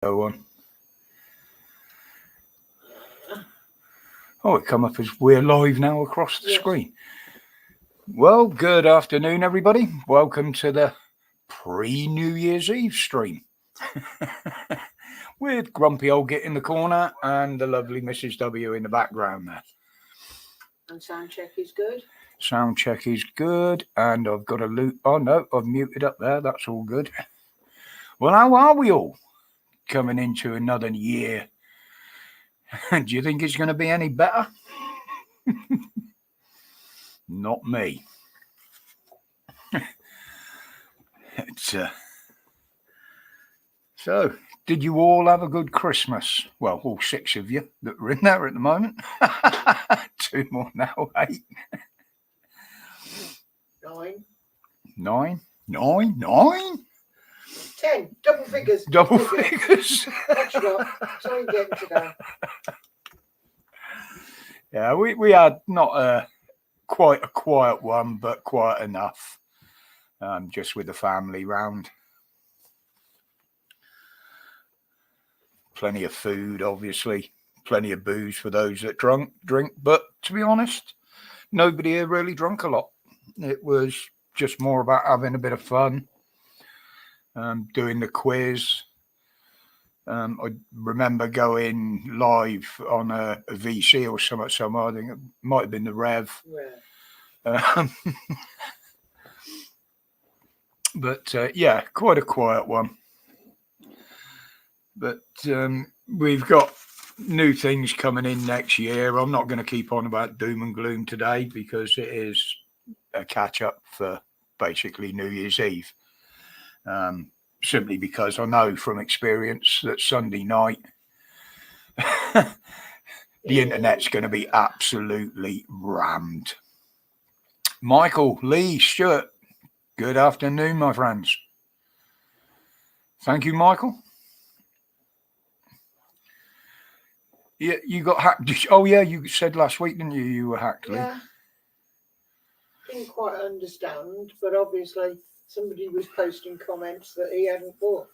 Go on. Oh, it come up as we're live now across the Yes. screen. Well, good afternoon, everybody. Welcome to the pre-New Year's Eve stream with Grumpy Old Git in the corner and the lovely Mrs. W in the background there. And sound check is good. Sound check is good, and I've got a loop. Oh no, I've muted up there. That's all good. Well, how are we all coming into another year? Do you think it's going to be any better? Not me. So, did you all have a good Christmas? Well, all six of you that are in there at the moment. Two more now, 8. 9. 9. 9. 9. 10. Double figures. Double figures. What you got? Sorry, getting today. Yeah, we had not quite a quiet one, but quiet enough. Just with the family round. Plenty of food, obviously. Plenty of booze for those that drink. But to be honest, nobody here really drunk a lot. It was just more about having a bit of fun. Doing the quiz. I remember going live on a VC or something. I think it might have been the Rev. But yeah, quite a quiet one. But we've got new things coming in next year. I'm not going to keep on about doom and gloom today because it is a catch up for basically New Year's Eve. Simply because I know from experience that Sunday night the internet's going to be absolutely rammed. Michael, Lee, Stuart, good afternoon, my friends. Thank you, Michael. Yeah, you got hacked. Oh, yeah, you said last week, didn't you? You were hacked, Lee. Yeah. Didn't quite understand, but obviously somebody was posting comments that he hadn't bought.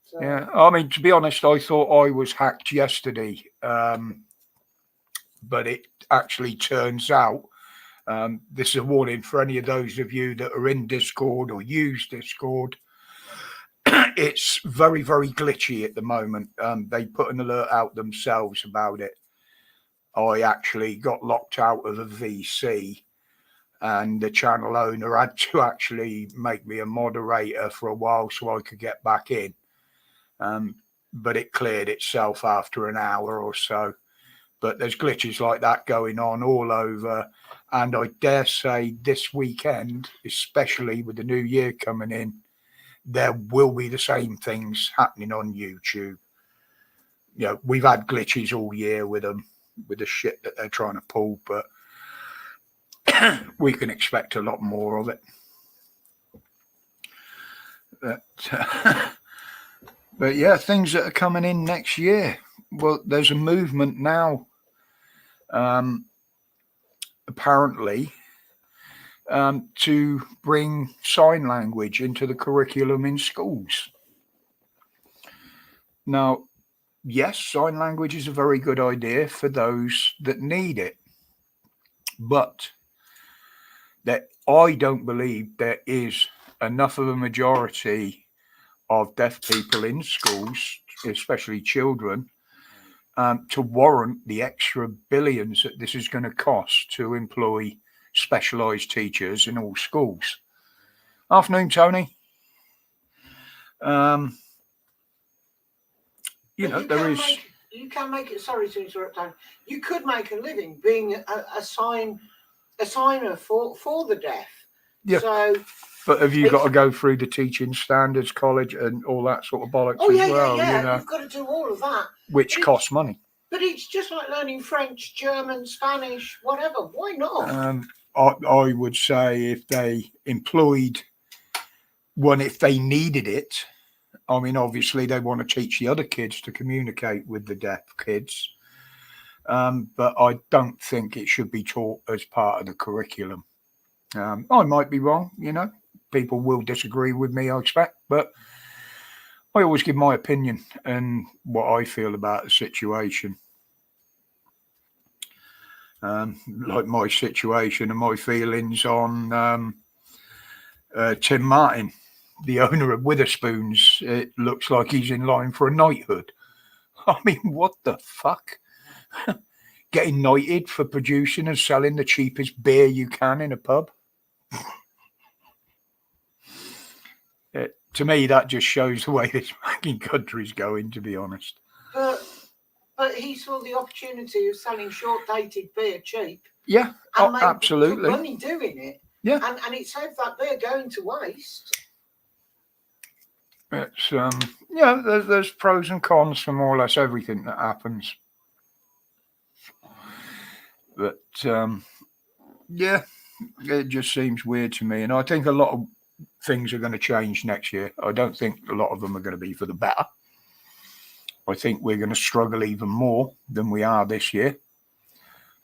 So. Yeah, I mean, to be honest, I thought I was hacked yesterday, but it actually turns out this is a warning for any of those of you that are in Discord or use Discord. It's very, very glitchy at the moment. They put an alert out themselves about it. I actually got locked out of a VC. And the channel owner had to actually make me a moderator for a while so I could get back in. But it cleared itself after an hour or so. But there's glitches like that going on all over. And I dare say this weekend, especially with the new year coming in, there will be the same things happening on YouTube. You know, we've had glitches all year with them, with the shit that they're trying to pull, but we can expect a lot more of it. But yeah, things that are coming in next year. Well, there's a movement now, apparently, to bring sign language into the curriculum in schools. Now, yes, sign language is a very good idea for those that need it, but that I don't believe there is enough of a majority of deaf people in schools, especially children, to warrant the extra billions that this is going to cost to employ specialised teachers in all schools. Afternoon, Tony. You know, there is... You can make it, sorry to interrupt, Tony. You could make a living being a signer for the deaf. Yeah. So, but have you got to go through the teaching standards college and all that sort of bollocks as well? Yeah. You know, you've got to do all of that. Which costs money. But it's just like learning French, German, Spanish, whatever. Why not? I would say if they employed one, if they needed it, I mean, obviously they want to teach the other kids to communicate with the deaf kids. But I don't think it should be taught as part of the curriculum. I might be wrong, you know. People will disagree with me, I expect. But I always give my opinion and what I feel about the situation. Like my situation and my feelings on Tim Martin, the owner of Witherspoons. It looks like he's in line for a knighthood. I mean, what the fuck? Getting knighted for producing and selling the cheapest beer you can in a pub? To me, that just shows the way this fucking country's going, to be honest. But he saw the opportunity of selling short-dated beer cheap. Yeah, and made absolutely. Took money doing it. Yeah, and it saved that beer going to waste. it's yeah. There's pros and cons for more or less everything that happens. But yeah, it just seems weird to me, and I think a lot of things are going to change next year. I don't think a lot of them are going to be for the better. I think we're going to struggle even more than we are this year.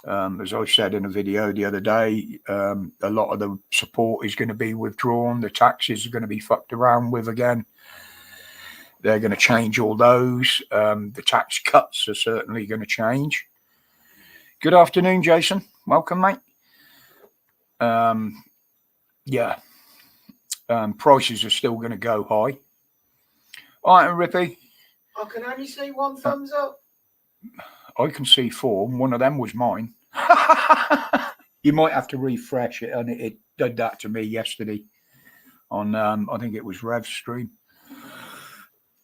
As I said in a video the other day, a lot of the support is going to be withdrawn. The taxes are going to be fucked around with again. They're going to change all those. The tax cuts are certainly going to change. Good afternoon, Jason. Welcome, mate. Yeah. Prices are still going to go high. All right, Rippy. I can only see one thumbs up. I can see 4. One of them was mine. You might have to refresh it, and it did that to me yesterday on I think it was Rev's stream.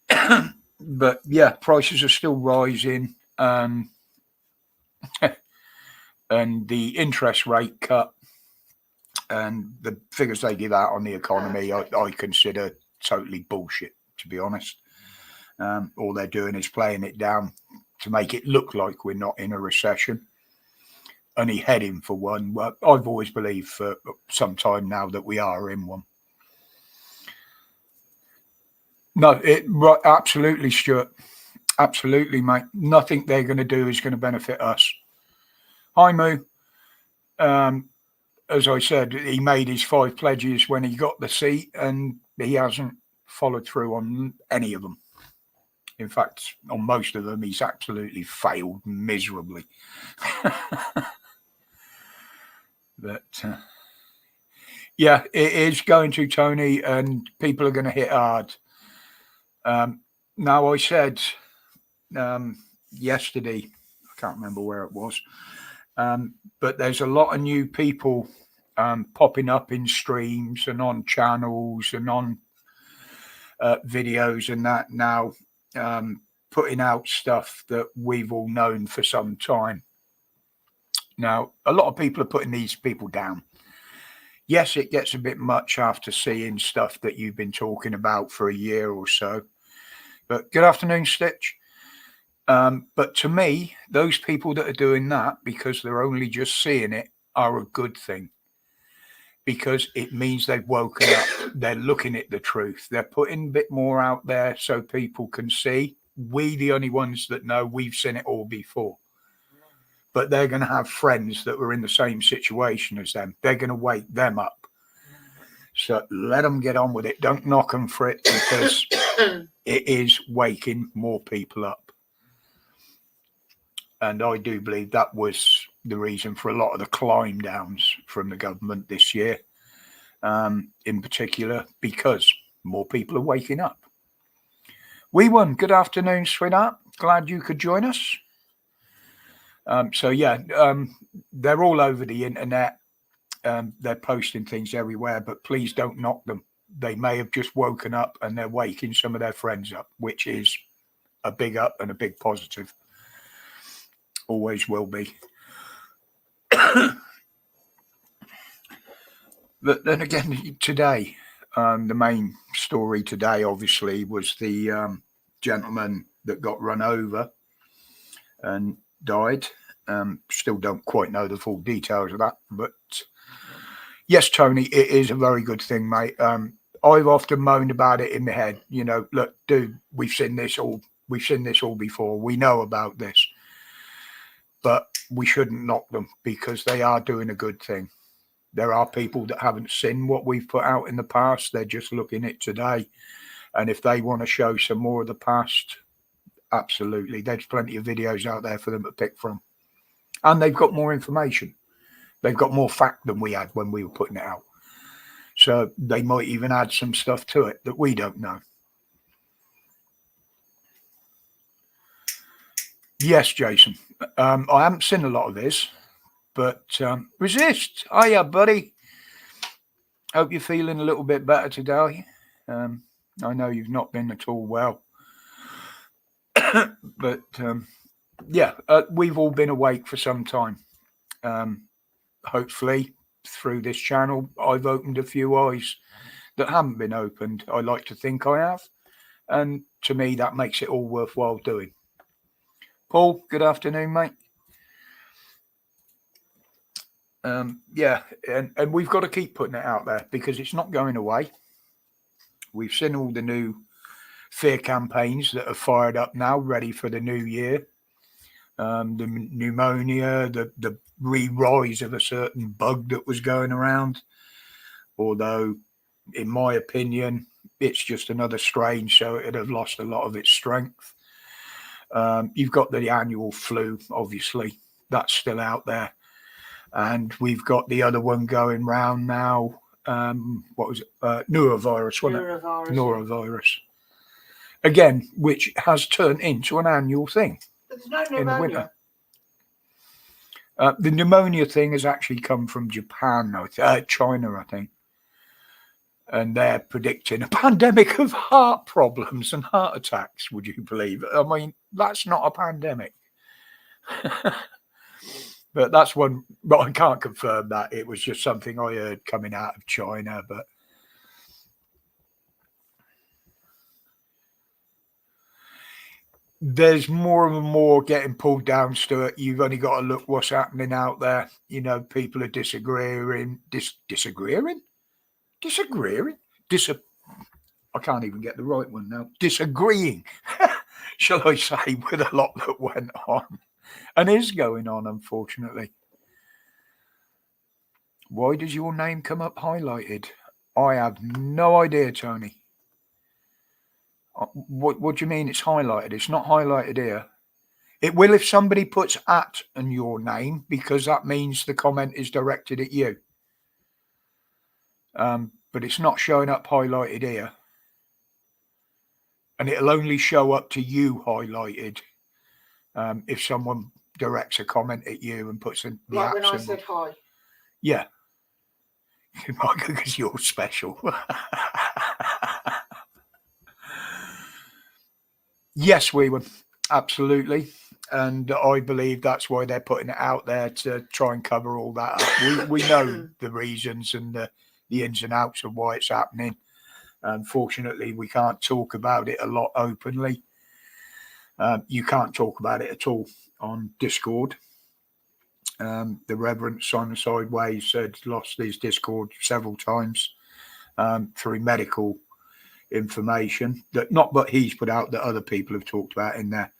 But yeah, prices are still rising, and the interest rate cut and the figures they give out on the economy, I consider totally bullshit, to be honest. All they're doing is playing it down to make it look like we're not in a recession, only heading for one. Well, I've always believed for some time now that we are in one. No, absolutely, Stuart. Absolutely, mate. Nothing they're going to do is going to benefit us. Hi, Moo. As I said, he made his 5 pledges when he got the seat, and he hasn't followed through on any of them. In fact, on most of them, he's absolutely failed miserably. But yeah, it is going to, Tony, and people are going to hit hard. Now, I said yesterday, I can't remember where it was, but there's a lot of new people popping up in streams and on channels and on videos and that now, putting out stuff that we've all known for some time. Now, a lot of people are putting these people down. Yes, it gets a bit much after seeing stuff that you've been talking about for a year or so. But good afternoon, Stitch. But to me, those people that are doing that because they're only just seeing it are a good thing. Because it means they've woken up. They're looking at the truth. They're putting a bit more out there so people can see. We, the only ones that know, we've seen it all before. But they're going to have friends that were in the same situation as them. They're going to wake them up. So let them get on with it. Don't knock them for it, because it is waking more people up. And I do believe that was the reason for a lot of the climb downs from the government this year, in particular, because more people are waking up. We won. Good afternoon, sweetheart. Glad you could join us. So yeah, they're all over the internet. They're posting things everywhere, but please don't knock them. They may have just woken up and they're waking some of their friends up, which is a big up and a big positive. Always will be. But then again, today, the main story today, obviously, was the gentleman that got run over and died. Still don't quite know the full details of that, but yes, Tony, it is a very good thing, mate. I've often moaned about it in my head. You know, look, dude, we've seen this all before. We know about this, but we shouldn't knock them because they are doing a good thing. There are people that haven't seen what we've put out in the past. They're just looking at today And if they want to show some more of the past, absolutely. There's plenty of videos out there for them to pick from. And they've got more information. They've got more fact than we had when we were putting it out. So they might even add some stuff to it that we don't know. Yes, Jason. I haven't seen a lot of this, but Resist. Hiya, buddy. Hope you're feeling a little bit better today. I know you've not been at all well. But yeah, we've all been awake for some time. Hopefully, through this channel, I've opened a few eyes that haven't been opened. I like to think I have. And to me, that makes it all worthwhile doing. Paul, good afternoon, mate. Yeah, and we've got to keep putting it out there because it's not going away. We've seen all the new fear campaigns that are fired up now, ready for the new year. The pneumonia, the re-rise of a certain bug that was going around. Although, in my opinion, it's just another strain, so it'd have lost a lot of its strength. You've got the annual flu, obviously. That's still out there. And we've got the other one going round now. What was it? Norovirus, wasn't it? Norovirus. Again, which has turned into an annual thing. There's no in the pneumonia. winter. The pneumonia thing has actually come from Japan, China, I think. And they're predicting a pandemic of heart problems and heart attacks, would you believe it? I mean, that's not a pandemic. But that's one, but I can't confirm that. It was just something I heard coming out of China. But there's more and more getting pulled down, Stuart. You've only got to look what's happening out there. You know, people are disagreeing. I can't even get the right one now. Disagreeing, shall I say, with a lot that went on and is going on, unfortunately. Why does your name come up highlighted? I have no idea, Tony. What do you mean it's highlighted? It's not highlighted here. It will if somebody puts at and your name, because that means the comment is directed at you. But it's not showing up highlighted here. And it'll only show up to you highlighted if someone directs a comment at you and puts in the Like when I symbol. said hi. Yeah. Because you're special. Yes, we were. Absolutely. And I believe that's why they're putting it out there, to try and cover all that up. We know the reasons and the ins and outs of why it's happening. Unfortunately, we can't talk about it a lot openly. You can't talk about it at all on Discord. The Reverend Simon Sideways said lost his Discord several times through medical information that not but he's put out, that other people have talked about in there.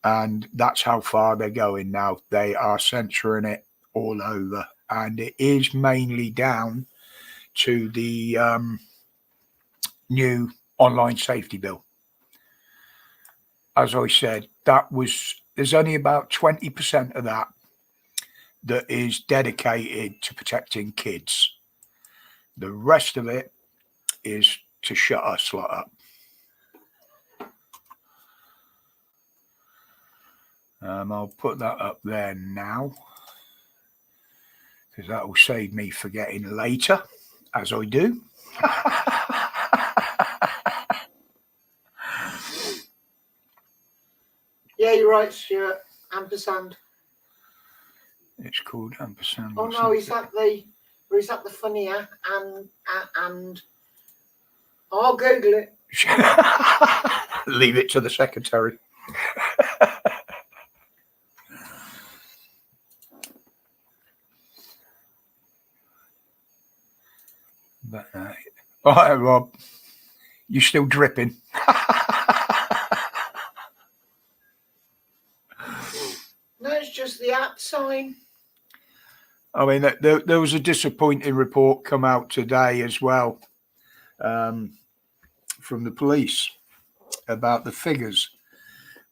And that's how far they're going now. They are censoring it all over. And it is mainly down to the new online safety bill. As I said, there's only about 20% of that is dedicated to protecting kids. The rest of it is to shut us lot up. I'll put that up there now, because that will save me forgetting later, as I do. Yeah, you're right, Stuart. Ampersand. It's called ampersand. Oh no, is that the funnier and I'll Google it. Leave it to the secretary. But all right, Rob, you still dripping? No, it's just the @ sign. I mean, there was a disappointing report come out today as well, from the police about the figures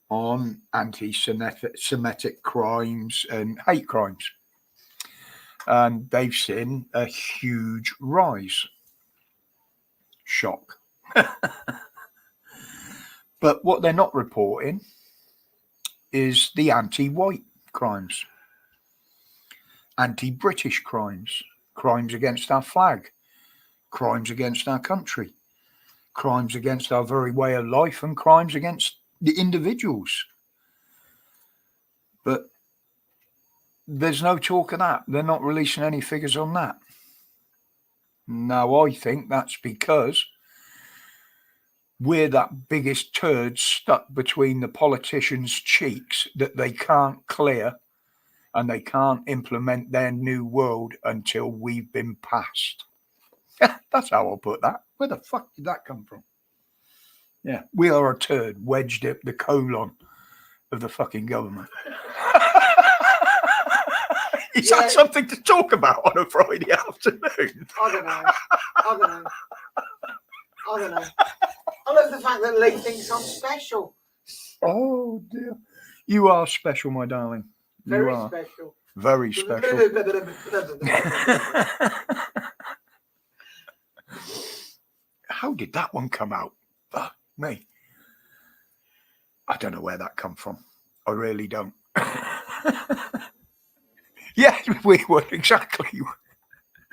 on anti-Semitic crimes and hate crimes. And they've seen a huge rise. Shock. But what they're not reporting is the anti-white crimes, anti-British crimes, crimes against our flag, crimes against our country, crimes against our very way of life, and crimes against the individuals. But there's no talk of that. They're not releasing any figures on that. Now, I think that's because we're that biggest turd stuck between the politicians' cheeks that they can't clear, and they can't implement their new world until we've been passed. That's how I'll put that. Where the fuck did that come from? Yeah, we are a turd wedged at the colon of the fucking government. Is that something to talk about on a Friday afternoon? I don't know. I love the fact that Lee thinks I'm special. Oh dear. You are special, my darling. You Very are. special. Very special. How did that one come out? Fuck me. I don't know where that come from. I really don't. Yeah, we would, exactly.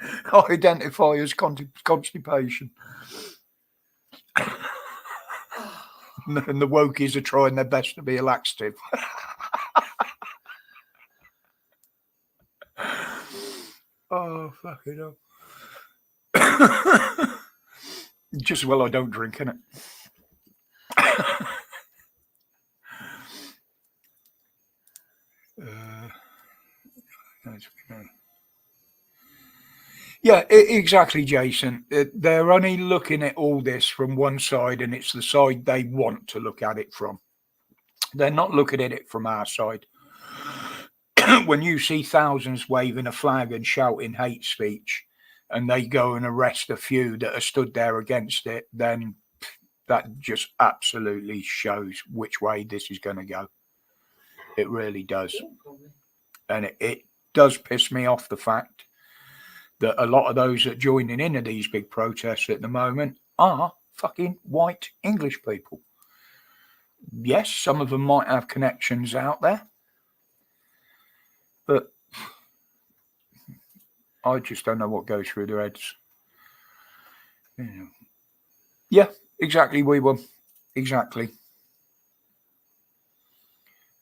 I identify as constipation. And the wokies are trying their best to be a laxative. Oh, fucking hell. Just as well I don't drink, innit? Yeah, exactly, Jason. They're only looking at all this from one side, and it's the side they want to look at it from. They're not looking at it from our side. When you see thousands waving a flag and shouting hate speech, and they go and arrest a few that are stood there against it, then that just absolutely shows which way this is going to go. It really does. And it does piss me off, the fact that a lot of those that are joining in these big protests at the moment are fucking white English people. Yes, some of them might have connections out there, but I just don't know what goes through their heads. Yeah, exactly, we will. Exactly.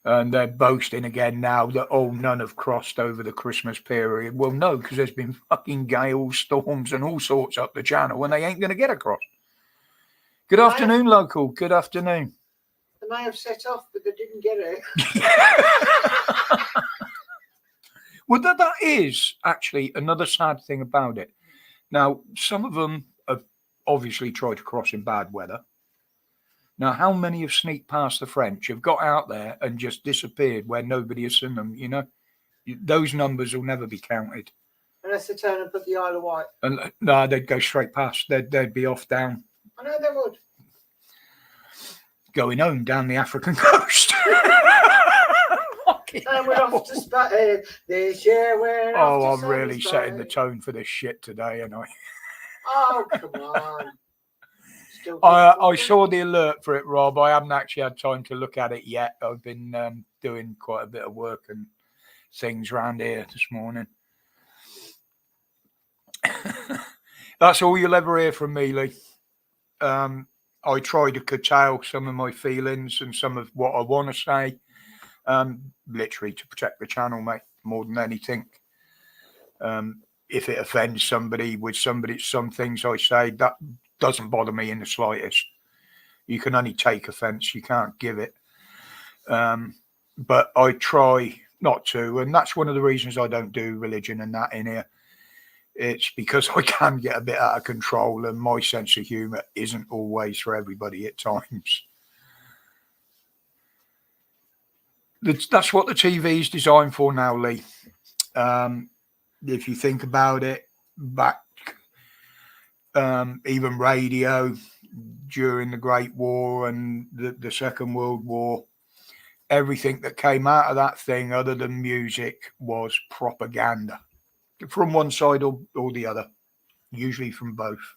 And they're boasting again now that, oh, none have crossed over the Christmas period. Well, no, because there's been fucking gales, storms, and all sorts up the channel, and they ain't going to get across. Good afternoon, local. Good afternoon. They may have set off, but they didn't get it. Well, that is actually another sad thing about it. Now, some of them have obviously tried to cross in bad weather. Now, how many have sneaked past the French, have got out there and just disappeared where nobody has seen them, you know? Those numbers will never be counted. Unless they turn up at the Isle of Wight. And no, they'd go straight past. They'd be off down. I know they would. Going home down the African coast. And we're off to Spain this year. Oh, I'm really setting the tone for this shit today, and I. Oh, come on. I saw the alert for it, Rob. I haven't actually had time to look at it yet. I've been doing quite a bit of work and things around here this morning. That's all you'll ever hear from me, Lee. I try to curtail some of my feelings and some of what I want to say, literally to protect the channel, mate, more than anything. If it offends somebody with some things I say, that doesn't bother me in the slightest. You can only take offense, you can't give it. But I try not to, and that's one of the reasons I don't do religion and that in here. It's because I can get a bit out of control, and my sense of humour isn't always for everybody at times. That's what the TV is designed for now, Lee. If you think about it, back even radio, during the Great War and the Second World War. Everything that came out of that thing, other than music, was propaganda from one side or the other, usually from both.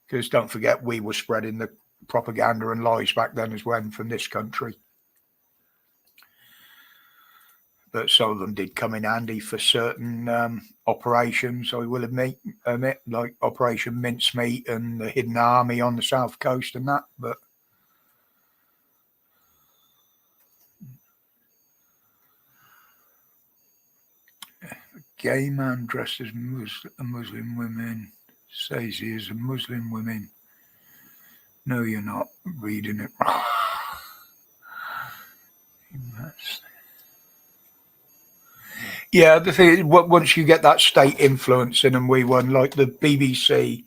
Because don't forget, we were spreading the propaganda and lies back then as well from this country. But some of them did come in handy for certain operations, I will admit, like Operation Mincemeat and the Hidden Army on the South Coast and that. But gay man dressed as a Muslim woman says he is a Muslim woman. No, you're not reading it wrong. Yeah, the thing is, once you get that state influence in them, we won, like the BBC.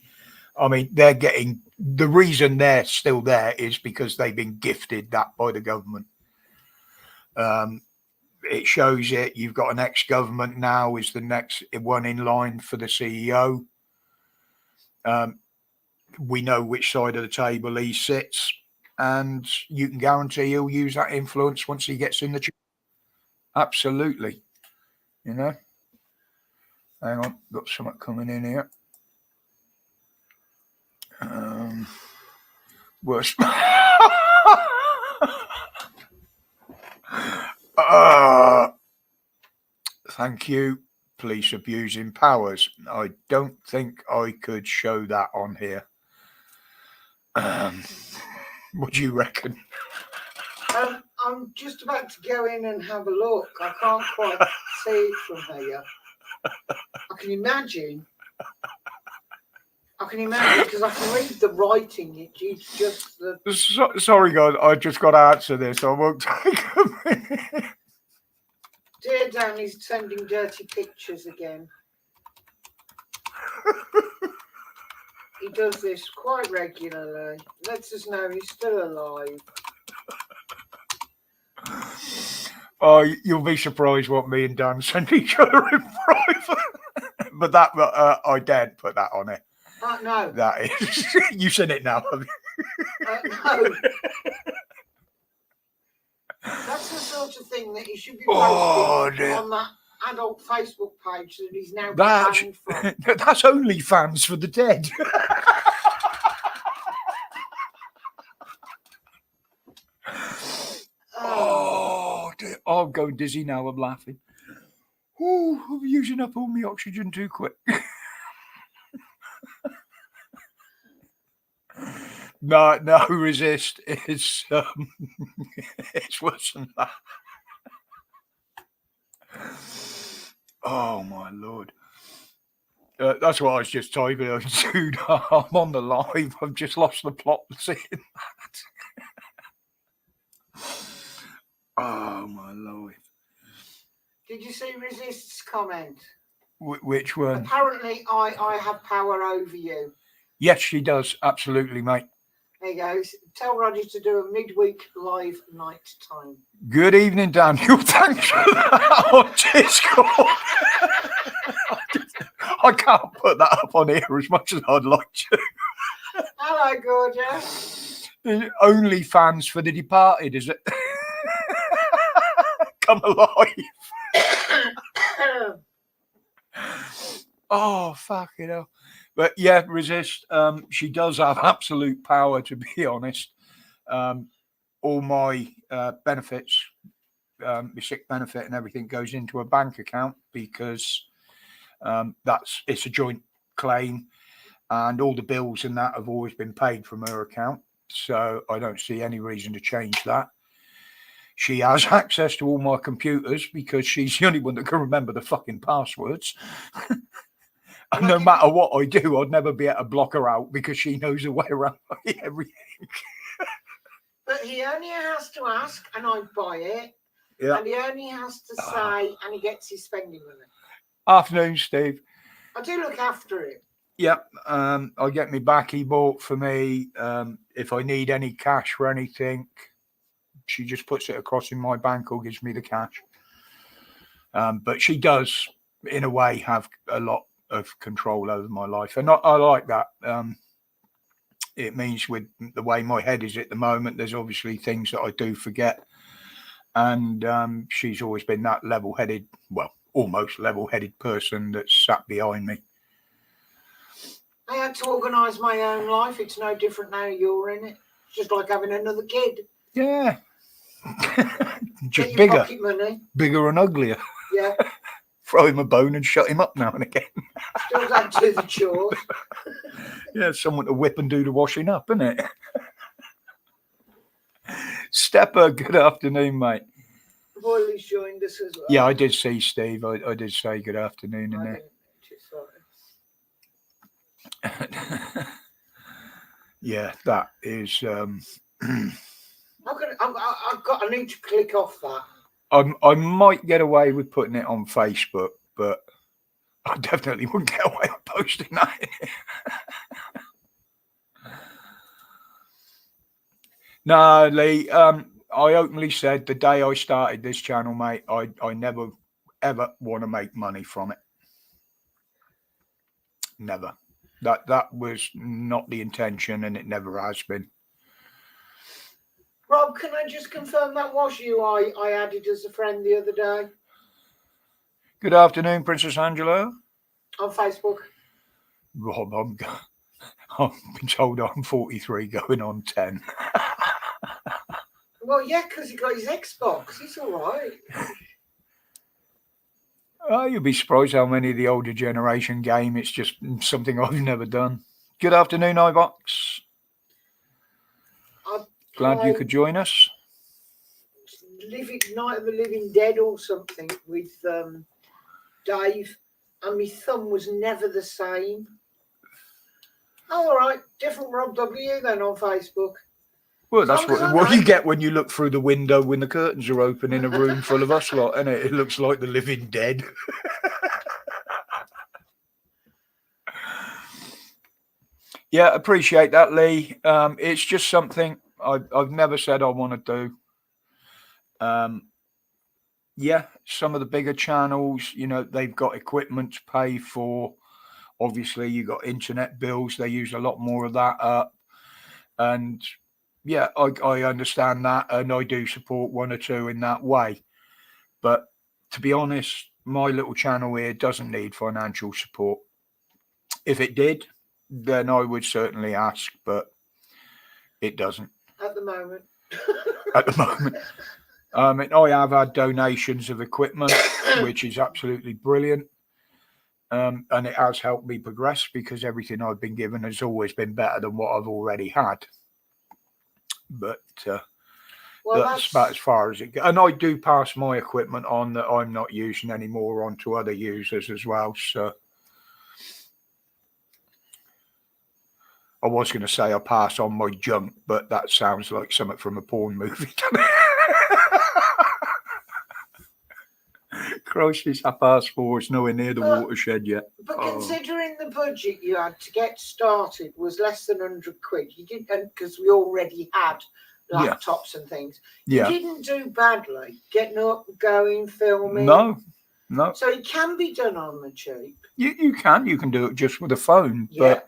I mean, they're getting, the reason they're still there is because they've been gifted that by the government. It shows it. You've got an ex-government now is the next one in line for the CEO. We know which side of the table he sits, and you can guarantee he'll use that influence once he gets in the chair. Absolutely. You know, hang on, got something coming in here. Worse. Thank you, police abusing powers. I don't think I could show that on here. What do you reckon? I'm just about to go in and have a look. I can't quite see it from here. I can imagine because I can read the writing. It's just the. Sorry, guys. I just got to answer this. I won't take a minute. Dear Dan is sending dirty pictures again. He does this quite regularly. Lets us know he's still alive. Oh, you'll be surprised what me and Dan send each other in private. But that, I daren't put that on it. No. That is. You've seen it now, have you? No. That's the sort of thing that he should be posting on that adult Facebook page that he's now banned from. That's only fans for the dead. Oh, dear. Oh, I'm going dizzy now. I'm laughing. Oh, I'm using up all my oxygen too quick. No, resist. It's worse than that. Oh my lord. That's what I was just typing. Dude, I'm on the live. I've just lost the plot seeing that. Oh my lord. Did you see Resist's comment? Which one? Apparently, I have power over you. Yes, she does. Absolutely, mate. There you go. Tell Roger to do a midweek live night time. Good evening, Daniel. Thanks for that on Discord. I can't put that up on here as much as I'd like to. Hello, gorgeous. Only fans for the departed, is it? Come alive. Oh, fucking hell. But yeah, Resist. She does have absolute power, to be honest. All my benefits, my sick benefit and everything goes into a bank account because it's a joint claim, and all the bills and that have always been paid from her account. So I don't see any reason to change that. She has access to all my computers because she's the only one that can remember the fucking passwords. And no matter what I do, I'd never be able to block her out because she knows her way around everything. But he only has to ask, and I buy it. Yeah. And he only has to say, and he gets his spending limit. Afternoon, Steve. I do look after him. Yep. I get my backy bought for me. If I need any cash for anything, she just puts it across in my bank or gives me the cash. But she does, in a way, have a lot of control over my life, and I like that. it means with the way my head is at the moment, there's obviously things that I do forget. And she's always been that level-headed, well, almost level-headed person that's sat behind me. I had to organise my own life. It's no different now you're in it. It's just like having another kid. Yeah. Get Just your bigger, pocket money. bigger and uglier. Yeah. Throw him a bone and shut him up now and again. Still got to do the chores. Yeah, someone to whip and do the washing up, isn't it? Stepper, good afternoon, mate. Boyley's joined us as well. Yeah, I did see Steve. I did say good afternoon in I there. didn't notice, sorry. Yeah, that is. I need to click off that. I might get away with putting it on Facebook, but I definitely wouldn't get away with posting that. No, Lee. I openly said the day I started this channel, mate, I never ever want to make money from it. Never. That was not the intention, and it never has been. Rob, can I just confirm that was you I added as a friend the other day Good afternoon, Princess Angela. on Facebook? Rob, I've been told I'm 43 going on 10. Well, yeah, because he got his Xbox. He's all right. Oh, you'll be surprised how many of the older generation game. It's just something I've never done. Good afternoon, iVox. Glad you could join us. Night of the Living Dead or something with Dave, and my thumb was never the same. Oh, all right, different Rob W then on Facebook. Well, that's what you get when you look through the window when the curtains are open in a room full of us lot, and it looks like the living dead. Yeah, appreciate that, Lee. It's just something I've never said I want to do. Yeah, some of the bigger channels, they've got equipment to pay for. Obviously, you got internet bills. They use a lot more of that up. And yeah, I understand that, and I do support one or two in that way. But to be honest, my little channel here doesn't need financial support. If it did, then I would certainly ask, but it doesn't. At the moment. At the moment. I have had donations of equipment, which is absolutely brilliant. And it has helped me progress because everything I've been given has always been better than what I've already had. But that's about as far as it goes. And I do pass my equipment on that I'm not using anymore on to other users as well. So I was going to say I pass on my junk, but that sounds like something from a porn movie to me. Christ, it's 4:30. It's nowhere near the watershed yet. But considering the budget you had to get started was less than 100 quid, you didn't, because we already had laptops and things. You didn't do badly getting up, going, filming. No. So it can be done on the cheap. You can do it just with a phone. Yeah. But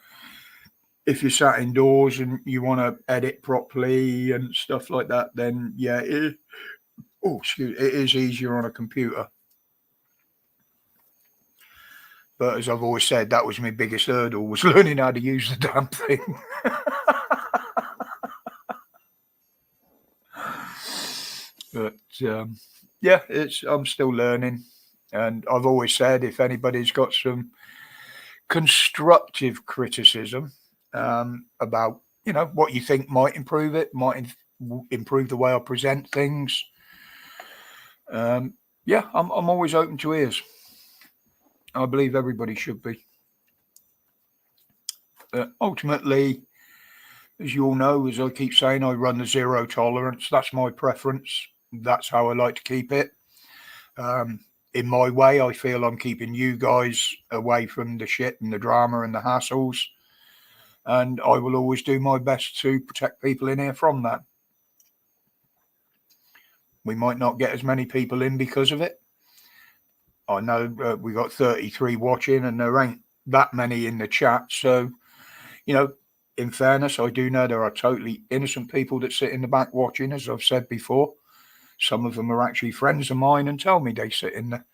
if you're sat indoors and you want to edit properly and stuff like that, then yeah, it is easier on a computer. But as I've always said, that was my biggest hurdle, was learning how to use the damn thing. But yeah, I'm still learning. And I've always said, if anybody's got some constructive criticism about, what you think might improve it, might improve the way I present things, yeah, I'm always open to ears. I believe everybody should be. Ultimately, as you all know, as I keep saying, I run the zero tolerance. That's my preference. That's how I like to keep it. In my way, I feel I'm keeping you guys away from the shit and the drama and the hassles. And I will always do my best to protect people in here from that. We might not get as many people in because of it. I know we got 33 watching and there ain't that many in the chat. So, in fairness, I do know there are totally innocent people that sit in the back watching, as I've said before. Some of them are actually friends of mine and tell me they sit in there.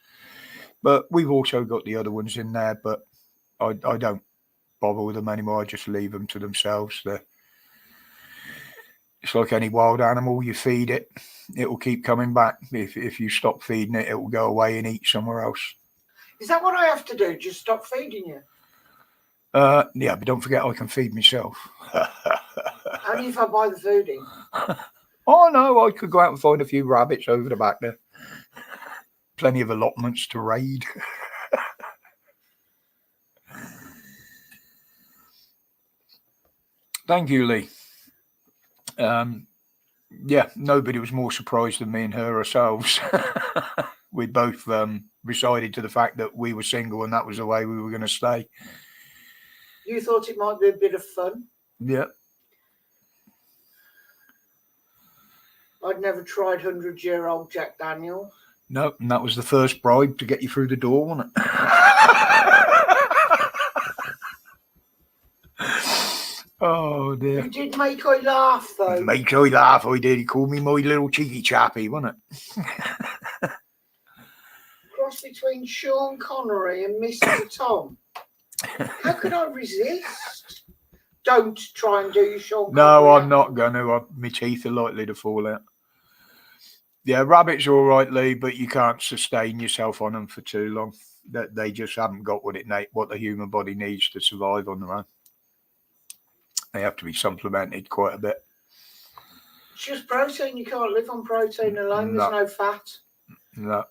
But we've also got the other ones in there, but I don't bother with them anymore. I just leave them to themselves. It's like any wild animal. You feed it, it will keep coming back. If you stop feeding it, it will go away and eat somewhere else. Is that what I have to do? Just stop feeding you? Yeah, but don't forget I can feed myself. Only if I buy the food in. Oh no, I could go out and find a few rabbits over the back there. Plenty of allotments to raid. Thank you, Lee. Yeah, nobody was more surprised than me and her ourselves. We both decided to the fact that we were single and that was the way we were going to stay. You thought it might be a bit of fun? Yeah. I'd never tried 100-year-old Jack Daniel. No, and that was the first bribe to get you through the door, wasn't it? Oh dear. You did make I laugh though. Make I laugh, I did. He called me my little cheeky chappy, wasn't it? Cross between Sean Connery and Mr. Tom. How could I resist? Don't try and do your Sean Connery. No, I'm not going to. My teeth are likely to fall out. Yeah, rabbits are all right, Lee, but you can't sustain yourself on them for too long. They just haven't got what the human body needs to survive on their own. They have to be supplemented quite a bit. It's just protein. You can't live on protein alone. There's no fat. No.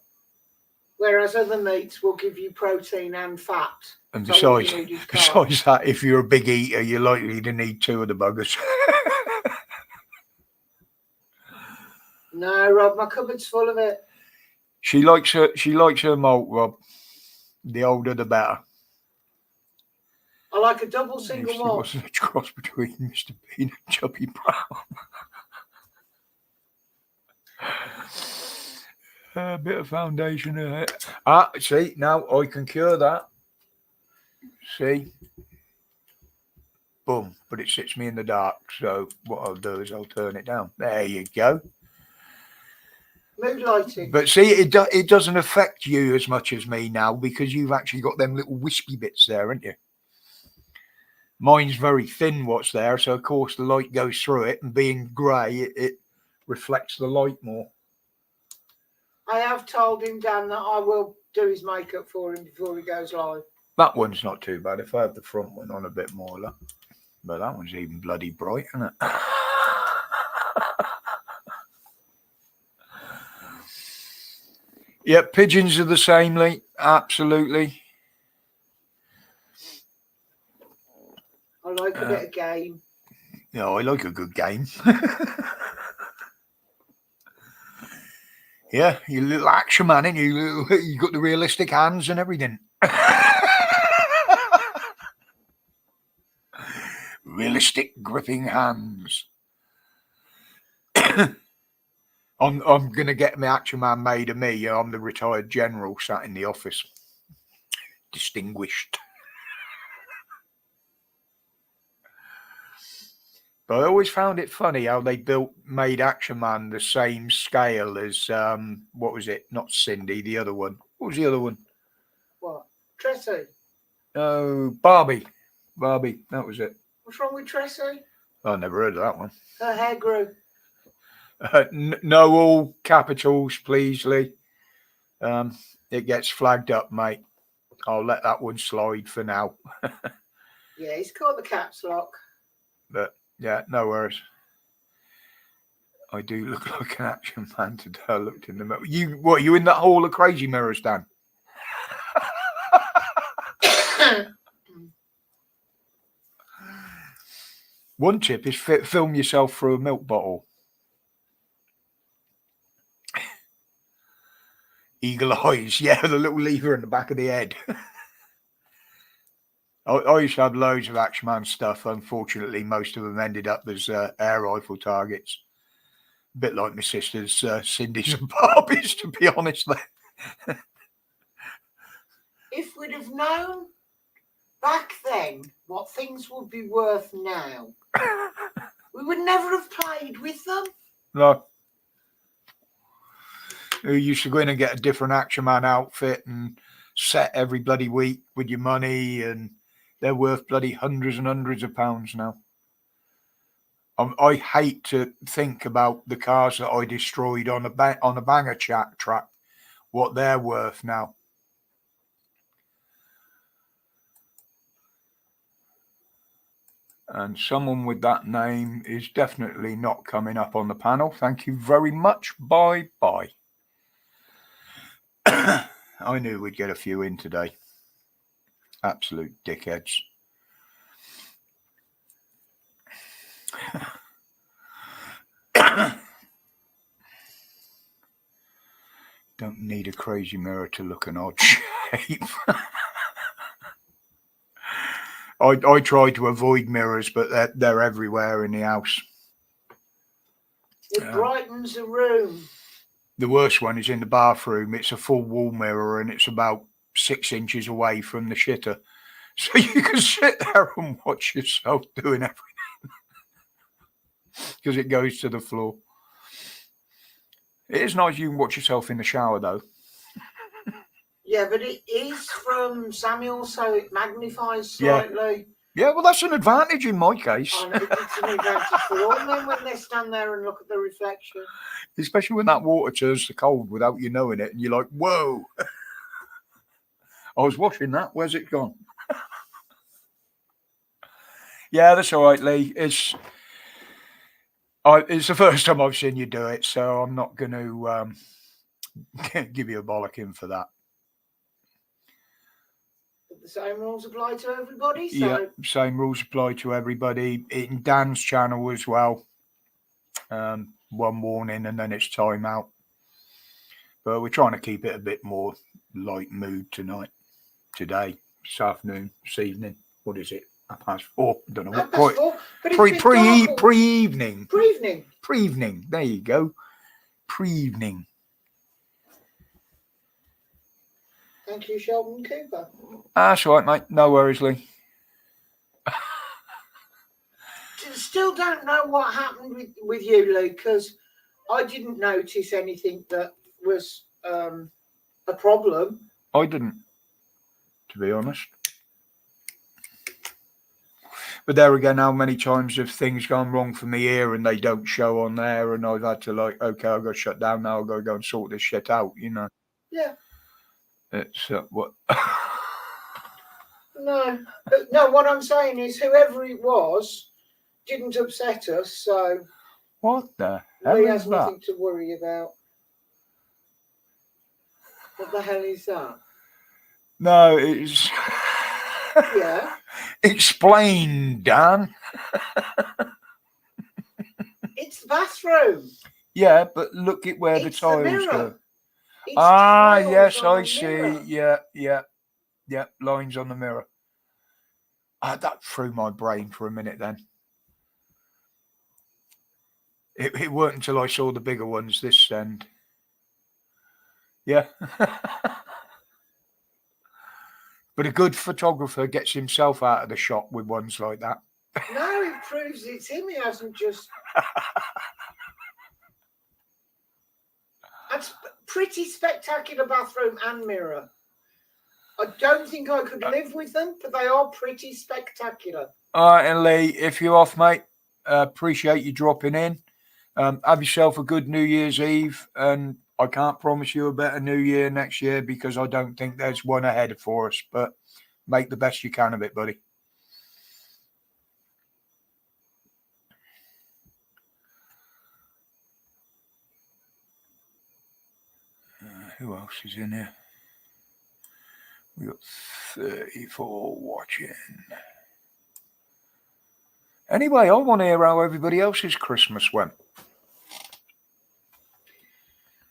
Whereas other meats will give you protein and fat. And besides that, if you're a big eater, you're likely to need two of the buggers. No, Rob, my cupboard's full of it. She likes her malt, Rob. The older, the better. I like a double single malt. It wasn't a cross between Mr. Bean and Chubby Brown. A bit of foundation in it. See, now I can cure that. See? Boom. But it sits me in the dark. So what I'll do is I'll turn it down. There you go. Mood lighting. But see, it doesn't affect you as much as me now because you've actually got them little wispy bits there, haven't you? Mine's very thin what's there, so of course the light goes through it, and being grey, it reflects the light more. I have told him, Dan, that I will do his makeup for him before he goes live. That one's not too bad. If I have the front one on a bit more, look. But that one's even bloody bright, isn't it? Yeah, pigeons are the same, Lee. Absolutely. I like a bit of game. Yeah, I like a good game. Yeah, you little action man, and you got the realistic hands and everything. Realistic gripping hands. I'm gonna get my action man made of me. I'm the retired general sat in the office. Distinguished. But I always found it funny how they made Action Man the same scale as what was it? Not Cindy, the other one. What was the other one? What? Tressie? Oh, Barbie. Barbie, that was it. What's wrong with Tressie? I never heard of that one. Her hair grew. No all capitals, please, Lee. It gets flagged up, mate. I'll let that one slide for now. Yeah, he's caught the caps lock. But yeah, no worries. I do look like an action man today. I looked in the mirror. You in that hall of crazy mirrors, Dan? One tip is film yourself through a milk bottle. Eagle eyes, yeah, the little lever in the back of the head. I used to have loads of Action Man stuff. Unfortunately, most of them ended up as air rifle targets. A bit like my sisters, Cindy's and Barbie's, to be honest. If we'd have known back then, what things would be worth now, we would never have played with them. No. You used to go in and get a different Action Man outfit and set every bloody week with your money, and they're worth bloody hundreds and hundreds of pounds now. I hate to think about the cars that I destroyed on a banger track, what they're worth now. And someone with that name is definitely not coming up on the panel. Thank you very much. Bye-bye. I knew we'd get a few in today. Absolute dickheads. Don't need a crazy mirror to look an odd shape. I try to avoid mirrors, but they're everywhere in the house. It brightens a room. The worst one is in the bathroom. It's a full wall mirror and it's about 6 inches away from the shitter. So you can sit there and watch yourself doing everything. Because it goes to the floor. It is nice you can watch yourself in the shower though. Yeah, but it is from Samuel, so it magnifies slightly. Yeah, well, that's an advantage in my case. Oh, no, it's an advantage for all men when they stand there and look at the reflection. Especially when that water turns to cold without you knowing it, and you're like, whoa. I was washing that. Where's it gone? Yeah, that's all right, Lee. It's the first time I've seen you do it, so I'm not going to give you a bollocking for that. The same rules apply to everybody. So. Yeah, same rules apply to everybody. In Dan's channel as well. One warning and then it's time out. But we're trying to keep it a bit more light mood today, this afternoon, this evening. What is it? 4:30. Don't know what quite. Pre-evening. Pre-evening. There you go. Pre-evening. Thank you, Sheldon Cooper. That's all right, mate. No worries, Lee. Still don't know what happened with you, Lee, because I didn't notice anything that was a problem. I didn't, to be honest. But there again, how many times have things gone wrong for me here and they don't show on there, and I've had to okay, I've got to shut down now. I've got to go and sort this shit out, Yeah. It's what? No. What I'm saying is, whoever it was didn't upset us, so what the hell he is has that? nothing to worry about. What the hell is that? No, it's. Yeah. Explain, Dan. It's the bathroom. Yeah, but look at where the tiles go. It's yes, I see. Mirror. Yeah. Lines on the mirror. That threw my brain for a minute then. It weren't until I saw the bigger ones this end. Yeah. But a good photographer gets himself out of the shot with ones like that. No, it proves it's him. He hasn't just... That's pretty spectacular bathroom and mirror. I don't think I could live with them, but they are pretty spectacular. All right, and Lee, if you're off, mate, appreciate you dropping in. Have yourself a good New Year's Eve, and I can't promise you a better New Year next year because I don't think there's one ahead for us, but make the best you can of it, buddy. Who else is in here? We got 34 watching. Anyway, I want to hear how everybody else's Christmas went.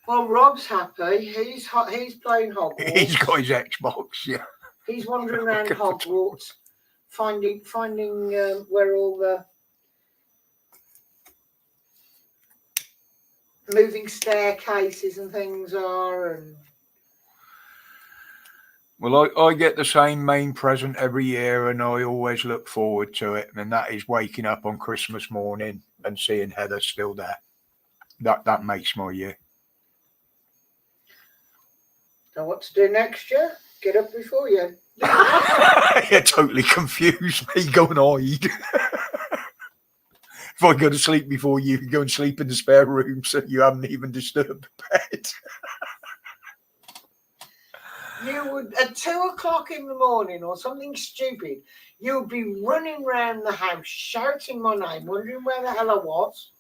Well, Rob's happy. He's playing Hogwarts. He's got his Xbox, yeah. He's wandering around Hogwarts, finding where all the moving staircases and things are, and Well, I get the same main present every year, and I always look forward to it. And that is waking up on Christmas morning and seeing Heather still there. That makes my year. So what to do next year? Get up before you. You're totally confused me. Go and hide. If I go to sleep before you, go and sleep in the spare room so you haven't even disturbed the bed. You would, at 2 o'clock in the morning or something stupid, you would be running around the house shouting my name, wondering where the hell I was.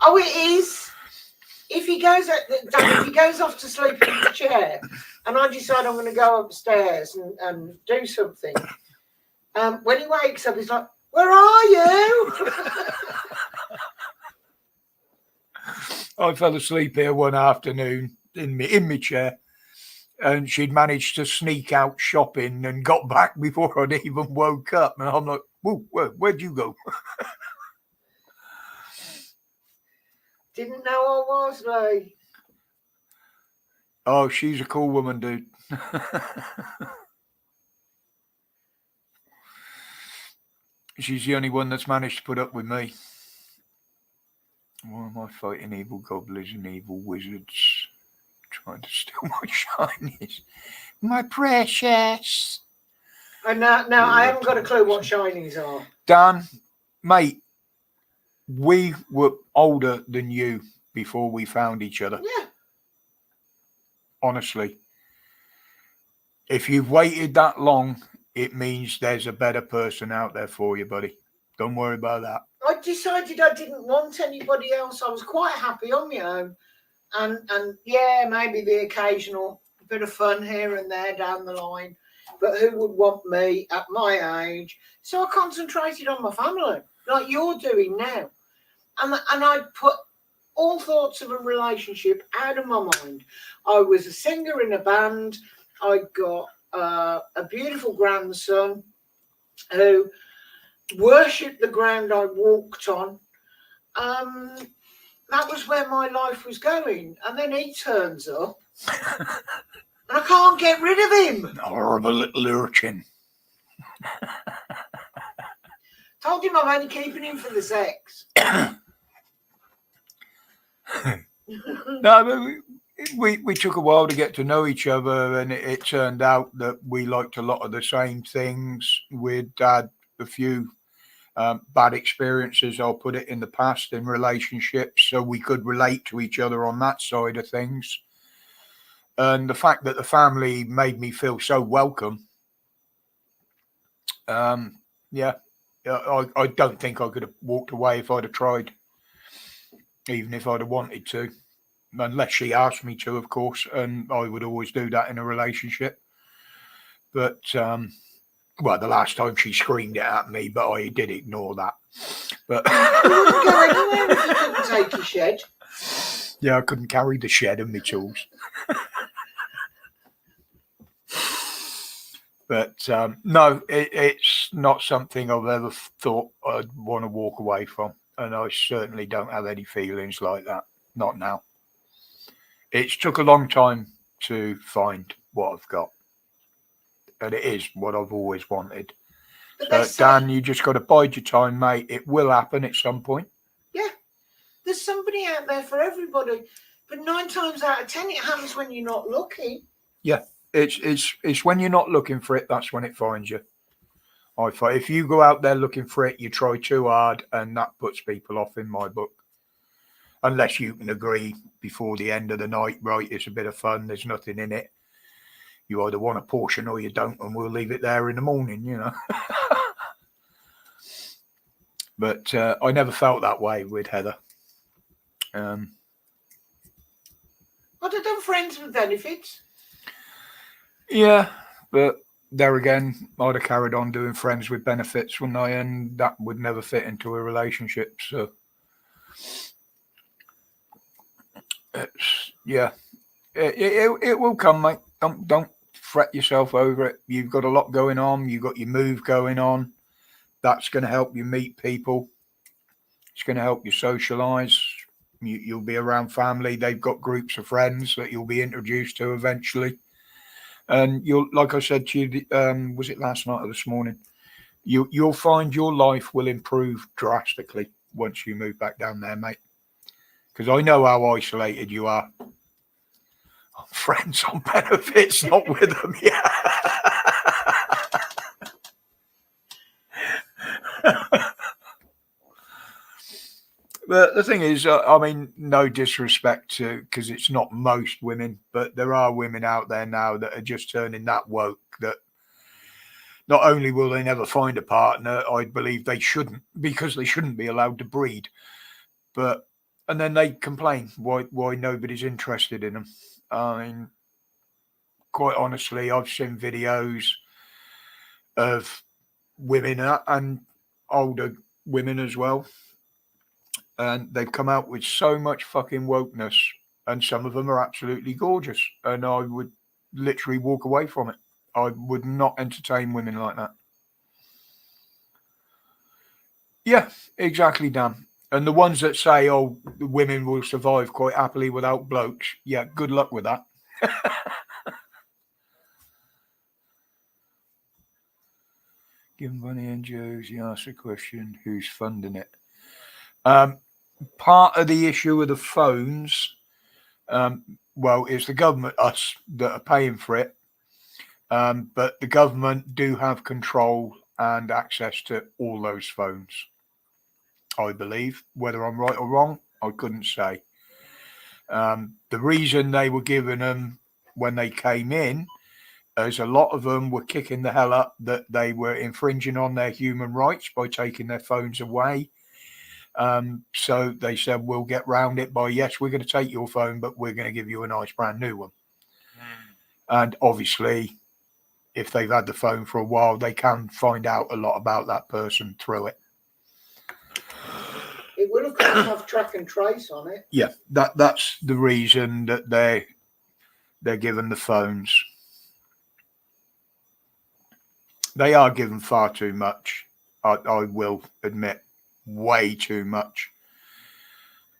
Oh, it is. If he goes off to sleep in the chair, and I decide I'm going to go upstairs and do something, when he wakes up, he's like, "Where are you?" I fell asleep here one afternoon in my chair, and she'd managed to sneak out shopping and got back before I'd even woke up. And I'm like, "Whoa, where'd you go?" Didn't know I was, Lee. Oh, she's a cool woman, dude. She's the only one that's managed to put up with me. Why am I fighting evil goblins and evil wizards trying to steal my shinies? My precious. And now I haven't got a clue what shinies are. Dan, mate, we were older than you before we found each other. Yeah. Honestly. If you've waited that long, it means there's a better person out there for you, buddy. Don't worry about that. I decided I didn't want anybody else. I was quite happy on my own. And yeah, maybe the occasional bit of fun here and there down the line. But who would want me at my age? So I concentrated on my family, like you're doing now. And I put all thoughts of a relationship out of my mind. I was a singer in a band. I got a beautiful grandson who worshipped the ground I walked on. That was where my life was going. And then he turns up. And I can't get rid of him. Horrible little urchin. Told him I'm only keeping him for the sex. No, but we took a while to get to know each other, and it turned out that we liked a lot of the same things. We'd had a few bad experiences, I'll put it, in the past in relationships, so we could relate to each other on that side of things. And the fact that the family made me feel so welcome, I don't think I could have walked away if I'd have tried, even if I'd have wanted to, unless she asked me to, of course, and I would always do that in a relationship. But well, the last time she screamed it at me, but I did ignore that. But you wouldn't go anywhere if you couldn't take your shed. Yeah, I couldn't carry the shed and my tools. But no, it's not something I've ever thought I'd want to walk away from. And I certainly don't have any feelings like that. Not now. It's took a long time to find what I've got. And it is what I've always wanted. But Dan, you just got to bide your time, mate. It will happen at some point. Yeah. There's somebody out there for everybody. But 9 times out of 10, it happens when you're not looking. Yeah. It's when you're not looking for it, that's when it finds you. If you go out there looking for it, you try too hard, and that puts people off in my book. Unless you can agree before the end of the night, right, it's a bit of fun, there's nothing in it. You either want a portion or you don't, and we'll leave it there in the morning, you know. But I never felt that way with Heather. I'd have done friends with benefits. Yeah, but there again, I'd have carried on doing friends with benefits, wouldn't I? And that would never fit into a relationship. So, it will come, mate. Don't fret yourself over it. You've got a lot going on. You've got your move going on. That's going to help you meet people. It's going to help you socialise. You'll be around family. They've got groups of friends that you'll be introduced to eventually. And you'll, like I said to you, was it last night or this morning? You'll find your life will improve drastically once you move back down there, mate. Because I know how isolated you are. Friends on benefits, not with them. Yeah. But the thing is, I mean, no disrespect to, because it's not most women, but there are women out there now that are just turning that woke that not only will they never find a partner, I believe they shouldn't, because they shouldn't be allowed to breed. But, and then they complain why nobody's interested in them. I mean, quite honestly, I've seen videos of women and older women as well. And they've come out with so much fucking wokeness, and some of them are absolutely gorgeous. And I would literally walk away from it. I would not entertain women like that. Yeah, exactly, Dan. And the ones that say, oh, women will survive quite happily without blokes. Yeah, good luck with that. Given Bunny and Josie asked the question, who's funding it? Part of the issue with the phones, well, it's the government, us, that are paying for it. But the government do have control and access to all those phones, I believe. Whether I'm right or wrong, I couldn't say. The reason they were given them when they came in is a lot of them were kicking the hell up that they were infringing on their human rights by taking their phones away. So they said, we'll get round it by, yes, we're going to take your phone, but we're going to give you a nice brand new one. And obviously, if they've had the phone for a while, they can find out a lot about that person through it. It will, of course, have track and trace on it. Yeah, that's the reason that they're given the phones. They are given far too much. I will admit, way too much.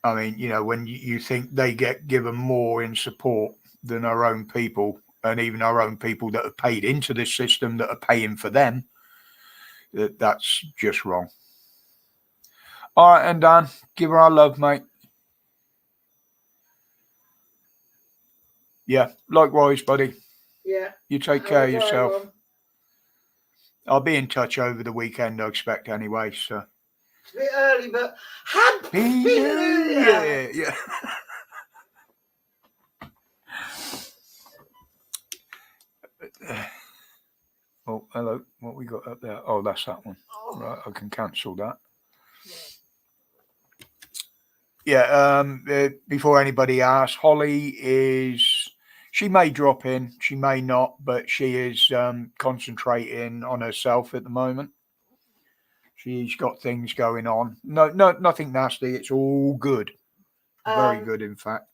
I mean, you know, when you think they get given more in support than our own people, and even our own people that are paid into this system that are paying for them, that's just wrong. All right, and Dan, give her our love, mate. Yeah, likewise, buddy. Yeah. You take care of yourself. I'll be in touch over the weekend, I expect, anyway. So it's a bit early, but happy New Year. Yeah. Oh, hello. What we got up there? Oh, that's that one. Oh. Right, I can cancel that. Yeah. Before anybody asks, Holly she may drop in, she may not, but she is concentrating on herself at the moment. She's got things going on. No, nothing nasty. It's all good. Very good, in fact.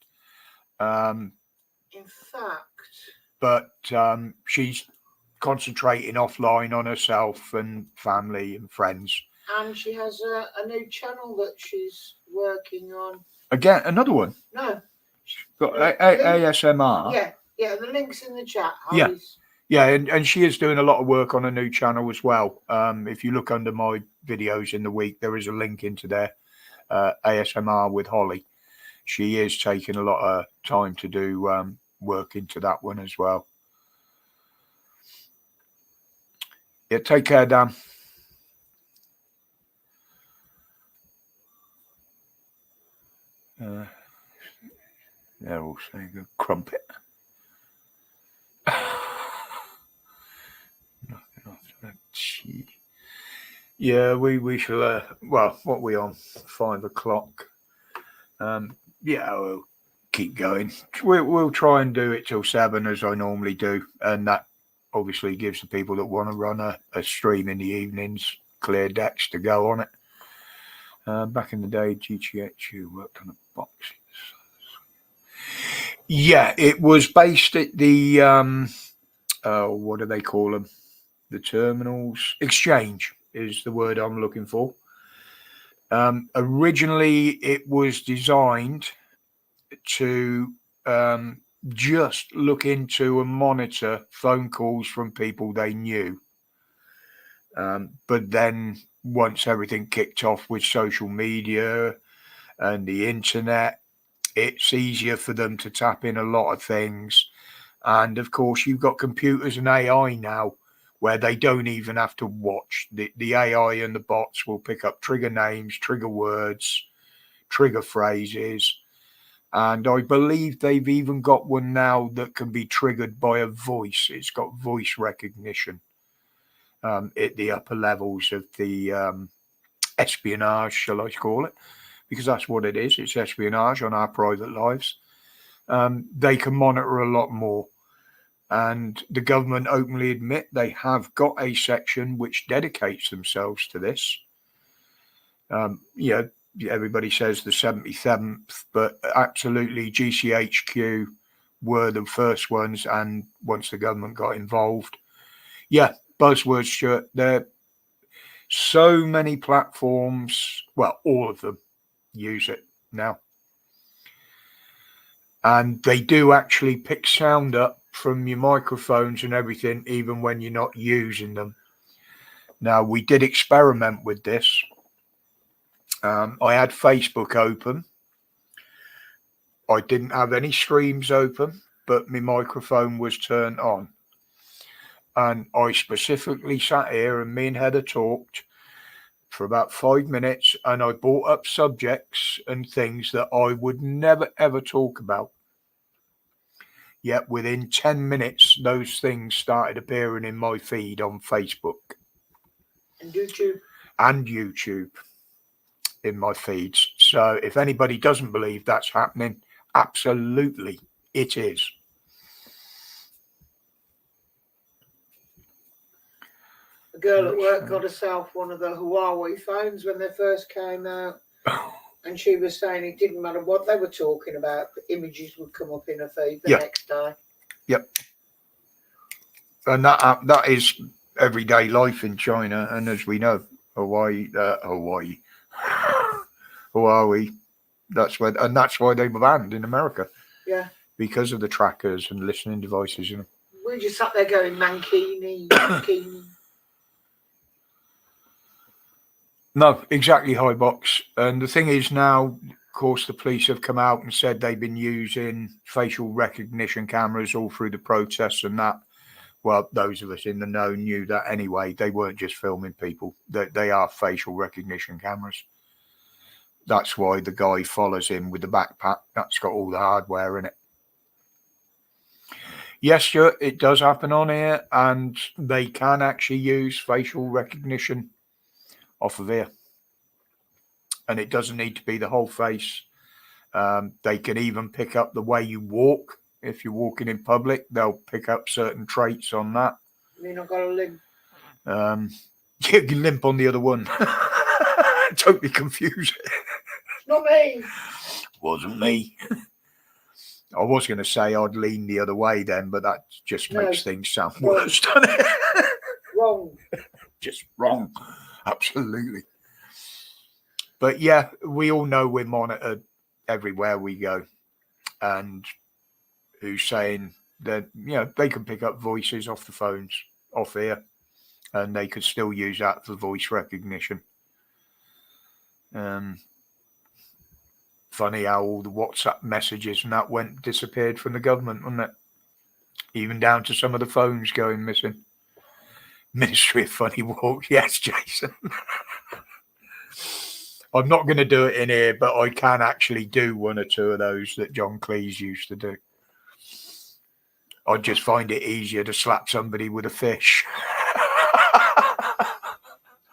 But she's concentrating offline on herself and family and friends. And she has a new channel that she's working on. Again, another one? No. She's got ASMR. Yeah, the link's in the chat. Yeah, and she is doing a lot of work on a new channel as well. If you look under my videos in the week, there is a link into there, ASMR with Holly. She is taking a lot of time to do work into that one as well. Yeah, take care, Dan. They're all saying a crumpet. Nothing after that. Gee. Yeah, we shall. Well, what are we on? 5 o'clock. Yeah, we'll keep going. We'll try and do it till 7 as I normally do, and that obviously gives the people that want to run a stream in the evenings clear decks to go on it. Back in the day, GTHU worked on a box. Yeah, it was based at the what do they call them? The terminals. Exchange is the word I'm looking for. Originally, it was designed to just look into and monitor phone calls from people they knew. But then once everything kicked off with social media and the internet, it's easier for them to tap in a lot of things. And of course, you've got computers and AI now where they don't even have to watch. The AI and the bots will pick up trigger names, trigger words, trigger phrases. And I believe they've even got one now that can be triggered by a voice. It's got voice recognition at the upper levels of the espionage, shall I call it? Because that's what it is. It's espionage on our private lives. They can monitor a lot more. And the government openly admit they have got a section which dedicates themselves to this. Everybody says the 77th, but absolutely GCHQ were the first ones. And once the government got involved, buzzwords, Stuart, there are so many platforms, well, all of them use it now. And they do actually pick sound up from your microphones and everything, even when you're not using them. Now, we did experiment with this. I had Facebook open. I didn't have any streams open, but my microphone was turned on. And I specifically sat here and me and Heather talked for about 5 minutes, and I brought up subjects and things that I would never, ever talk about. Yet within 10 minutes, those things started appearing in my feed on Facebook. And YouTube. And YouTube in my feeds. So if anybody doesn't believe that's happening, absolutely it is. A girl at work got herself one of the Huawei phones when they first came out. And she was saying it didn't matter what they were talking about, the images would come up in her feed the next day. Yep. And that is everyday life in China. And as we know, Huawei, that's why they were banned in America. Yeah. Because of the trackers and listening devices, you know. We just sat there going, Mankini, Mankini. No, exactly, Highbox. And the thing is now, of course, the police have come out and said they've been using facial recognition cameras all through the protests and that. Well, those of us in the know knew that anyway. They weren't just filming people. They are facial recognition cameras. That's why the guy follows him with the backpack. That's got all the hardware in it. Yes, Stuart, it does happen on here, and they can actually use facial recognition off of here. And it doesn't need to be the whole face. They can even pick up the way you walk. If you're walking in public, they'll pick up certain traits on that. You're not got a limp. You can limp on the other one. Don't be confused. Not me. Wasn't me. I was going to say I'd lean the other way then, but that just makes things sound worse, doesn't it? Wrong. Just wrong. Absolutely. But yeah, we all know we're monitored everywhere we go. And who's saying that, they can pick up voices off the phones off here, and they could still use that for voice recognition. Funny how all the WhatsApp messages and that disappeared from the government, wasn't it? Even down to some of the phones going missing. Ministry of Funny Walks. Yes, Jason. I'm not going to do it in here, but I can actually do one or two of those that John Cleese used to do. I just find it easier to slap somebody with a fish.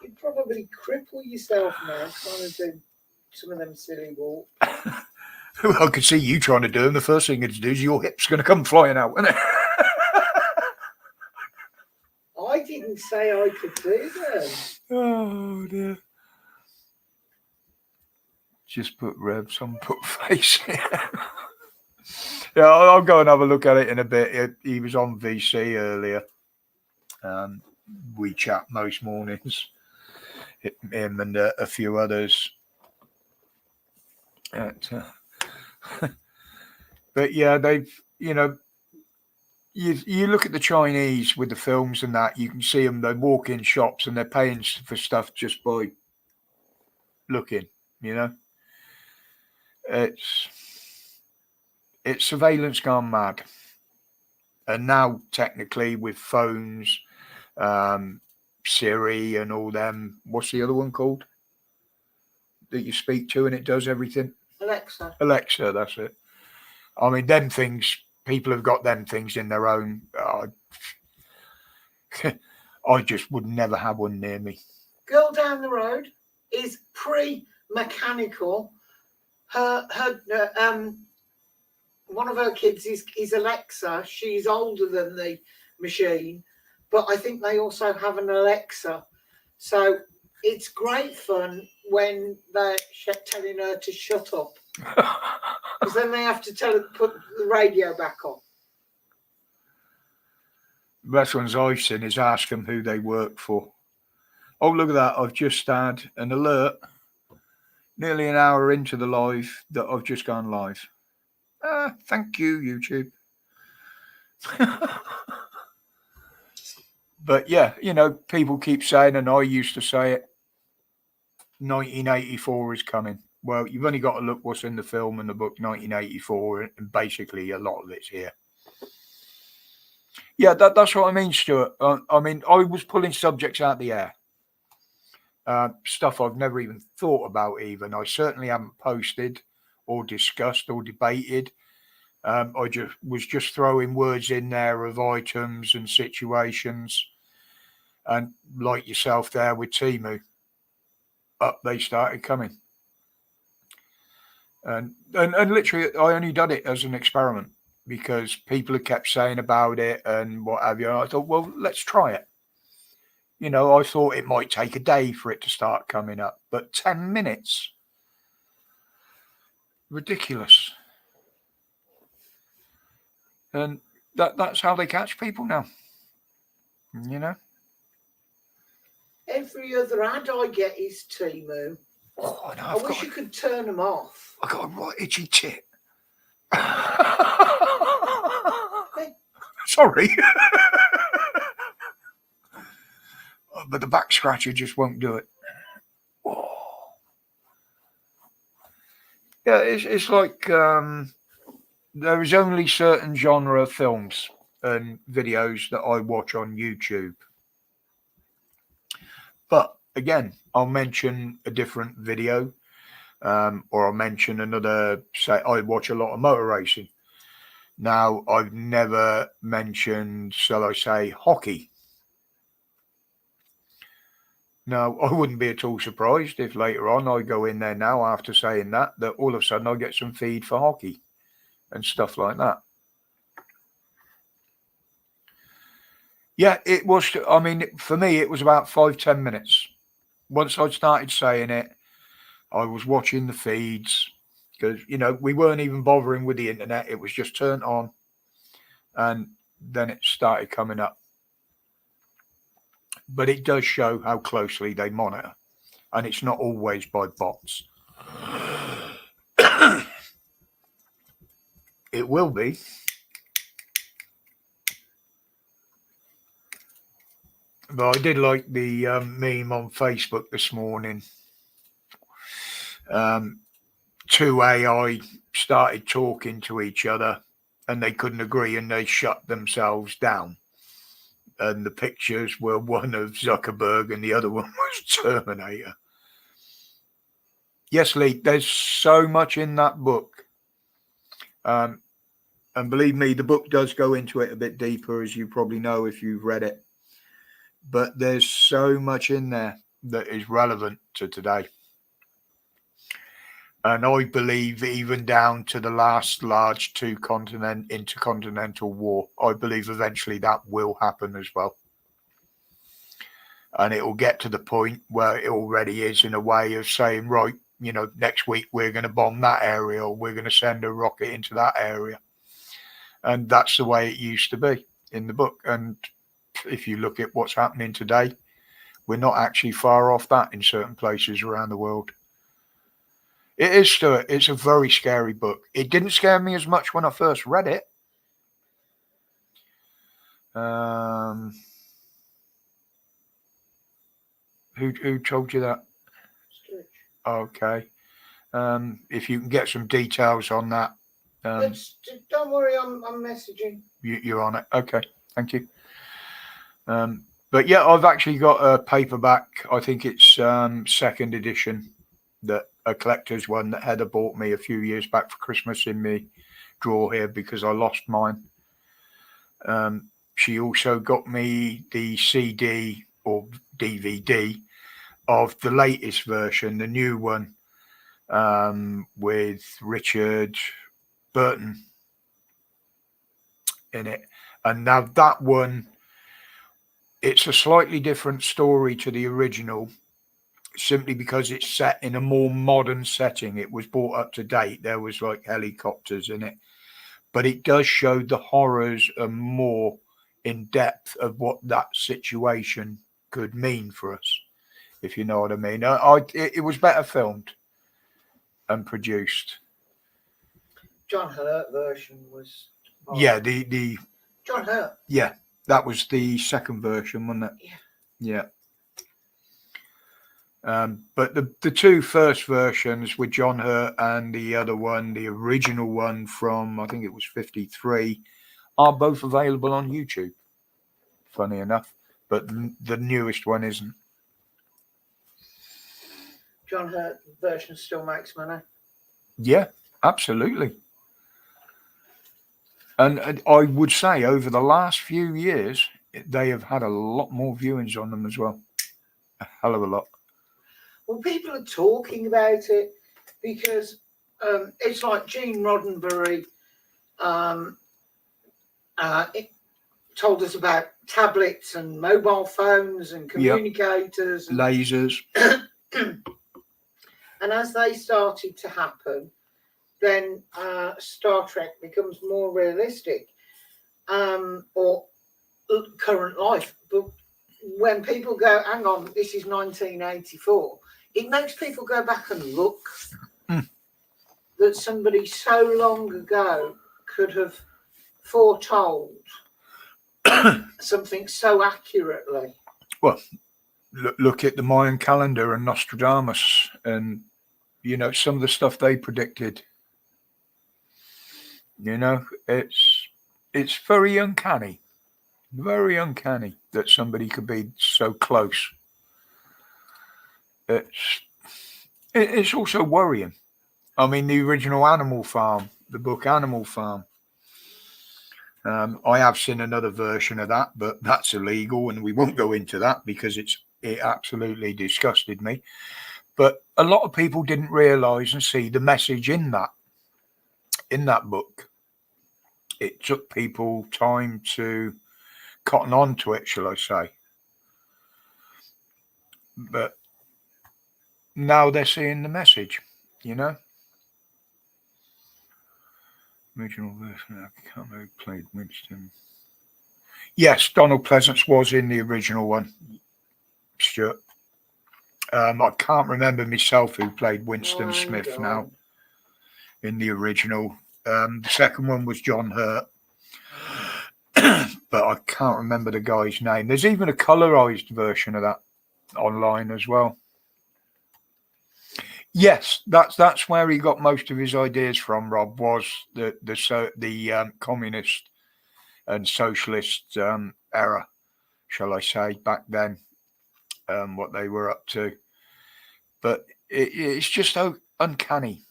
You'd probably cripple yourself now trying to do some of them silly walks. Well, I could see you trying to do them. The first thing to do is your hip's going to come flying out, isn't it? I didn't say I could do them. Oh, dear. Just put Revs on, put face. Yeah, I'll go and have a look at it in a bit. He was on VC earlier. We chat most mornings. Him and a few others. But yeah, they've, you look at the Chinese with the films and that, you can see them, they walk in shops and they're paying for stuff just by looking, It's surveillance gone mad. And now technically with phones, Siri and all them, what's the other one called? That you speak to and it does everything? Alexa, that's it. I mean, them things, people have got them things in their own. I just would never have one near me. Girl down the road is pre-mechanical. Her one of her kids is Alexa. She's older than the machine, but I think they also have an Alexa. So it's great fun when they're telling her to shut up. Because then they have to tell her to put the radio back on. The best ones I've seen is ask them who they work for. Oh, look at that. I've just had an alert nearly an hour into the live that I've just gone live. Thank you, YouTube. But yeah, people keep saying, and I used to say it, 1984 is coming. Well, you've only got to look what's in the film and the book 1984, and basically a lot of it's here. Yeah, that's what I mean, Stuart. I mean, I was pulling subjects out of the air. Stuff I've never even thought about even. I certainly haven't posted or discussed or debated. I was just throwing words in there of items and situations. And like yourself there with Temu, up they started coming. And literally, I only done it as an experiment because people had kept saying about it and what have you. And I thought, well, let's try it. I thought it might take a day for it to start coming up, but 10 minutes. Ridiculous. And that's how they catch people now. Every other ad I get is Temu. Oh, I know. I wish you could turn them off. I got a right itchy tit. Sorry. But the back scratcher just won't do it. Oh. Yeah, it's like there is only certain genre of films and videos that I watch on YouTube. But again, I'll mention a different video, or I'll mention another. Say I watch a lot of motor racing. Now, I've never mentioned, shall I say, hockey. Now, I wouldn't be at all surprised if later on I go in there now after saying that all of a sudden I get some feed for hockey and stuff like that. Yeah, it was, I mean, for me, it was about 5-10 minutes. Once I started saying it, I was watching the feeds because, we weren't even bothering with the internet. It was just turned on and then it started coming up. But it does show how closely they monitor, and it's not always by bots. It will be. But I did like the meme on Facebook this morning. Two AI started talking to each other, and they couldn't agree, and they shut themselves down. And the pictures were one of Zuckerberg and the other one was Terminator. Yes, Lee, there's so much in that book. And believe me, the book does go into it a bit deeper, as you probably know if you've read it. But there's so much in there that is relevant to today. And I believe even down to the last large intercontinental war, I believe eventually that will happen as well. And it will get to the point where it already is in a way of saying, right, next week we're going to bomb that area or we're going to send a rocket into that area. And that's the way it used to be in the book. And if you look at what's happening today, we're not actually far off that in certain places around the world. It is, Stuart. It's a very scary book. It didn't scare me as much when I first read it. Who told you that? Stitch. Okay. If you can get some details on that. Don't worry, I'm messaging. You're on it. Okay. Thank you. But yeah, I've actually got a paperback. I think it's second edition, that a collector's one that Heather bought me a few years back for Christmas in my drawer here because I lost mine. She also got me the CD or DVD of the latest version, the new one, with Richard Burton in it. And now that one, it's a slightly different story to the original, simply because it's set in a more modern setting. It was brought up to date. There was like helicopters in it, but it does show the horrors and more in depth of what that situation could mean for us, if you know what I mean. It was better filmed and produced. John Hurt version was. Yeah, the John Hurt. Yeah, that was the second version, wasn't it? Yeah. But the two first versions with John Hurt and the other one, the original one from, I think it was 1953, are both available on YouTube, funny enough, but the newest one isn't. John Hurt version still makes money. Yeah, absolutely. And I would say over the last few years, they have had a lot more viewings on them as well. A hell of a lot. Well, people are talking about it because it's like Gene Roddenberry it told us about tablets and mobile phones and communicators. Yep. Lasers. And as they started to happen, then Star Trek becomes more realistic, or current life. But when people go, hang on, this is 1984, it makes people go back and look that somebody so long ago could have foretold something so accurately. Well, look at the Mayan calendar and Nostradamus, and some of the stuff they predicted. It's very uncanny that somebody could be so close. It's also worrying. I mean, the original Animal Farm, the book Animal Farm. I have seen another version of that, but that's illegal, and we won't go into that because it absolutely disgusted me. But a lot of people didn't realise and see the message in that book. It took people time to cotton on to it, shall I say. But now they're seeing the message, Original version, I can't remember who played Winston. Yes, Donald Pleasance was in the original one, Stuart. I can't remember myself who played Winston Smith now in the original. The second one was John Hurt, but I can't remember the guy's name. There's even a colorized version of that online as well. Yes, that's where he got most of his ideas from, Rob, was the communist and socialist era, shall I say, back then, what they were up to. But it's just so uncanny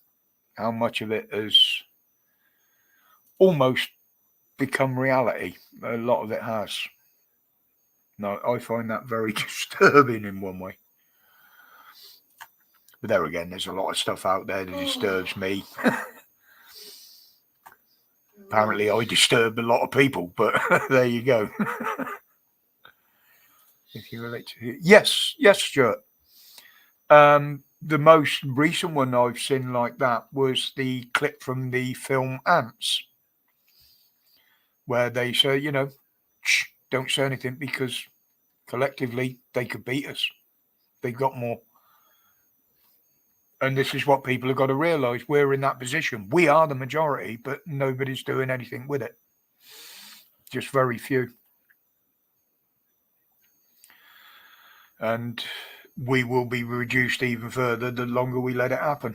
how much of it has almost become reality. A lot of it has. No, I find that very disturbing in one way. But there again, there's a lot of stuff out there that disturbs me. Apparently, I disturb a lot of people, but there you go. If you relate to yes, Stuart. The most recent one I've seen like that was the clip from the film Ants, where they say, shh, don't say anything because collectively they could beat us. They've got more. And this is what people have got to realise. We're in that position. We are the majority, but nobody's doing anything with it. Just very few. And we will be reduced even further the longer we let it happen.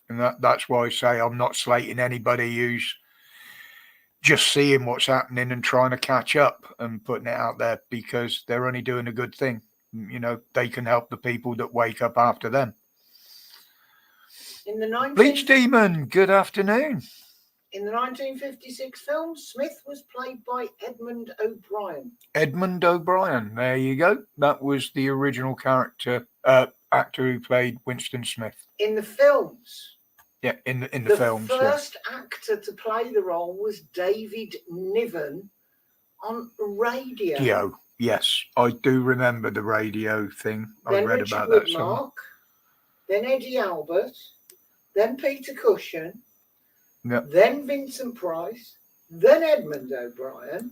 And that's why I say I'm not slating anybody who's just seeing what's happening and trying to catch up and putting it out there, because they're only doing a good thing. You know, they can help the people that wake up after them. In the Bleach Demon, good afternoon. In the 1956 film, Smith was played by Edmund O'Brien. Edmund O'Brien, there you go. That was the original actor who played Winston Smith. In the films. Yeah, in the films. The first actor to play the role was David Niven on radio. Yes, I do remember the radio thing. Then I read Richard about Woodmark, that somewhere. Then Eddie Albert, then Peter Cushing, then Vincent Price, then Edmund O'Brien.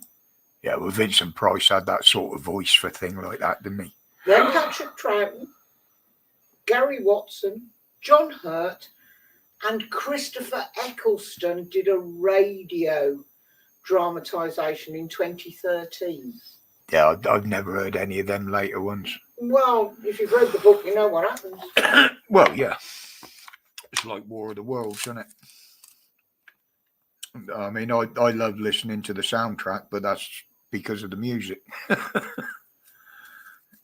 Yeah, well, Vincent Price had that sort of voice for a thing like that, didn't he? Then Patrick Troughton, Gary Watson, John Hurt, and Christopher Eccleston did a radio dramatisation in 2013. Yeah, I've never heard any of them later ones. Well, if you've read the book, you know what happens. Well, yeah. It's like War of the Worlds, isn't it? I mean, I love listening to the soundtrack, but that's because of the music.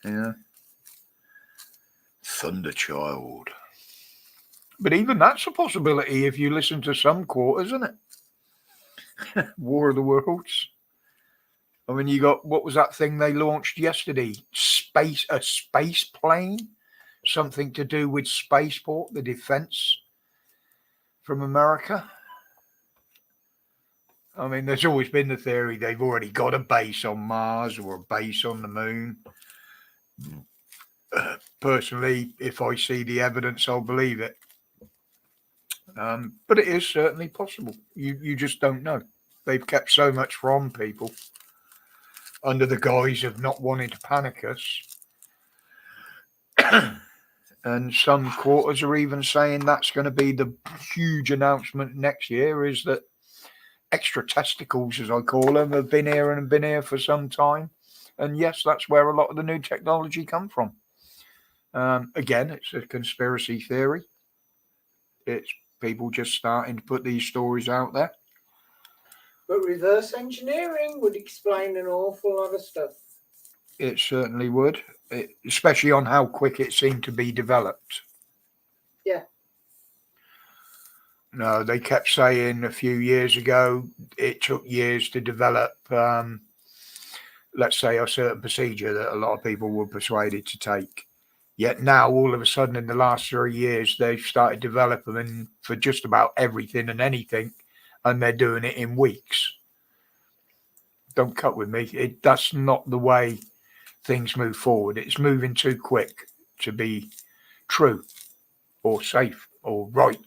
Yeah. Thunderchild. But even that's a possibility if you listen to some quarters, isn't it? War of the Worlds. I mean, you got, what was that thing they launched yesterday? A space plane? Something to do with spaceport, the defense from America. I mean, there's always been the theory they've already got a base on Mars or a base on the moon. Personally, if I see the evidence, I'll believe it. But it is certainly possible. You just don't know. They've kept so much from people under the guise of not wanting to panic us. And some quarters are even saying that's going to be the huge announcement next year, is that extra testicles, as I call them, have been here and been here for some time. And yes, that's where a lot of the new technology come from. Again, it's a conspiracy theory. It's people just starting to put these stories out there. But reverse engineering would explain an awful lot of stuff. It certainly would, especially on how quick it seemed to be developed. Yeah. No, they kept saying a few years ago it took years to develop, let's say, a certain procedure that a lot of people were persuaded to take. Yet now, all of a sudden, in the last 3 years, they've started developing for just about everything and anything, and they're doing it in weeks. Don't cut with me. That's not the way things move forward. It's moving too quick to be true or safe or right,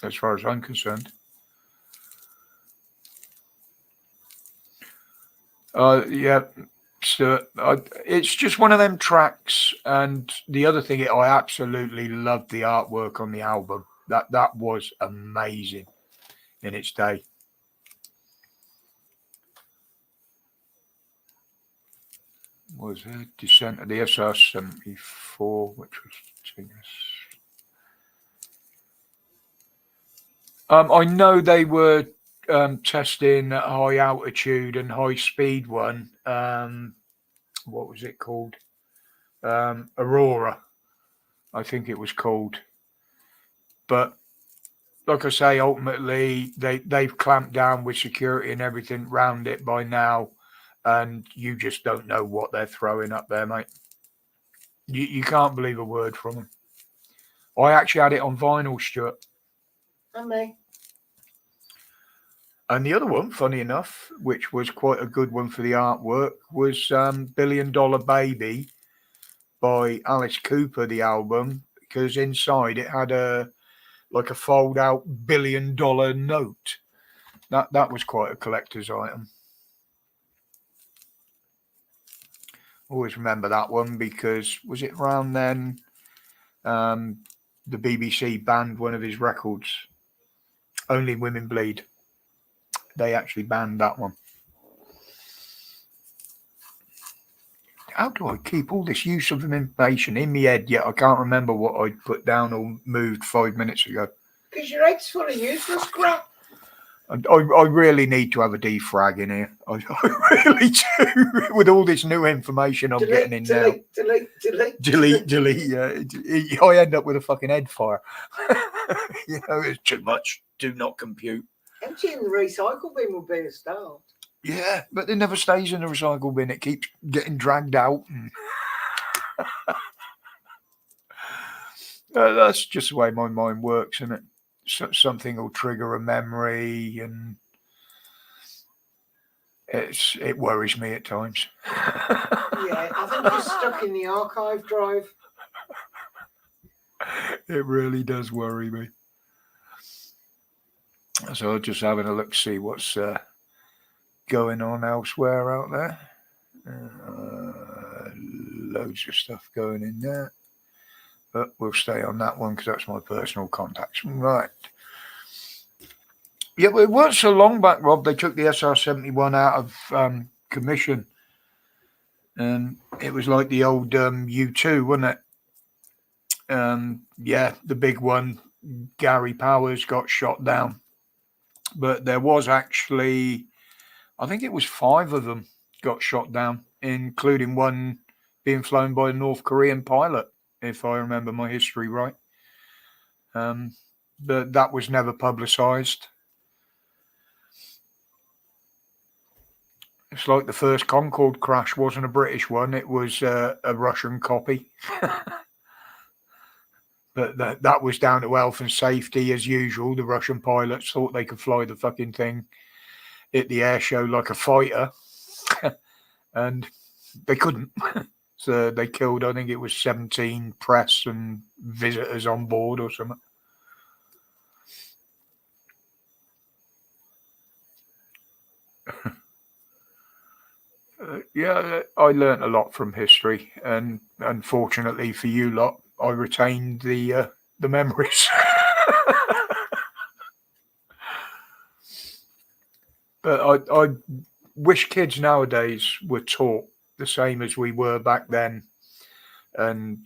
as far as I'm concerned. Yeah, Stuart, it's just one of them tracks. And the other thing, I absolutely loved the artwork on the album. That was amazing in its day. Was it Descent of the SR-74, which was I know they were testing at high altitude and high speed one. What was it called? Aurora, I think it was called. But like I say, ultimately they've clamped down with security and everything round it by now. And you just don't know what they're throwing up there, mate. You can't believe a word from them. I actually had it on vinyl, Stuart. And me. And the other one, funny enough, which was quite a good one for the artwork, was $1 Billion Baby by Alice Cooper, the album, because inside it had a fold-out $1 billion note. That was quite a collector's item. Always remember that one, because was it around then the BBC banned one of his records. Only Women Bleed. They actually banned that one. How do I keep all this use of information in my head yet I can't remember what I put down or moved 5 minutes ago? Because your head's full of useless crap. I really need to have a defrag in here. I really do. With all this new information I'm getting in now. Delete. Yeah. I end up with a fucking head fire. It's too much. Do not compute. Emptying the recycle bin would be a start. Yeah, but it never stays in the recycle bin. It keeps getting dragged out. That's just the way my mind works, isn't it? Something will trigger a memory, and it worries me at times. Yeah, I think you're stuck in the archive drive. It really does worry me. So I'm just having a look, see what's going on elsewhere out there. Loads of stuff going in there. But we'll stay on that one because that's my personal contacts. Right. Yeah, well, it weren't so long back, Rob. They took the SR-71 out of commission. And it was like the old U2, wasn't it? Yeah, the big one, Gary Powers, got shot down. But there was actually, I think it was 5 of them got shot down, including one being flown by a North Korean pilot, if I remember my history right. But that was never publicized. It's like the first Concorde crash wasn't a British one, it was a Russian copy. But that was down to health and safety as usual. The Russian pilots thought they could fly the fucking thing at the air show like a fighter. And they couldn't. So they killed, I think it was 17 press and visitors on board or something. Yeah, I learnt a lot from history, and unfortunately for you lot, I retained the memories. But I wish kids nowadays were taught the same as we were back then. And,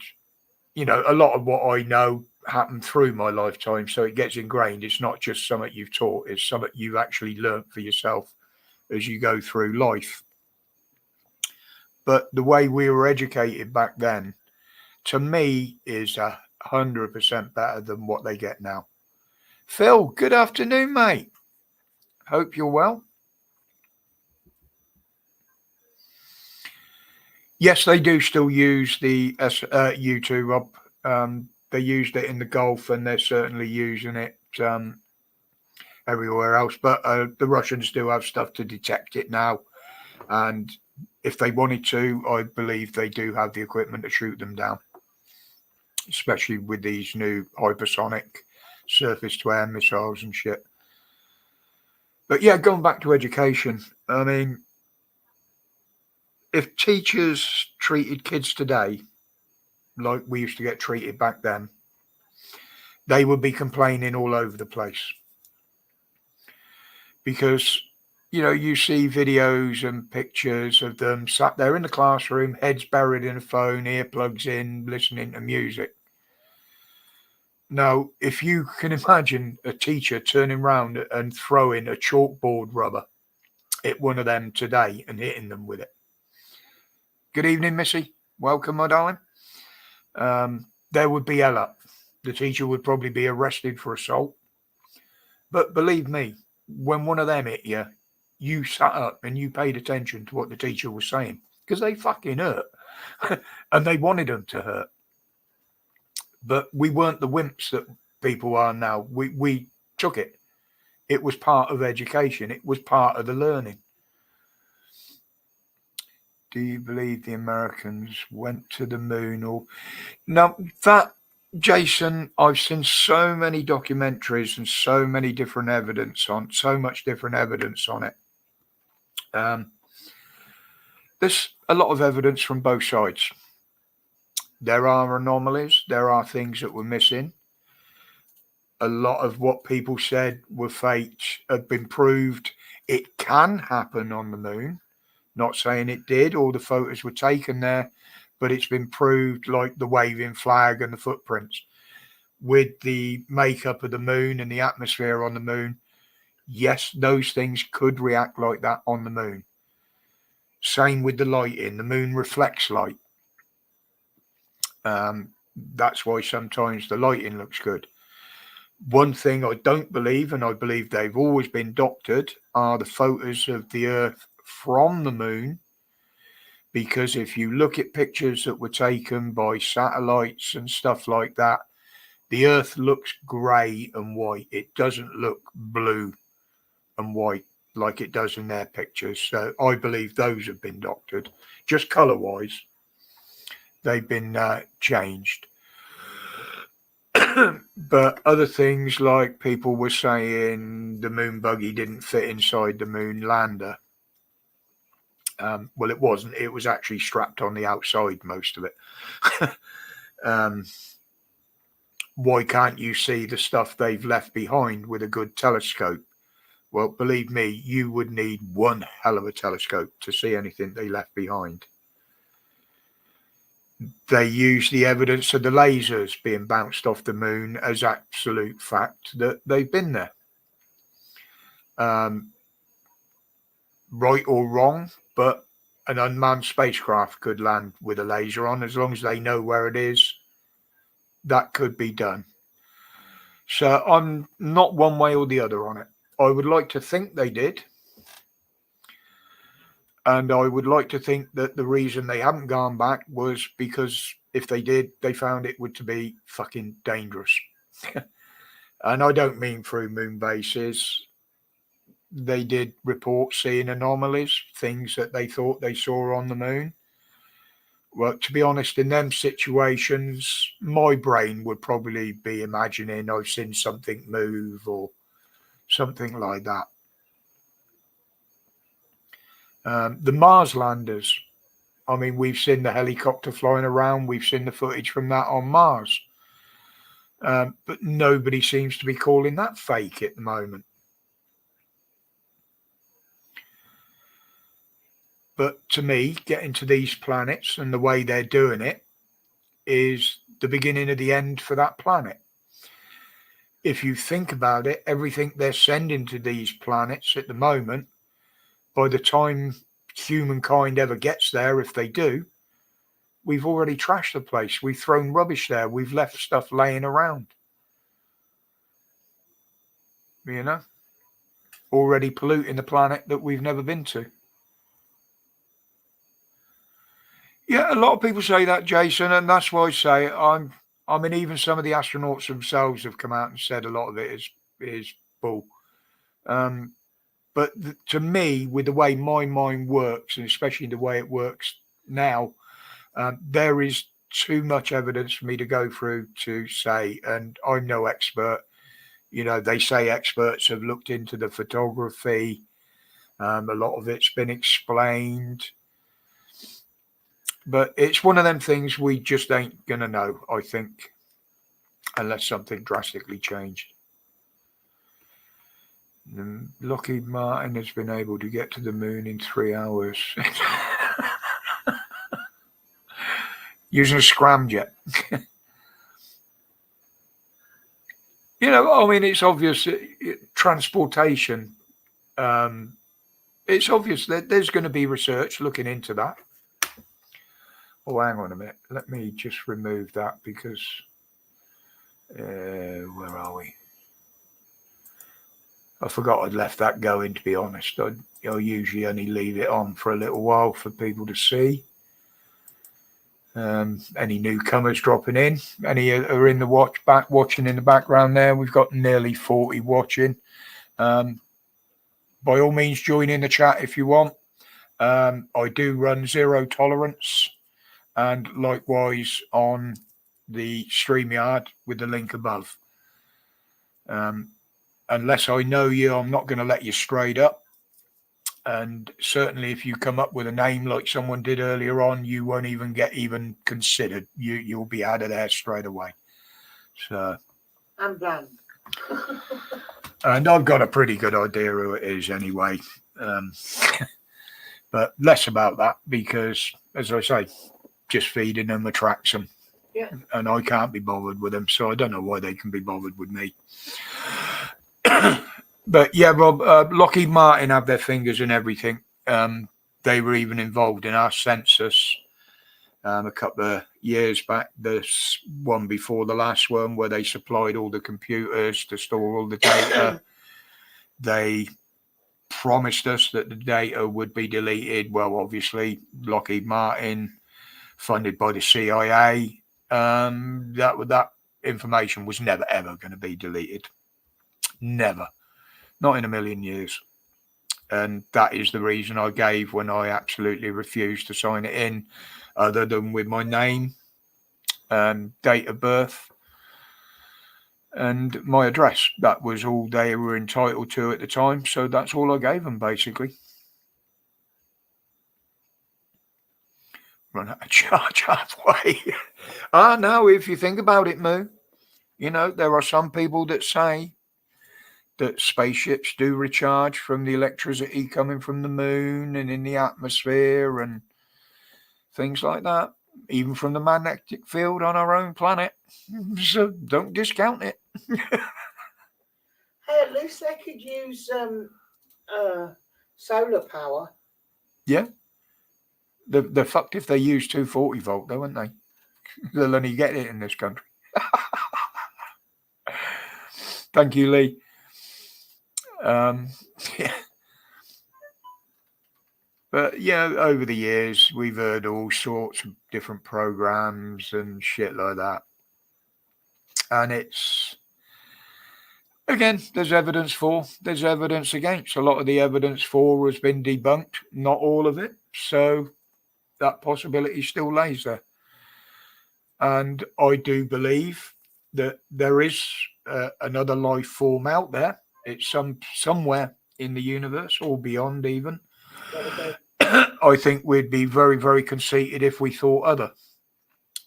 a lot of what I know happened through my lifetime, so it gets ingrained. It's not just something you've taught, it's something you've actually learnt for yourself as you go through life. But the way we were educated back then, to me, is 100% better than what they get now. Phil, good afternoon, mate. Hope you're well. Yes, they do still use the U2, Rob. They used it in the Gulf, and they're certainly using it everywhere else. But the Russians do have stuff to detect it now. And if they wanted to, I believe they do have the equipment to shoot them down, especially with these new hypersonic surface-to-air missiles and shit. But yeah, going back to education, I mean, if teachers treated kids today like we used to get treated back then, they would be complaining all over the place. Because, you see videos and pictures of them sat there in the classroom, heads buried in a phone, earplugs in, listening to music. Now, if you can imagine a teacher turning around and throwing a chalkboard rubber at one of them today and hitting them with it. Good evening, Missy. Welcome, my darling. There would be hell up. The teacher would probably be arrested for assault. But believe me, when one of them hit you, you sat up and you paid attention to what the teacher was saying, because they fucking hurt. And they wanted them to hurt. But we weren't the wimps that people are now. We took it. It was part of education. It was part of the learning. Do you believe the Americans went to the moon? Or now that, Jason, I've seen so many documentaries and so many different evidence on, so much different evidence on it. There's a lot of evidence from both sides. there are anomalies. There are things that were missing. A lot of what people said were fakes have been proved. It can happen on the moon. Not saying it did, or the photos were taken there, but it's been proved, like the waving flag and the footprints. With the makeup of the moon and the atmosphere on the moon, yes, those things could react like that on the moon. Same with the lighting. The moon reflects light. That's why sometimes the lighting looks good. One thing I don't believe, and I believe they've always been doctored, are the photos of the Earth from the moon. Because if you look at pictures that were taken by satellites and stuff like that, the Earth looks grey and white. It doesn't look blue and white like it does in their pictures. So I believe those have been doctored. Just colour-wise, they've been changed. But other things, like people were saying the moon buggy didn't fit inside the moon lander. Well, it wasn't. It was actually strapped on the outside, most of it. Why can't you see the stuff they've left behind with a good telescope? Well, believe me, you would need one hell of a telescope to see anything they left behind. They use the evidence of the lasers being bounced off the moon as absolute fact that they've been there. Right or wrong, but an unmanned spacecraft could land with a laser on, as long as they know where it is. That could be done. So I'm not one way or the other on it. I would like to think they did. And I would like to think that the reason they haven't gone back was because if they did, they found it would to be fucking dangerous. And I don't mean through moon bases. They did report seeing anomalies, things that they thought they saw on the moon. Well, to be honest, in them situations, my brain would probably be imagining I've seen something move or something like that. The Mars landers, I mean, we've seen the helicopter flying around. We've seen the footage from that on Mars. But nobody seems to be calling that fake at the moment. But to me, getting to these planets and the way they're doing it is the beginning of the end for that planet. If you think about it, everything they're sending to these planets at the moment, by the time humankind ever gets there, if they do, we've already trashed the place. We've thrown rubbish there. We've left stuff laying around. You know, already polluting the planet that we've never been to. Yeah, a lot of people say that, Jason, and that's why I say I mean, even some of the astronauts themselves have come out and said a lot of it is bull. But to me, with the way my mind works, and especially the way it works now, there is too much evidence for me to go through to say, and I'm no expert. You know, they say experts have looked into the photography. A lot of it's been explained. But it's one of them things we just ain't going to know, I think, unless something drastically changed. Lockheed Martin has been able to get to the moon in 3 hours using a scramjet. You know, I mean, it's obvious transportation. It's obvious that there's going to be research looking into that. Oh, hang on a minute. Let me just remove that because where are we? I forgot I'd left that going, to be honest. I usually only leave it on for a little while for people to see. Any newcomers dropping in? Any are in the watching in the background there? We've got nearly 40 watching. By all means, join in the chat if you want. I do run zero tolerance, and likewise on the StreamYard with the link above. Unless I know you, I'm not going to let you straight up. And certainly if you come up with a name like someone did earlier on, you won't even get even considered. You'll be out of there straight away. So I'm bland. And I've got a pretty good idea who it is anyway. But less about that because, as I say, just feeding them attracts them. Yeah. And I can't be bothered with them, so I don't know why they can be bothered with me. But yeah, Rob, Lockheed Martin have their fingers in everything. They were even involved in our census a couple of years back. This one before the last one, where they supplied all the computers to store all the data. They promised us that the data would be deleted. Well, obviously, Lockheed Martin, funded by the CIA, that information was never ever going to be deleted. Never, not in a million years. And that is the reason I gave when I absolutely refused to sign it in, other than with my name, date of birth, and my address. That was all they were entitled to at the time. So that's all I gave them, basically. Run out of charge halfway. Now, if you think about it, Moo, there are some people that say that spaceships do recharge from the electricity coming from the moon and in the atmosphere and things like that, even from the magnetic field on our own planet. So don't discount it. Hey, at least they could use solar power. Yeah. They're fucked if they use 240 volt, though, aren't they? They'll only get it in this country. Thank you, Lee. Yeah. But yeah, over the years, we've heard all sorts of different programs and shit like that. And it's, again, there's evidence for, there's evidence against. A lot of the evidence for has been debunked, not all of it. So that possibility still lays there. And I do believe that there is another life form out there. It's somewhere in the universe or beyond even. I think we'd be very, very conceited if we thought other.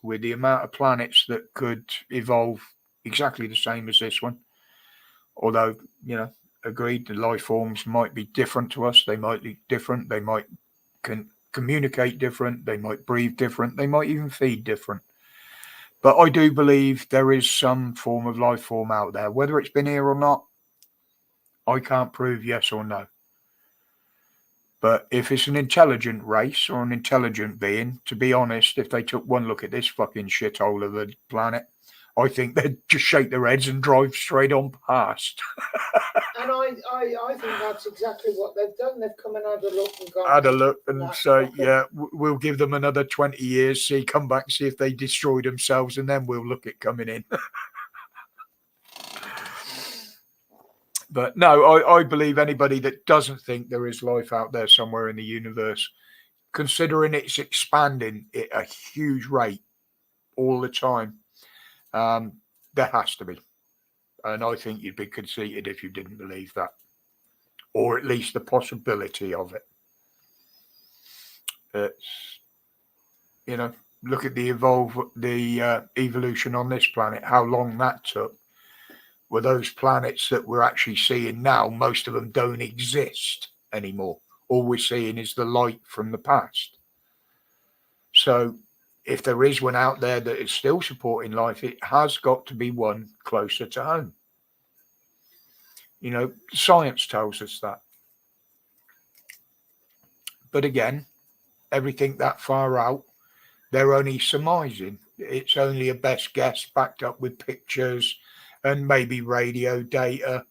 With the amount of planets that could evolve exactly the same as this one. Although, agreed, the life forms might be different to us. They might be different. They might communicate different. They might breathe different. They might even feed different. But I do believe there is some form of life form out there. Whether it's been here or not, I can't prove yes or no. But if it's an intelligent race or an intelligent being, to be honest, if they took one look at this fucking shithole of a planet, I think they'd just shake their heads and drive straight on past. And I think that's exactly what they've done. They've come and had a look and gone. Had a look and say, yeah, we'll give them another 20 years, come back, see if they destroy themselves, and then we'll look at coming in. But no, I believe anybody that doesn't think there is life out there somewhere in the universe, considering it's expanding at a huge rate all the time, there has to be. And I think you'd be conceited if you didn't believe that, or at least the possibility of it. It's, look at the evolution on this planet, how long that took. Well, those planets that we're actually seeing now, most of them don't exist anymore. All we're seeing is the light from the past. So if there is one out there that is still supporting life, it has got to be one closer to home. Science tells us that. But again, everything that far out, they're only surmising. It's only a best guess backed up with pictures and maybe radio data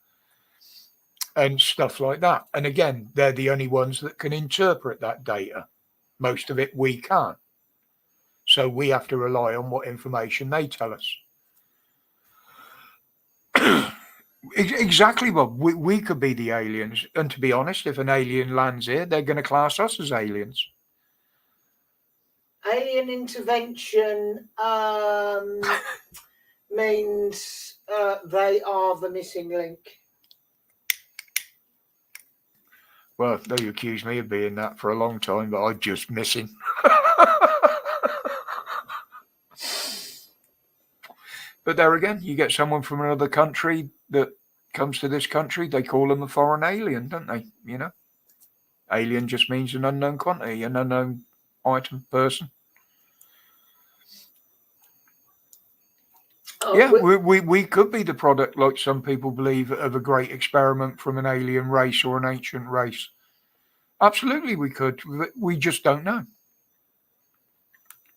and stuff like that. And again, they're the only ones that can interpret that data. Most of it we can't. So we have to rely on what information they tell us. Exactly, Bob. We could be the aliens. And to be honest, if an alien lands here, they're going to class us as aliens. Alien intervention means they are the missing link. Well, they accused me of being that for a long time, but I just miss him. But there again, you get someone from another country that comes to this country, they call them a foreign alien, don't they? You know, alien just means an unknown quantity, an unknown item, person. Yeah, we could be the product, like some people believe, of a great experiment from an alien race or an ancient race. Absolutely, we could. We just don't know.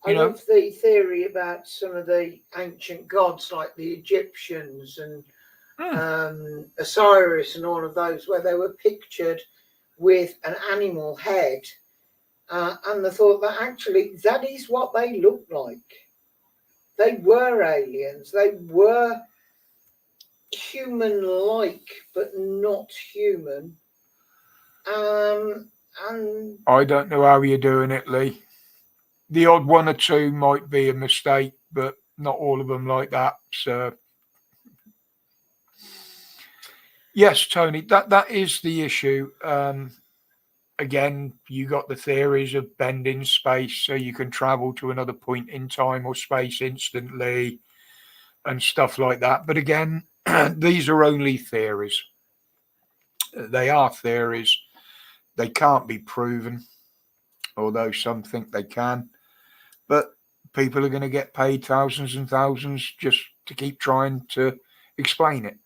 I love the theory about some of the ancient gods, like the Egyptians and Osiris and all of those, where they were pictured with an animal head, and the thought that actually that is what they looked like. They were aliens. They were human-like, but not human. And I don't know how you're doing it, Lee. The odd one or two might be a mistake, but not all of them like that. So, yes, Tony, that is the issue. Again, you got the theories of bending space so you can travel to another point in time or space instantly and stuff like that. But again, these are only theories. They are theories. They can't be proven, although some think they can. But people are going to get paid thousands and thousands just to keep trying to explain it.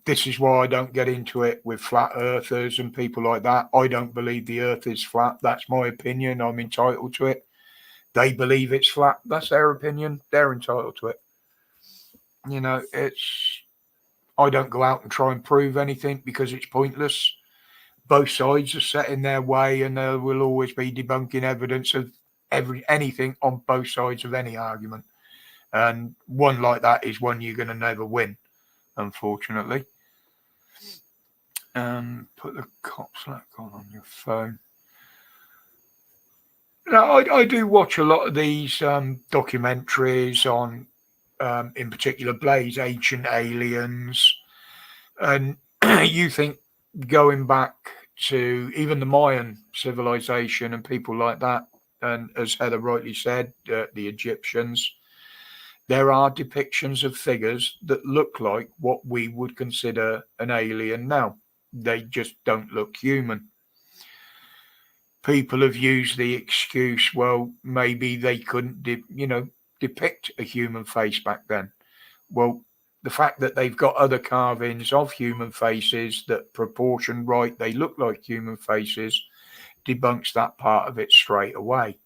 This is why I don't get into it with flat earthers and people like that. I don't believe the earth is flat. That's my opinion. I'm entitled to it. They believe it's flat. That's their opinion. They're entitled to it. You know, I don't go out and try and prove anything because it's pointless. Both sides are set in their way, and there will always be debunking evidence of anything on both sides of any argument. And one like that is one you're going to never win, unfortunately. Put the cops lock on your phone. Now, I do watch a lot of these documentaries on, in particular, Blaze, Ancient Aliens, and you think going back to even the Mayan civilization and people like that, and as Heather rightly said, the Egyptians, there are depictions of figures that look like what we would consider an alien now. They just don't look human. People have used the excuse, well, maybe they couldn't, depict a human face back then. Well, the fact that they've got other carvings of human faces that proportion right, they look like human faces, debunks that part of it straight away.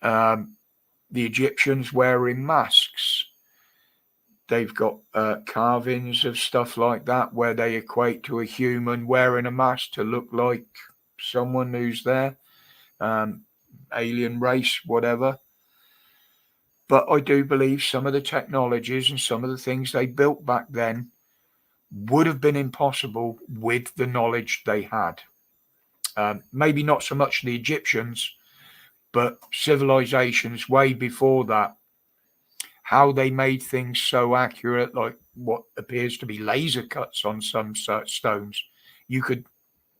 The Egyptians wearing masks. They've got carvings of stuff like that where they equate to a human wearing a mask to look like someone who's there, alien race, whatever. But I do believe some of the technologies and some of the things they built back then would have been impossible with the knowledge they had. Maybe not so much the Egyptians, but civilizations way before that, how they made things so accurate, like what appears to be laser cuts on some such stones.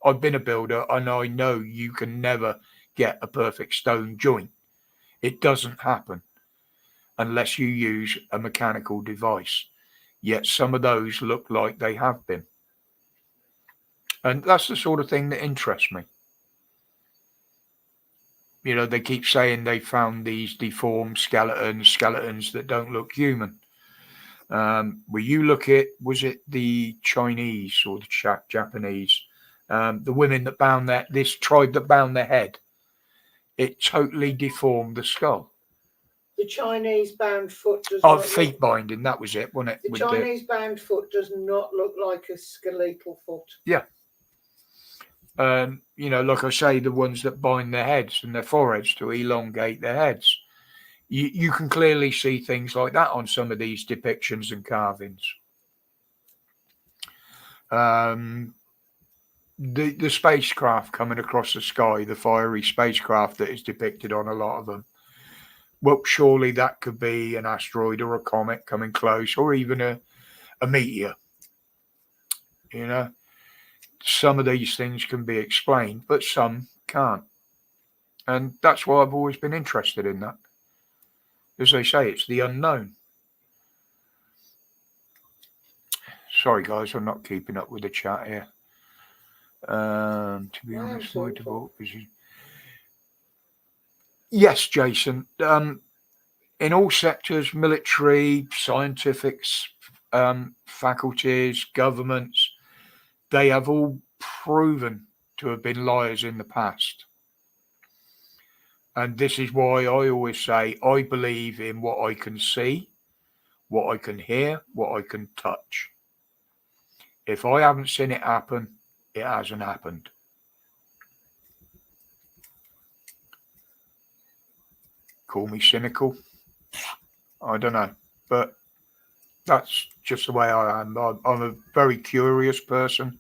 I've been a builder and I know you can never get a perfect stone joint. It doesn't happen unless you use a mechanical device. Yet some of those look like they have been. And that's the sort of thing that interests me. You know, they keep saying they found these deformed skeletons that don't look human. Where you look at, was it the Chinese or the Japanese? The women that this tribe that bound their head, it totally deformed the skull. The Chinese bound foot does not feet binding, that was it, wasn't it? The Chinese bound foot does not look like a skeletal foot. Yeah. Like I say, the ones that bind their heads and their foreheads to elongate their heads. You can clearly see things like that on some of these depictions and carvings. The spacecraft coming across the sky, the fiery spacecraft that is depicted on a lot of them. Well, surely that could be an asteroid or a comet coming close, or even a meteor. You know, some of these things can be explained, but some can't. And that's why I've always been interested in that. As they say, it's the unknown. Sorry, guys, I'm not keeping up with the chat here. To be honest, my default position. Yes, Jason. In all sectors, military, scientific faculties, governments, they have all proven to have been liars in the past. And this is why I always say I believe in what I can see, what I can hear, what I can touch. If I haven't seen it happen, it hasn't happened. Call me cynical. I don't know. But that's just the way I am. I'm a very curious person.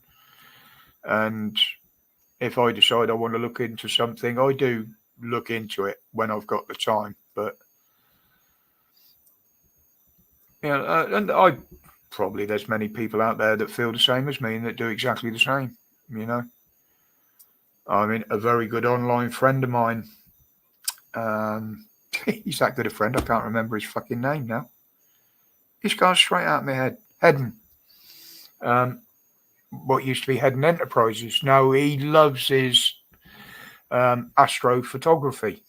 And if I decide I want to look into something, I do look into it when I've got the time. But, and I probably there's many people out there that feel the same as me and that do exactly the same, I mean, a very good online friend of mine, he's that good a friend, I can't remember his fucking name now. He's gone straight out of my head. Hedden. What used to be Hedden Enterprises. No, he loves his astrophotography.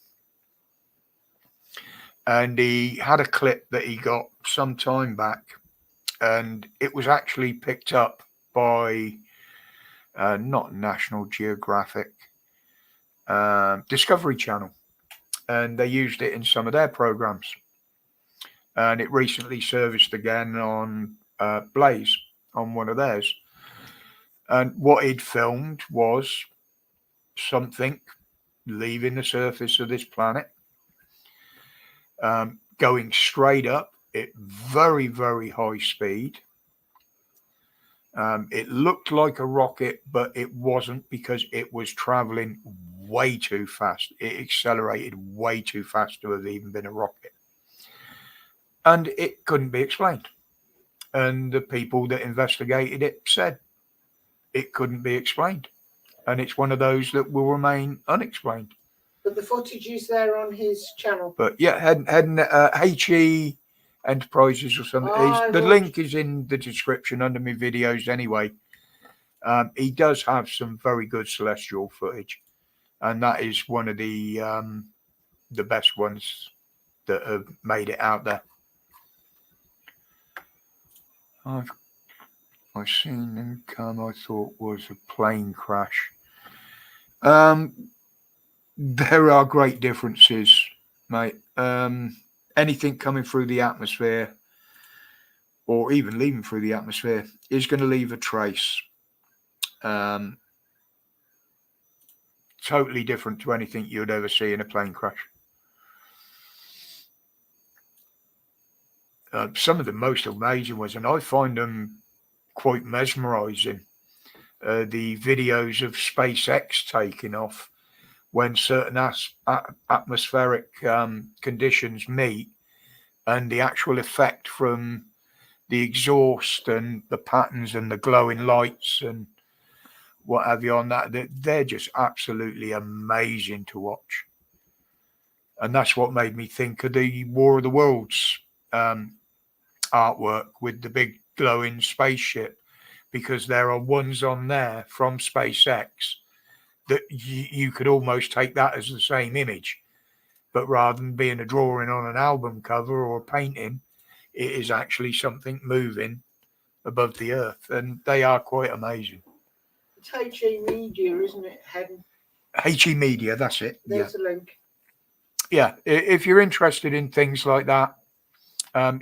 And he had a clip that he got some time back, and it was actually picked up by not National Geographic, Discovery Channel, and they used it in some of their programs. And it recently serviced again on Blaze, on one of theirs. And what he'd filmed was something leaving the surface of this planet, going straight up at very, very high speed. It looked like a rocket, but it wasn't, because it was traveling way too fast. It accelerated way too fast to have even been a rocket. And it couldn't be explained. And the people that investigated it said it couldn't be explained. And it's one of those that will remain unexplained. But the footage is there on his channel. But yeah, HE Enterprises or something. The link is in the description under my videos anyway. He does have some very good celestial footage. And that is one of the best ones that have made it out there. I've seen them come, I thought was a plane crash. There are great differences, mate. Anything coming through the atmosphere, or even leaving through the atmosphere, is going to leave a trace. Totally different to anything you'd ever see in a plane crash. Some of the most amazing ones, and I find them quite mesmerizing, the videos of SpaceX taking off when certain atmospheric conditions meet, and the actual effect from the exhaust and the patterns and the glowing lights and what have you on that, they're just absolutely amazing to watch. And that's what made me think of the War of the Worlds artwork with the big glowing spaceship, because there are ones on there from SpaceX that you could almost take that as the same image, but rather than being a drawing on an album cover or a painting, it is actually something moving above the earth, and they are quite amazing. It's HE Media, isn't it, Hedden? HE Media, that's it. There's a link. Yeah, if you're interested in things like that,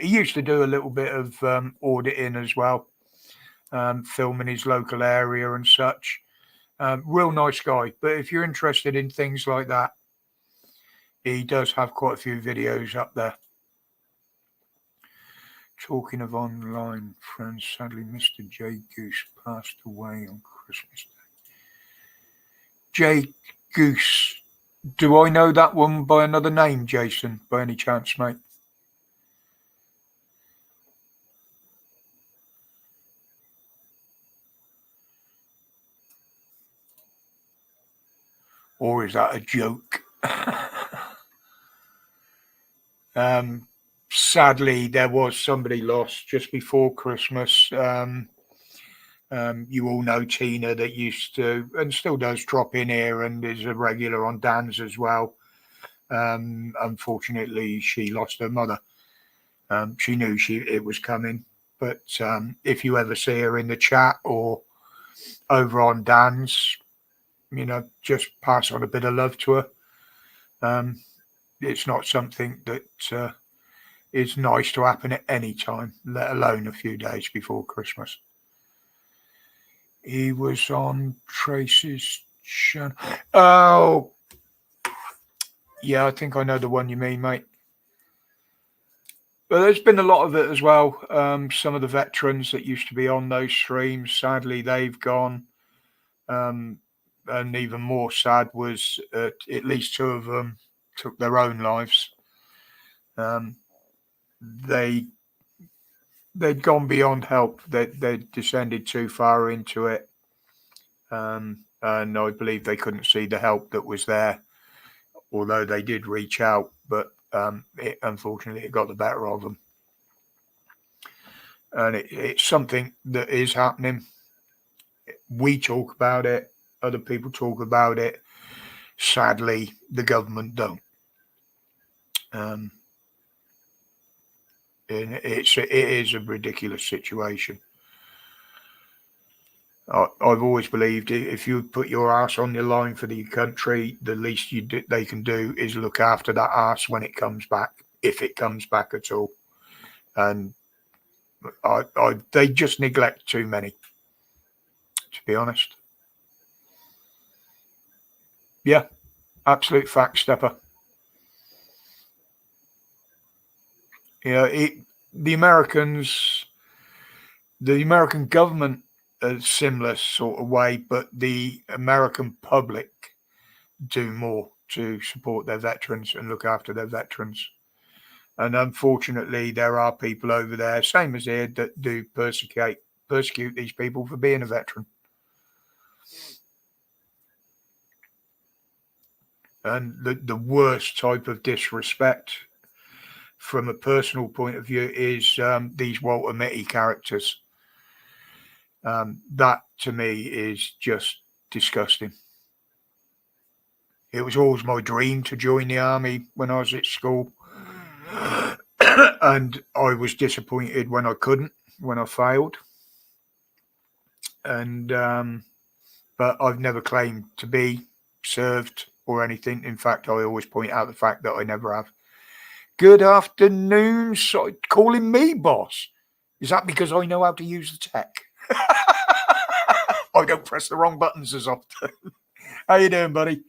he used to do a little bit of auditing as well, film in his local area and such. Real nice guy. But if you're interested in things like that, he does have quite a few videos up there. Talking of online friends, sadly, Mr. Jay Goose passed away on Christmas Day. Jay Goose. Do I know that one by another name, Jason, by any chance, mate? Or is that a joke? Sadly, there was somebody lost just before Christmas. You all know Tina, that used to and still does drop in here and is a regular on Dan's as well. Unfortunately, she lost her mother. She knew it was coming, but if you ever see her in the chat or over on Dan's, just pass on a bit of love to her. It's not something that is nice to happen at any time, let alone a few days before Christmas. He was on Trace's channel. Oh, yeah, I think I know the one you mean, mate. But there's been a lot of it as well. Some of the veterans that used to be on those streams, sadly, they've gone. And even more sad was at least 2 of them took their own lives. They'd gone beyond help. They'd descended too far into it. And I believe they couldn't see the help that was there, although they did reach out, but unfortunately it got the better of them. And it's something that is happening. We talk about it, other people talk about it. Sadly, the government don't. And it is a ridiculous situation. I've always believed if you put your ass on the line for the country, the least they can do is look after that ass when it comes back, if it comes back at all. And they just neglect too many, to be honest. Yeah, absolute fact, Stepper. The American government, a similar sort of way, but the American public do more to support their veterans and look after their veterans. And unfortunately, there are people over there, same as here, that do persecute these people for being a veteran. And the worst type of disrespect from a personal point of view is these Walter Mitty characters. That to me is just disgusting. It was always my dream to join the army when I was at school. And I was disappointed when I couldn't, when I failed. And but I've never claimed to be served or anything. In fact, I always point out the fact that I never have. Good afternoon. So calling me boss. Is that because I know how to use the tech? I don't press the wrong buttons as often. How you doing, buddy?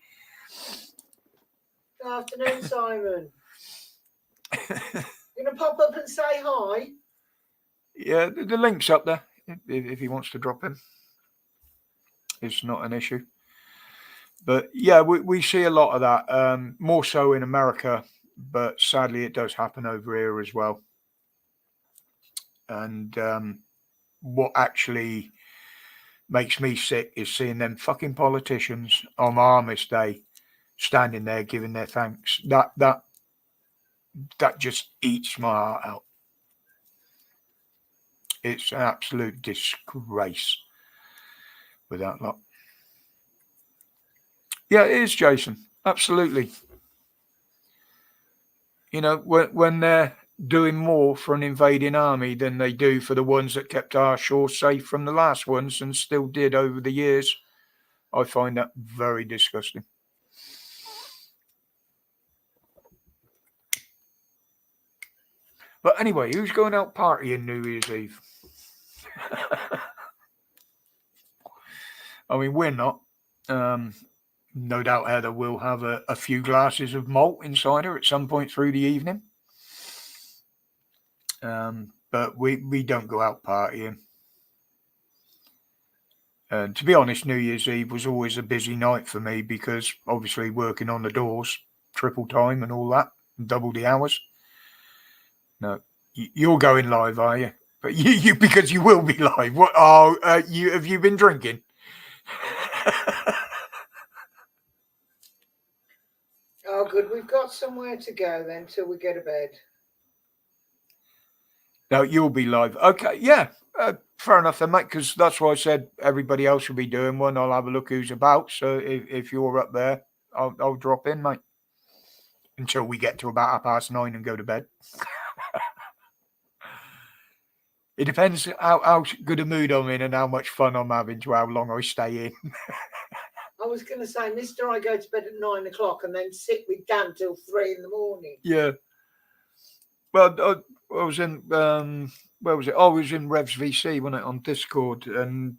Good afternoon, Simon. You gonna pop up and say hi? Yeah, the link's up there if he wants to drop in. It's not an issue. But yeah, we see a lot of that, more so in America, but sadly it does happen over here as well. And what actually makes me sick is seeing them fucking politicians on Armistice Day standing there giving their thanks. That just eats my heart out. It's an absolute disgrace with that lot. Yeah, it is, Jason. Absolutely. When they're doing more for an invading army than they do for the ones that kept our shores safe from the last ones and still did over the years, I find that very disgusting. But anyway, who's going out partying New Year's Eve? I mean, we're not. No doubt Heather will have a few glasses of malt inside her at some point through the evening. But we don't go out partying. And to be honest, New Year's Eve was always a busy night for me because obviously working on the doors, triple time and all that, double the hours. No, you're going live, are you? But you because you will be live. What? Oh, have you been drinking? good. We've got somewhere to go then till we get to bed. No, you'll be live. Okay, yeah. Fair enough then, mate, because that's why I said everybody else will be doing one. I'll have a look who's about. So if you're up there, I'll drop in, mate, until we get to about 9:30 and go to bed. It depends how good a mood I'm in and how much fun I'm having to how long I stay in. I was going to say, Mister, I go to bed at 9 o'clock and then sit with Dan till 3 in the morning. Yeah. Well, I was in where was it? Oh, I was in Revs VC, wasn't it, on Discord, and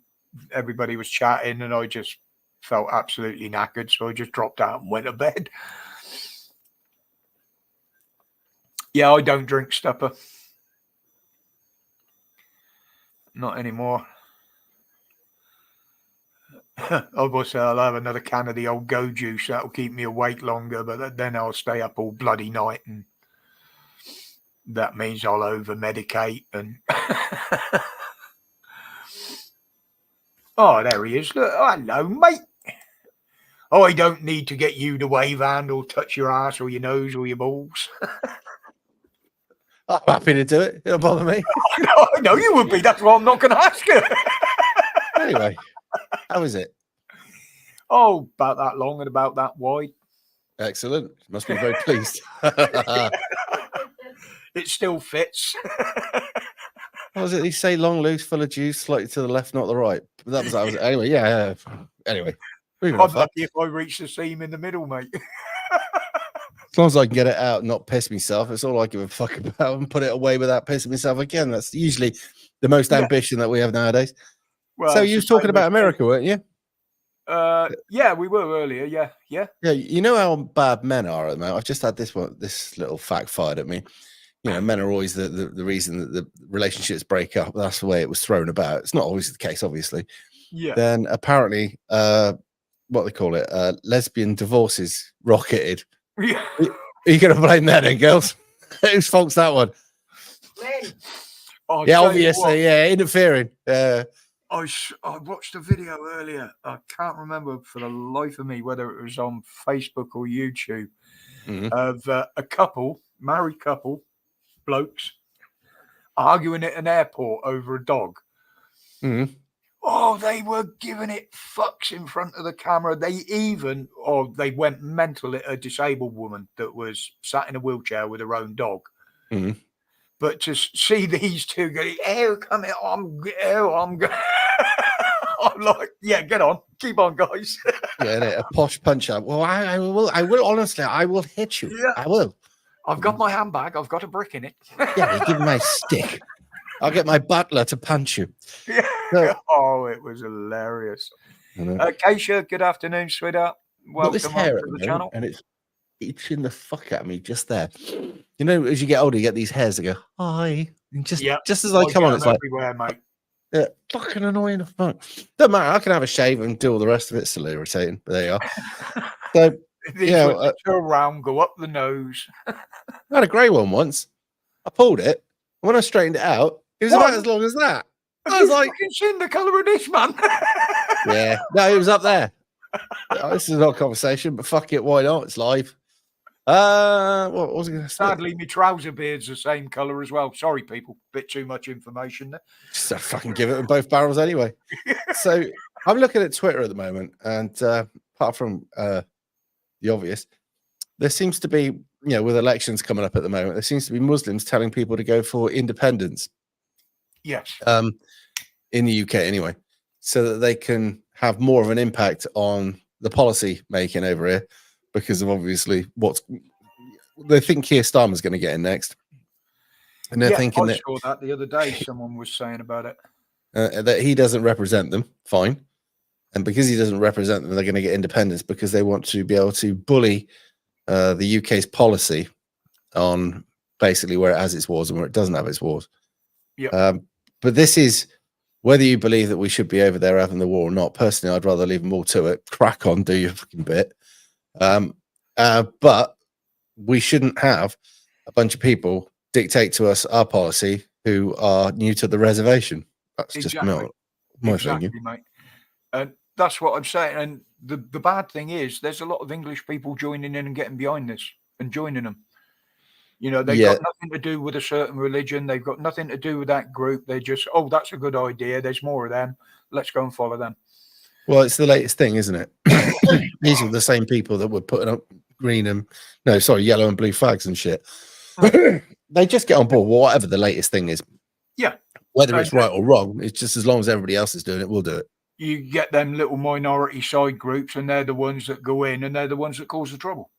everybody was chatting, and I just felt absolutely knackered, so I just dropped out and went to bed. Yeah, I don't drink stupper. Not anymore. Obviously, I'll have another can of the old Go Juice. That'll keep me awake longer, but then I'll stay up all bloody night, and that means I'll over-medicate. And oh, there he is. Look, hello, mate. Oh, I don't need to get you to wave hand or touch your ass or your nose or your balls. I'm happy to do it. It don't bother me. I know you would be. That's why I'm not going to ask you. Anyway, how is it? Oh, about that long and about that wide. Excellent. Must be very pleased. It still fits. What was it? You say long, loose, full of juice, slightly to the left, not the right. That was anyway. Yeah. Anyway, I'm lucky if I reach the seam in the middle, mate. As long as I can get it out and not piss myself, it's all I give a fuck about, and put it away without pissing myself again. That's usually the most ambition that we have nowadays. Well, so you was talking about America, weren't you? Yeah, we were earlier. Yeah. You know how bad men are at the moment. I've just had this little fact fired at me. You know, men are always the reason that the relationships break up. That's the way it was thrown about. It's not always the case, obviously. Yeah. Then apparently, what they call it, lesbian divorces rocketed. Yeah. Are you going to blame that then, girls? Whose fault's that one? Men. Yeah, obviously, yeah, interfering. I watched a video earlier. I can't remember for the life of me whether it was on Facebook or YouTube of a married couple, blokes, arguing at an airport over a dog. Mm-hmm. Oh, they were giving it fucks in front of the camera. They went mental at a disabled woman that was sat in a wheelchair with her own dog. Mm-hmm. But to see these two going, come here, I'm like, yeah, get on, keep on, guys. Yeah, a posh punch up. Well, I will honestly, I will hit you. Yeah. I will. I've got my handbag. I've got a brick in it. Yeah, you give me my stick. I'll get my butler to punch you. Yeah. No. Oh, it was hilarious. Keisha, good afternoon, sweetheart. Welcome this hair to the channel. And it's itching the fuck at me just there. You know, as you get older, you get these hairs that go, hi. And just as I come on, it's like, everywhere, mate. Yeah, fucking annoying. Fuck. Don't matter. I can have a shave and do all the rest of it. Still irritating, but there you are. So, go around, go up the nose. I had a grey one once. I pulled it. When I straightened it out, it was about as long as that. I was like, you can see the colour of this, man. Yeah, no, it was up there. This is not a conversation, but fuck it, why not? It's live. What was I going to say? Sadly, my trouser beard's the same colour as well. Sorry, people, bit too much information there. Just fucking give it in both barrels anyway. So I'm looking at Twitter at the moment, and apart from the obvious, there seems to be, with elections coming up at the moment, there seems to be Muslims telling people to go for independence. Yes. In the UK anyway, so that they can have more of an impact on the policy making over here, because of obviously they think Keir Starmer's going to get in next, and they're thinking I saw that the other day. Someone was saying about it that he doesn't represent them. Fine, and because he doesn't represent them, they're going to get independence because they want to be able to bully the UK's policy on basically where it has its wars and where it doesn't have its wars. Yeah. But this is whether you believe that we should be over there having the war or not. Personally, I'd rather leave them all to it. Crack on, do your fucking bit. But we shouldn't have a bunch of people dictate to us our policy who are new to the reservation. That's just not my opinion, mate. And that's what I'm saying. And the bad thing is there's a lot of English people joining in and getting behind this and joining them. You know, they've got nothing to do with a certain religion. They've got nothing to do with that group. They just, oh, that's a good idea. There's more of them. Let's go and follow them. Well, it's the latest thing, isn't it? These are the same people that were putting up yellow and blue flags and shit. They just get on board whatever the latest thing is. Yeah. Whether it's right or wrong, it's just as long as everybody else is doing it, we'll do it. You get them little minority side groups, and they're the ones that go in, and they're the ones that cause the trouble.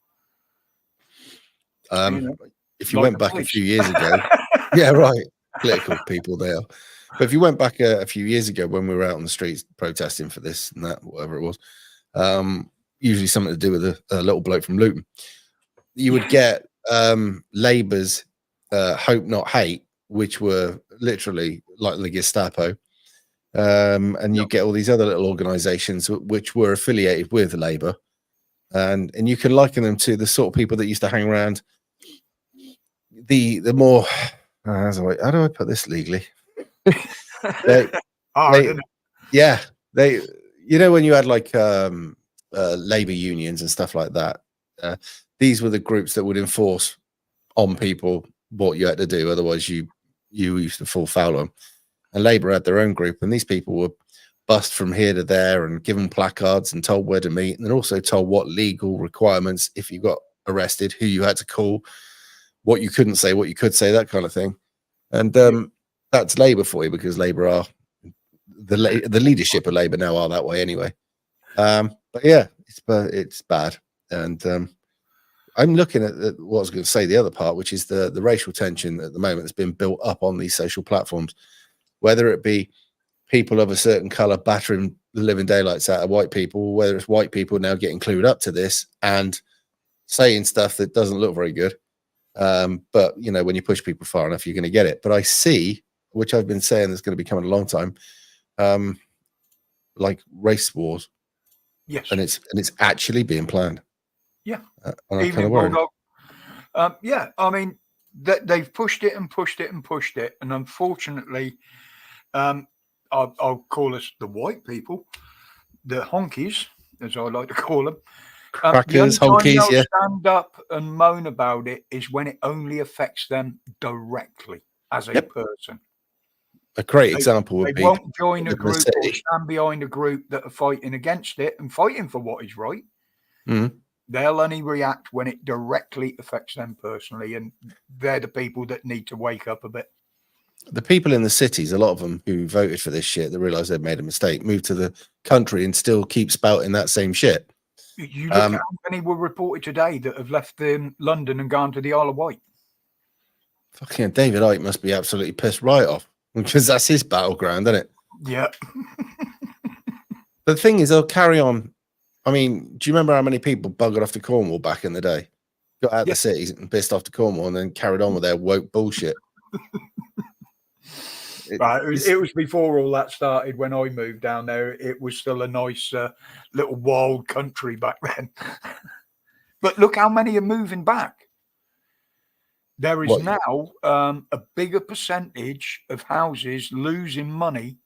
If you went back a few years ago, yeah, right, political people they are. But if you went back a few years ago when we were out on the streets protesting for this and that, whatever it was, usually something to do with a little bloke from Luton, you would get Labour's Hope Not Hate, which were literally like the Gestapo, and you get all these other little organisations which were affiliated with Labour, and you can liken them to the sort of people that used to hang around the more how do I put this legally? When you had like labor unions and stuff like that, these were the groups that would enforce on people what you had to do, otherwise you used to fall foul on. And Labour had their own group, and these people were bussed from here to there and given placards and told where to meet, and then also told what legal requirements, if you got arrested, who you had to call, what you couldn't say, what you could say, that kind of thing. And that's Labour for you, because Labour are the leadership of Labour now are that way anyway. But yeah, it's bad. And I'm looking at what I was going to say, the other part, which is the racial tension at the moment that's been built up on these social platforms, whether it be people of a certain colour battering the living daylights out of white people, whether it's white people now getting clued up to this and saying stuff that doesn't look very good. But you know, when you push people far enough, you're going to get it. But I see, which I've been saying is going to be coming a long time, like race wars. Yes, and it's actually being planned. Yeah, even Bulldog. Yeah, I mean they've pushed it and pushed it and pushed it, and unfortunately, I'll call us the white people, the honkies, as I like to call them. Crackers, honkies, yeah. Stand up and moan about it is when it only affects them directly as a person. A great example would be they won't join a group or stand behind a group that are fighting against it and fighting for what is right. Mm-hmm. They'll only react when it directly affects them personally, and they're the people that need to wake up a bit. The people in the cities, a lot of them who voted for this shit, that realise they've made a mistake, move to the country and still keep spouting that same shit. You look at how many were reported today that have left London and gone to the Isle of Wight. Fucking David Icke must be absolutely pissed right off, because that's his battleground, isn't it? Yeah. The thing is, they'll carry on. I mean, do you remember how many people buggered off to Cornwall back in the day? Got out of the cities and pissed off to Cornwall and then carried on with their woke bullshit. It was before all that started. When I moved down there, it was still a nice little wild country back then. But look how many are moving back. There is now a bigger percentage of houses losing money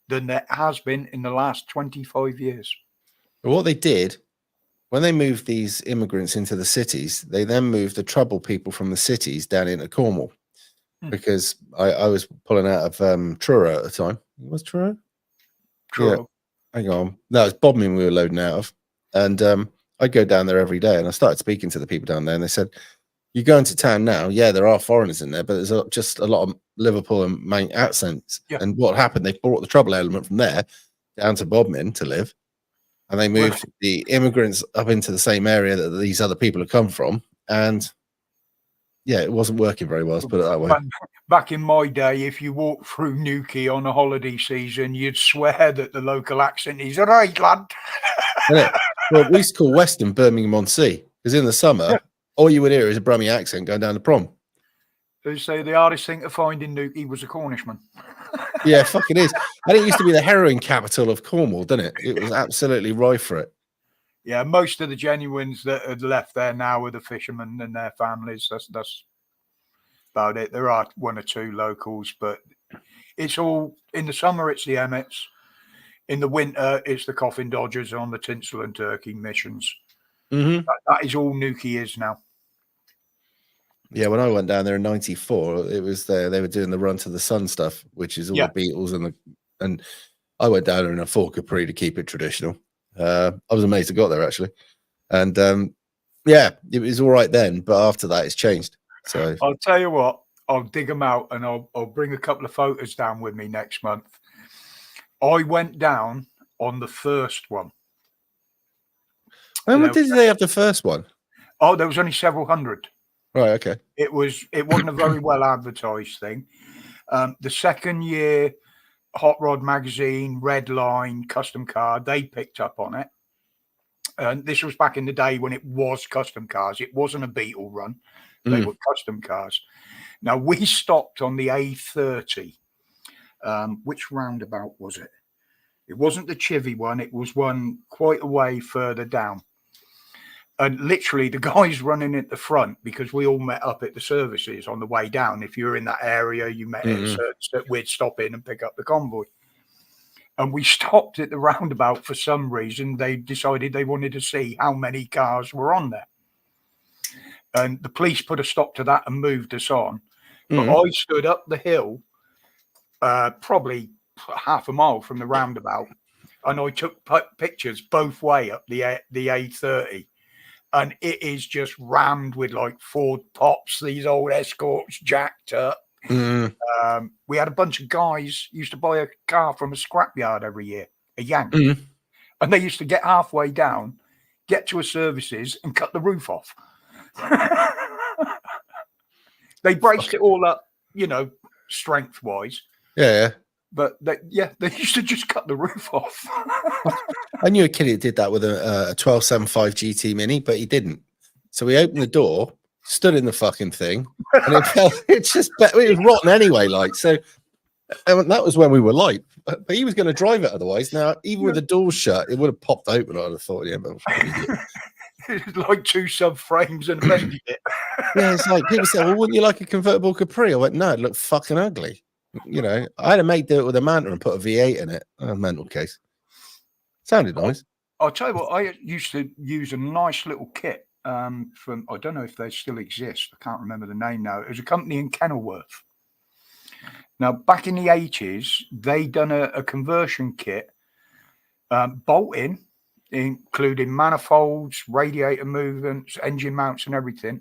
than there has been in the last 25 years. What they did, when they moved these immigrants into the cities, they then moved the troubled people from the cities down into Cornwall. Because I was pulling out of Truro at the time. Was Truro? Truro. Yeah. Hang on. No, it's Bodmin we were loading out of. And I go down there every day, and I started speaking to the people down there, and they said, you go into town now, yeah, there are foreigners in there, but there's just a lot of Liverpool and Manc accents. Yeah. And what happened, they brought the trouble element from there down to Bodmin to live. And they moved the immigrants up into the same area that these other people have come from. And yeah, it wasn't working very well, let's put it that way. Back in my day, if you walked through Newquay on a holiday season, you'd swear that the local accent is all right, lad. Well, we used to call Weston Birmingham-on-Sea, because in the summer, all you would hear is a Brummie accent going down the prom. They say the hardest thing to find in Newquay was a Cornishman. Yeah, fucking is. And it used to be the heroin capital of Cornwall, didn't it? It was absolutely rife for it. Yeah, most of the genuines that had left there now are the fishermen and their families. That's about it. There are one or two locals, but it's all in the summer. It's the Emmets. In the winter, it's the Coffin Dodgers on the Tinsel and Turkey missions. Mm-hmm. That is all Nuki is now. Yeah, when I went down there in '94, it was there. They were doing the Run to the Sun stuff, which is all the Beatles and I went down there in a Ford Capri to keep it traditional. I was amazed I got there actually, and yeah, it was all right then. But after that, it's changed. So I'll tell you what, I'll dig them out and I'll bring a couple of photos down with me next month. I went down on the first one. When did they have the first one? Oh, there was only several hundred. Right, okay. It wasn't a very well advertised thing. The second year, Hot Rod Magazine, Red Line, Custom Car, they picked up on it. And this was back in the day when it was custom cars. It wasn't a Beetle run. They were custom cars. Now, we stopped on the A30. Which roundabout was it? It wasn't the Chivy one. It was one quite a way further down. And literally the guys running at the front, because we all met up at the services on the way down. If you were in that area, you met at certain that we'd stop in and pick up the convoy. And we stopped at the roundabout for some reason. They decided they wanted to see how many cars were on there. And the police put a stop to that and moved us on. But I stood up the hill, probably half a mile from the roundabout, and I took pictures both way up the A30. And it is just rammed with like Ford Pops, these old Escorts jacked up. We had a bunch of guys used to buy a car from a scrapyard every year, a Yank. And they used to get halfway down, get to a services and cut the roof off. They braced it all up, you know, strength wise. Yeah. But they used to just cut the roof off. I knew a kid who did that with a 1275 GT Mini, but he didn't. So he opened the door, stood in the fucking thing, and it was rotten anyway. Like, so that was when we were light, but he was going to drive it otherwise. Now, even with the doors shut, it would have popped open. I'd have thought, yeah, but it's like two subframes and a bendy bit. Yeah, it's like people say, well, wouldn't you like a convertible Capri? I went, no, it looked fucking ugly. You know, I had a mate do it with a Manta and put a V8 in it. A mental case. Sounded nice. I'll tell you what, I used to use a nice little kit from, I don't know if they still exist. I can't remember the name now. It was a company in Kenilworth. Now, back in the 80s, they done a conversion kit, bolting, including manifolds, radiator movements, engine mounts and everything,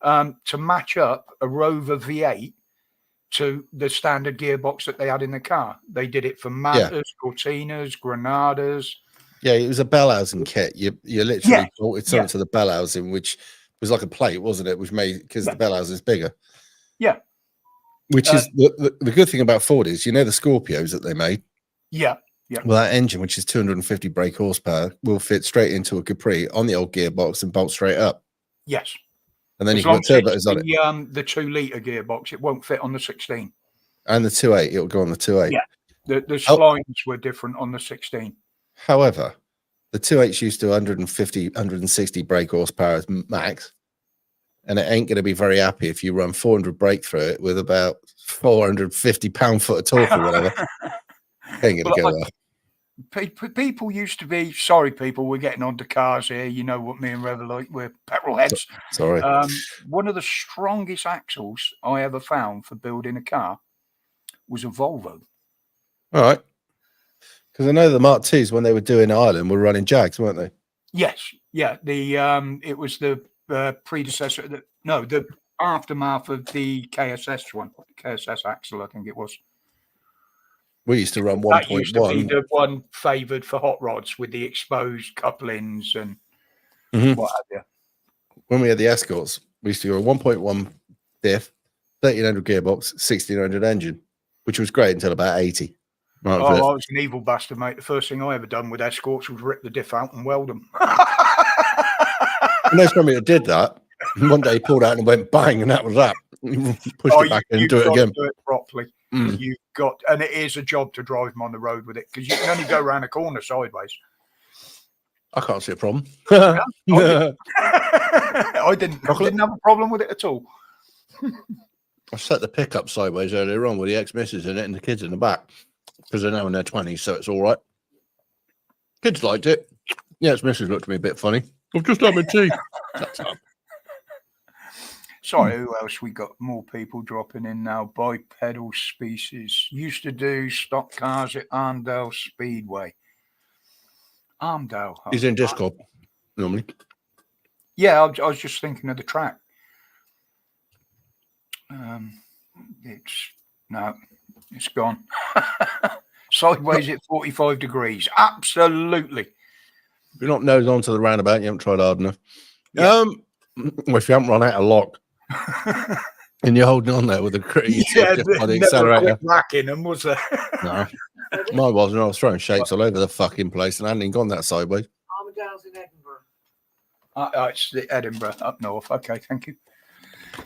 to match up a Rover V8 to the standard gearbox that they had in the car. They did it for Mantas, Cortinas, Granadas. Yeah, it was a bell housing kit. You literally bolted something to the bell housing, which was like a plate, wasn't it? Which made, because the bell housing is bigger. Yeah. Which is the good thing about Ford is, you know, the Scorpios that they made. Yeah. Well, that engine, which is 250 brake horsepower, will fit straight into a Capri on the old gearbox and bolt straight up. Yes. And then you can put turbos on it. The 2-litre gearbox, it won't fit on the 16. And the 2.8, it'll go on the 2.8. Yeah. The splines were different on the 16. However, the 2.8's used to 150, 160 brake horsepower max. And it ain't going to be very happy if you run 400 brake through it with about 450 pound-foot of torque or whatever. Ain't going to go well. People used to be, sorry, people, we're getting onto cars here. You know what me and Rev are like, we're petrol heads. Sorry. One of the strongest axles I ever found for building a car was a Volvo. All right. Because I know the Mark IIs, when they were doing Ireland, were running Jags, weren't they? Yes. Yeah. It was the predecessor, the aftermath of the KSS one, KSS axle, I think it was. We used to run 1.1. That used to be the one favoured for hot rods with the exposed couplings and what have you. When we had the Escorts, we used to go a 1.1 diff, 1300 gearbox, 1600 engine, which was great until about 80. Right, I was an evil bastard, mate. The first thing I ever done with Escorts was rip the diff out and weld them. And there's somebody that did that. And one day he pulled out and went bang, and that was that. Pushed it back and do it again. Do it properly. You've got, and it is a job to drive them on the road with it because you can only go around a corner sideways. I can't see a problem. I didn't have a problem with it at all. I set the pickup sideways earlier on with the ex-missus in it and the kids in the back because they're now in their 20s, so it's all right. Kids liked it. Yeah, its missus looked at me a bit funny. I've just had my tea. Shut up. Sorry, who else? We got more people dropping in now. Bipedal species. Used to do stock cars at Armdale Speedway. Armdale. He's in Discord normally. Yeah, I was just thinking of the track. It's gone. Sideways at 45 degrees. Absolutely. You're not nose on to the roundabout. You haven't tried hard enough. Yeah. Well, if you haven't run out of lock and you're holding on there with a crazy by the accelerator. Racking them, was there? No, mine wasn't. I was throwing shapes all over the fucking place and I hadn't even gone that sideways. Armadale's in Edinburgh. It's the Edinburgh up north. Okay, thank you.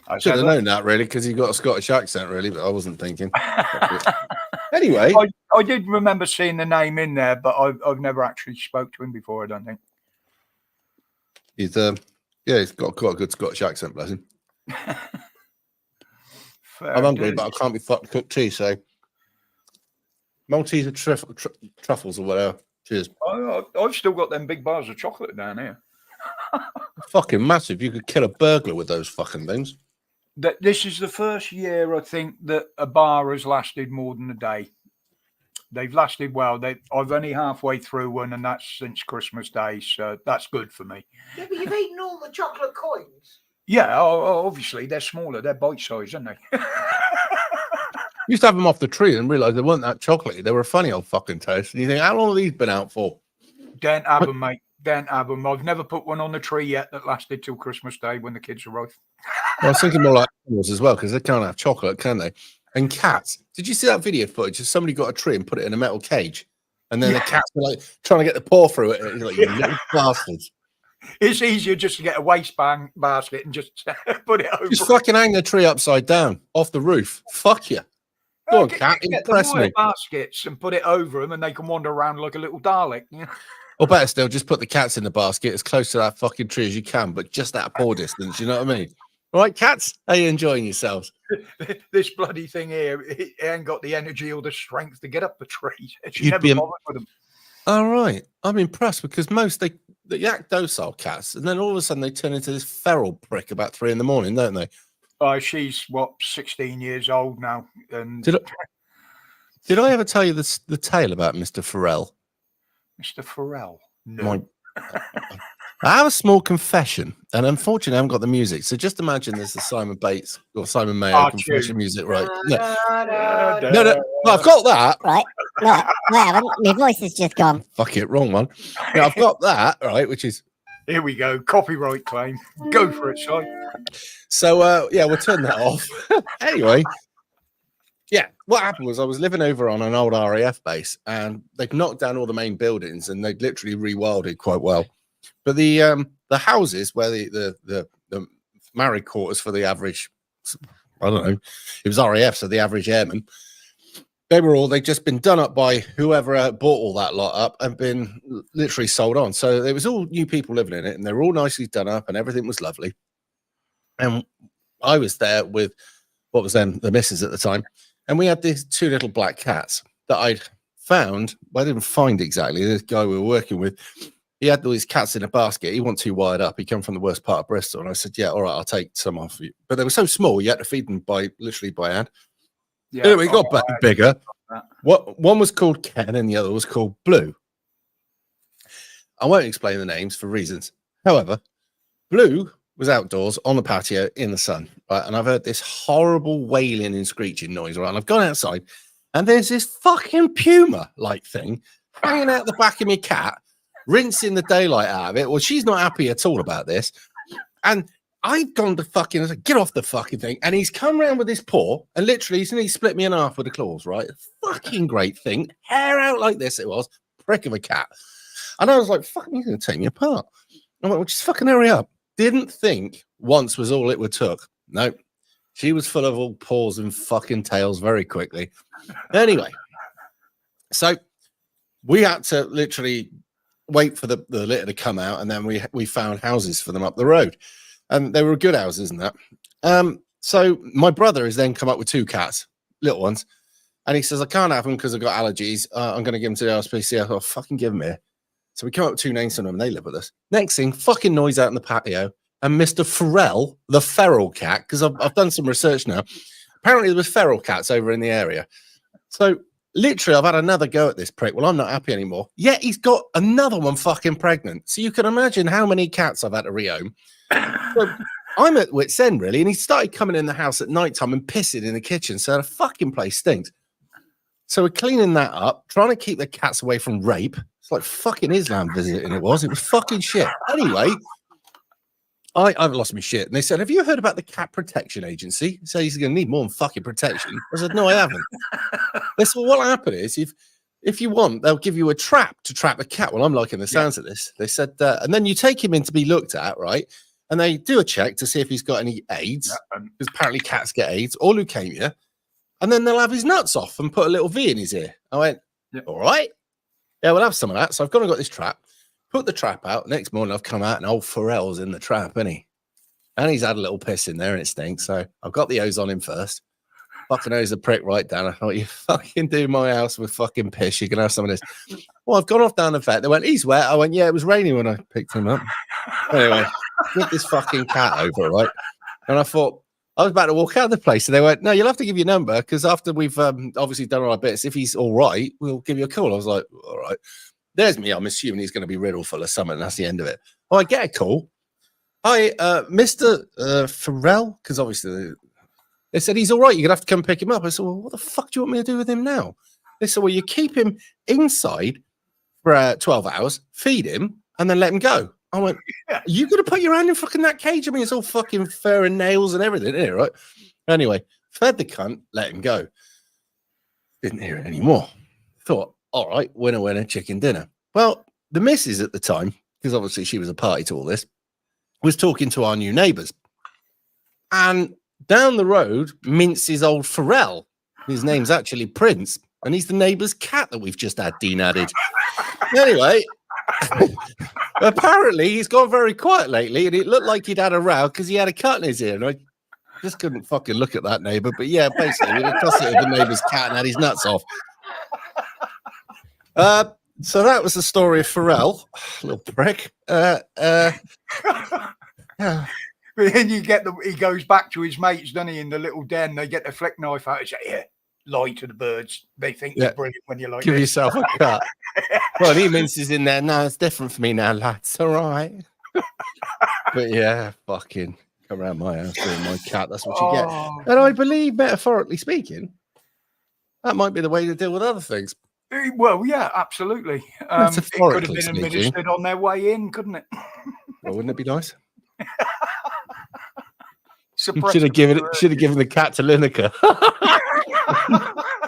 I should have known that really because he got a Scottish accent really, but I wasn't thinking. Anyway, I did remember seeing the name in there, but I've never actually spoke to him before. I don't think he's he's got quite a good Scottish accent, bless him. I'm hungry, but I can't be fucked to cook tea. So Maltese truffles or whatever. Cheers. I've still got them big bars of chocolate down here. Fucking massive. You could kill a burglar with those fucking things. This is the first year I think that a bar has lasted more than a day. They've lasted well. I've only halfway through one, and that's since Christmas Day, so that's good for me. Yeah, but you've eaten all the chocolate coins. Yeah, obviously they're smaller. They're bite sized, aren't they? Used to have them off the tree and realised they weren't that chocolatey. They were a funny old fucking taste. And you think, how long have these been out for? Don't have them, mate. Don't have them. I've never put one on the tree yet that lasted till Christmas Day when the kids arrived. I was thinking more like animals as well because they can't have chocolate, can they? And cats. Did you see that video footage? Somebody got a tree and put it in a metal cage, and then the cats were like trying to get the paw through it. And like, you little bastards. It's easier just to get a waistband basket and just put it over. Just fucking hang the tree upside down off the roof. Fuck you. Go on, cat. Impress me. Baskets and put it over them, and they can wander around like a little Dalek. You know? Or better still, just put the cats in the basket as close to that fucking tree as you can, but just at a paw distance. You know what I mean? All right, cats, how are you enjoying yourselves? This bloody thing here, it ain't got the energy or the strength to get up the tree. You'd never be bothered with them. All right, I'm impressed because most they act docile cats, and then all of a sudden they turn into this feral prick about 3 a.m, don't they? She's 16 years old now. And did I ever tell you the tale about Mr. Farrell? Mr. Farrell? No. I have a small confession, and unfortunately, I haven't got the music. So just imagine there's the Simon Bates or Simon Mayo confession music, right? No, I've got that. Right. No, I haven't. My voice has just gone. Fuck it, wrong one. No, I've got that, right, which is... Here we go. Copyright claim. Go for it, Si. So, we'll turn that off. Anyway, yeah, what happened was I was living over on an old RAF base, and they'd knocked down all the main buildings, and they'd literally rewilded quite well. But the houses where the married quarters for the average, I don't know, it was RAF, so the average airman, they'd just been done up by whoever bought all that lot up and been literally sold on. So there was all new people living in it, and they were all nicely done up, and everything was lovely. And I was there with what was then the missus at the time, and we had these 2 little black cats that I'd found. Well, I didn't find exactly. This guy we were working with, he had all these cats in a basket. He wasn't too wired up. He came from the worst part of Bristol. And I said, yeah, all right, I'll take some off you. But they were so small, you had to feed them literally by hand. Yeah, anyway, it got bigger. One was called Ken and the other was called Blue. I won't explain the names for reasons. However, Blue was outdoors on the patio in the sun. Right? And I've heard this horrible wailing and screeching noise. Right? And I've gone outside and there's this fucking puma-like thing hanging out the back of my cat, rinsing the daylight out of it. Well, she's not happy at all about this. And I've gone to fucking, I said, get off the fucking thing. And he's come around with his paw and literally he's split me in half with the claws, right? Fucking great thing. Hair out like this it was. Prick of a cat. And I was like, fucking, he's going to take me apart. I went, well, just fucking hurry up. Didn't think once was all it would took. No, she was full of all paws and fucking tails very quickly. Anyway, so we had to literally wait for the litter to come out, and then we found houses for them up the road, and they were good houses and that. So my brother has then come up with 2 cats, little ones, and he says I can't have them because I've got allergies. I'm going to give them to the RSPCA. I thought, fucking give them here. So we come up with 2 names for them, and they live with us. Next thing, fucking noise out in the patio, and Mr. Pharrell, the feral cat, because I've done some research now. Apparently, there was feral cats over in the area. So literally, I've had another go at this prick. Well, I'm not happy anymore. Yet he's got another one fucking pregnant. So you can imagine how many cats I've had to rehome. So I'm at wit's end, really, and he started coming in the house at night time and pissing in the kitchen. So the fucking place stinks. So we're cleaning that up, trying to keep the cats away from rape. It's like fucking Islam visiting it was. It was fucking shit. Anyway, I've lost my shit. And they said, have you heard about the Cat Protection Agency? He said he's going to need more than fucking protection. I said, no, I haven't. They said, well, what'll happen is if you want, they'll give you a trap to trap the cat. Well, I'm liking the sounds of this. They said, and then you take him in to be looked at, right? And they do a check to see if he's got any AIDS, because apparently cats get AIDS or leukemia. And then they'll have his nuts off and put a little V in his ear. I went, all right. Yeah, we'll have some of that. So I've gone and got this trap. Put the trap out. Next morning, I've come out and old Pharrell's in the trap, isn't he? And he's had a little piss in there and it stinks. So I've got the hose on him first. Fucking hose the prick right down. I thought, you fucking do my house with fucking piss. You can have some of this. Well, I've gone off down the vet. They went, he's wet. I went, yeah, it was raining when I picked him up. Anyway, get this fucking cat over, right? And I thought, I was about to walk out of the place. And they went, no, you'll have to give your number because after we've obviously done all our bits, if he's all right, we'll give you a call. I was like, all right. There's me. I'm assuming he's going to be riddled full of something. That's the end of it. Oh, I get a call. Hi, Mr. Pharrell, because obviously they said he's all right. You're going to have to come pick him up. I said, well, what the fuck do you want me to do with him now? They said, well, you keep him inside for 12 hours, feed him, and then let him go. I went, are you going to put your hand in fucking that cage? I mean, it's all fucking fur and nails and everything, isn't it, right? Anyway, fed the cunt, let him go. Didn't hear it anymore. Thought, all right, winner, winner, chicken dinner. Well, the missus at the time, because obviously she was a party to all this, was talking to our new neighbours. And down the road, minces old Pharrell. His name's actually Prince. And he's the neighbour's cat that we've just had denadded. Anyway, apparently he's gone very quiet lately. And it looked like he'd had a row because he had a cut in his ear. And I just couldn't fucking look at that neighbour. But yeah, basically, we tossed it with the neighbour's cat and had his nuts off. So that was the story of Pharrell, little prick. Yeah. But then you get he goes back to his mates, doesn't he, in the little den. They get the flick knife out and say, yeah, lie to the birds. They think you're brilliant when you're like, give yourself a cut. Well, he minces in there. No, it's different for me now, lads. All right. But yeah, fucking come around my house doing my cat. That's what you get. And I believe, metaphorically speaking, that might be the way to deal with other things. Well, yeah, absolutely. It could have been administered on their way in, couldn't it? Well, wouldn't it be nice? Should have given the cat to Lineker.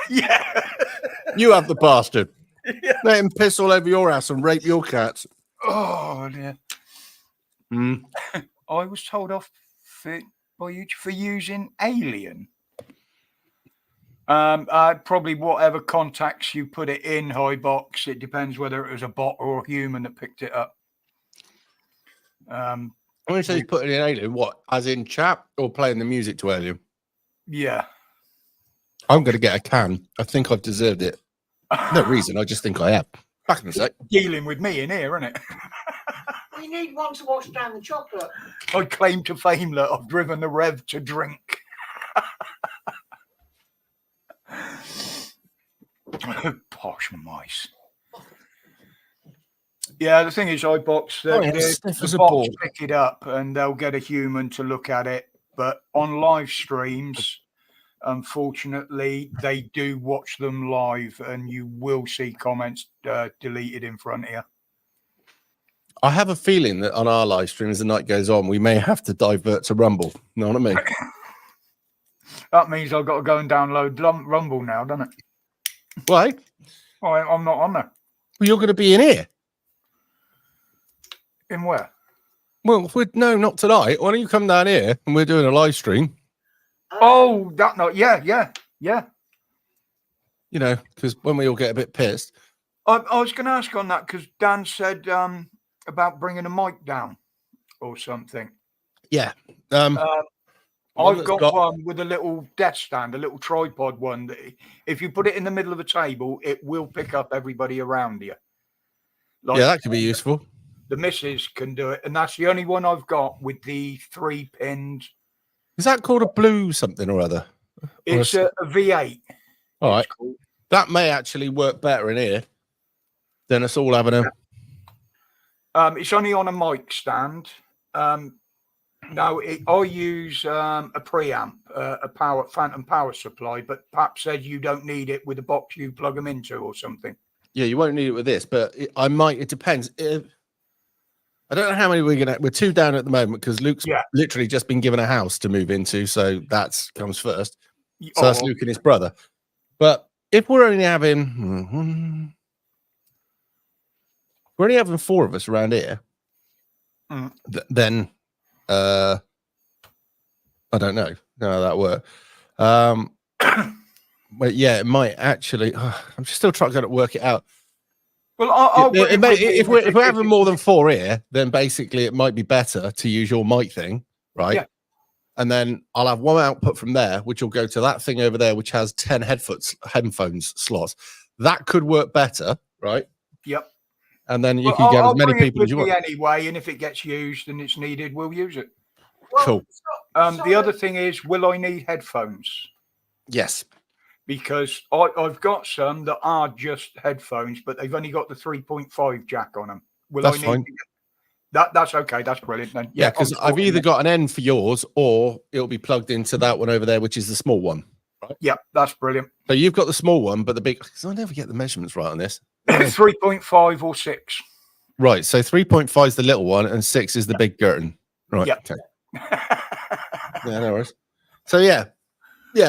Yeah. You have the bastard. Yeah. Let him piss all over your ass and rape your cats. Oh dear. I was told off by you for using alien. Probably whatever contacts you put it in, High Box. It depends whether it was a bot or a human that picked it up. When you say you put it in alien, what? As in chat or playing the music to alien? Yeah. I'm going to get a can. I think I've deserved it. No reason. I just think I have. Back in a sec. Dealing with me in here, isn't it? We need one to wash down the chocolate. I claim to fame that I've driven the Rev to drink. Posh mice. Yeah, the thing is, iBox, the bots pick it up and they'll get a human to look at it. But on live streams, unfortunately, they do watch them live and you will see comments deleted in front of you. I have a feeling that on our live stream, as the night goes on, we may have to divert to Rumble. You know what I mean? That means I've got to go and download Rumble now, doesn't it? Why? I'm not on there. Well, you're going to be in here. In where? Well, no, not tonight. Why don't you come down here and we're doing a live stream? Oh, that not. Yeah. You know, because when we all get a bit pissed. I was going to ask on that because Dan said about bringing a mic down or something. Yeah. I've got one with a little desk stand, a little tripod one that if you put it in the middle of a table, it will pick up everybody around you. Like, Yeah, that could be useful. The missus can do it, and that's the only one I've got with the 3 pins. Is that called a blue something or other? It's a V8. All right. Called. That may actually work better in here than us all having a. It's only on a mic stand. No, I use a preamp, a phantom power supply, but Pap said you don't need it with the box you plug them into or something. Yeah, you won't need it with this, but I might. It depends. I don't know how many we're 2 down at the moment because Luke's literally just been given a house to move into, so that comes first. So that's Luke and his brother. But if we're only having 4 of us around here, then I don't know how that works. But yeah, it might actually. I'm just still trying to work it out. Well, if we're having more than 4 here, then basically it might be better to use your mic thing, right? Yeah. And then I'll have one output from there, which will go to that thing over there, which has 10 headphones slots. That could work better, right? Yep. And then you can get as many people as you want. Anyway, and if it gets used and it's needed, we'll use it. Well, Cool. The other thing is, will I need headphones? Yes. Because I've got some that are just headphones, but they've only got the 3.5 jack on them. That's fine. That's okay. That's brilliant then. Yeah, because I've either got an end for yours or it'll be plugged into that one over there, which is the small one. Right? Yeah, that's brilliant. So you've got the small one, but the big. Because I never get the measurements right on this. 3.5 or 6. Right. So 3.5 is the little one, and 6 is the big Girton. Right. Yep. Okay. Yeah, no worries. So yeah,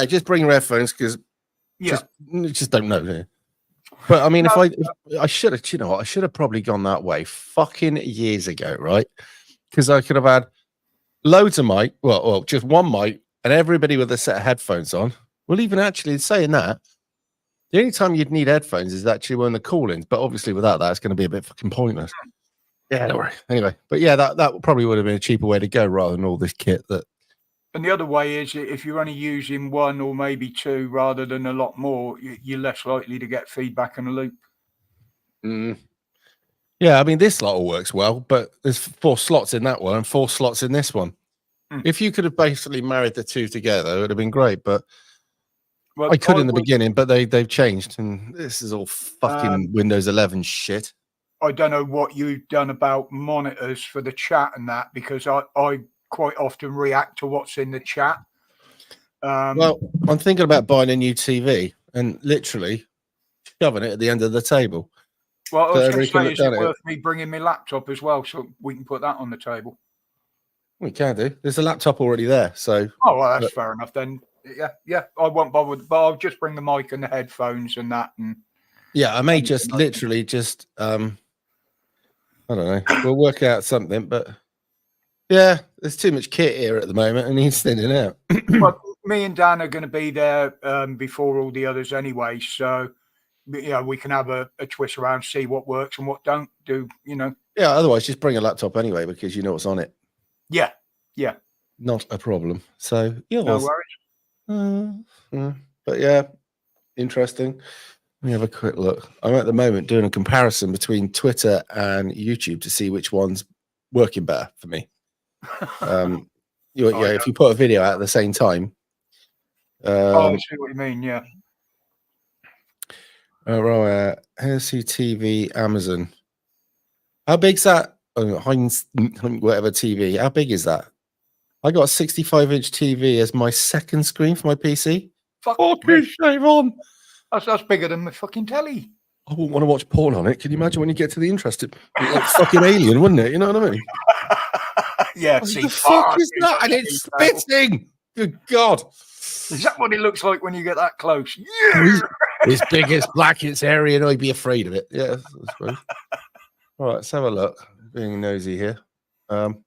just bring your headphones because just don't know. But I mean, if I should have, you know what, I should have probably gone that way fucking years ago, right? Because I could have had loads of mic, well, just one mic, and everybody with a set of headphones on. Well, even actually saying that, the only time you'd need headphones is actually when the call-ins. But obviously, without that, it's going to be a bit fucking pointless. Yeah, don't worry. Anyway, but yeah, that probably would have been a cheaper way to go rather than all this kit. And the other way is if you're only using 1 or maybe 2 rather than a lot more, you're less likely to get feedback in a loop. Yeah, I mean, this lot all works well, but there's 4 slots in that one and 4 slots in this one. If you could have basically married the 2 together, it would have been great. But I could in the beginning, but they've changed, and this is all fucking Windows 11 shit. I don't know what you've done about monitors for the chat and that, because I quite often react to what's in the chat. Well, I'm thinking about buying a new TV and literally shoving it at the end of the table. Well, I was going to say, is it worth me bringing my laptop as well so we can put that on the table? We can do. There's a laptop already there, so. Oh, well, that's fair enough then. Yeah, I won't bother, but I'll just bring the mic and the headphones and that. And yeah, I may just literally just I don't know. We'll work out something, but yeah, there's too much kit here at the moment and he's thinning out. Well, me and Dan are going to be there before all the others anyway, so we can have a twist around, see what works and what don't do. Yeah, otherwise just bring a laptop anyway because you know what's on it. Yeah. Not a problem. So no worries. But yeah, interesting. Let me have a quick look. I'm at the moment doing a comparison between Twitter and YouTube to see which one's working better for me. If you put a video out at the same time. I see what you mean, yeah. Right, LCTV, Amazon. How big's that? Heinz, whatever TV. How big is that? I got a 65-inch TV as my second screen for my PC. Fucking shave on. That's bigger than my fucking telly. I wouldn't want to watch porn on it. Can you imagine when you get to the interested? Like fucking Alien, wouldn't it? You know what I mean? Yeah. What the fuck is that? And it's spitting. Good God. Is that what it looks like when you get that close? Yeah. It's big, it's black, it's hairy, and I'd be afraid of it. Yeah, I suppose. All right, let's have a look. Being nosy here. Hang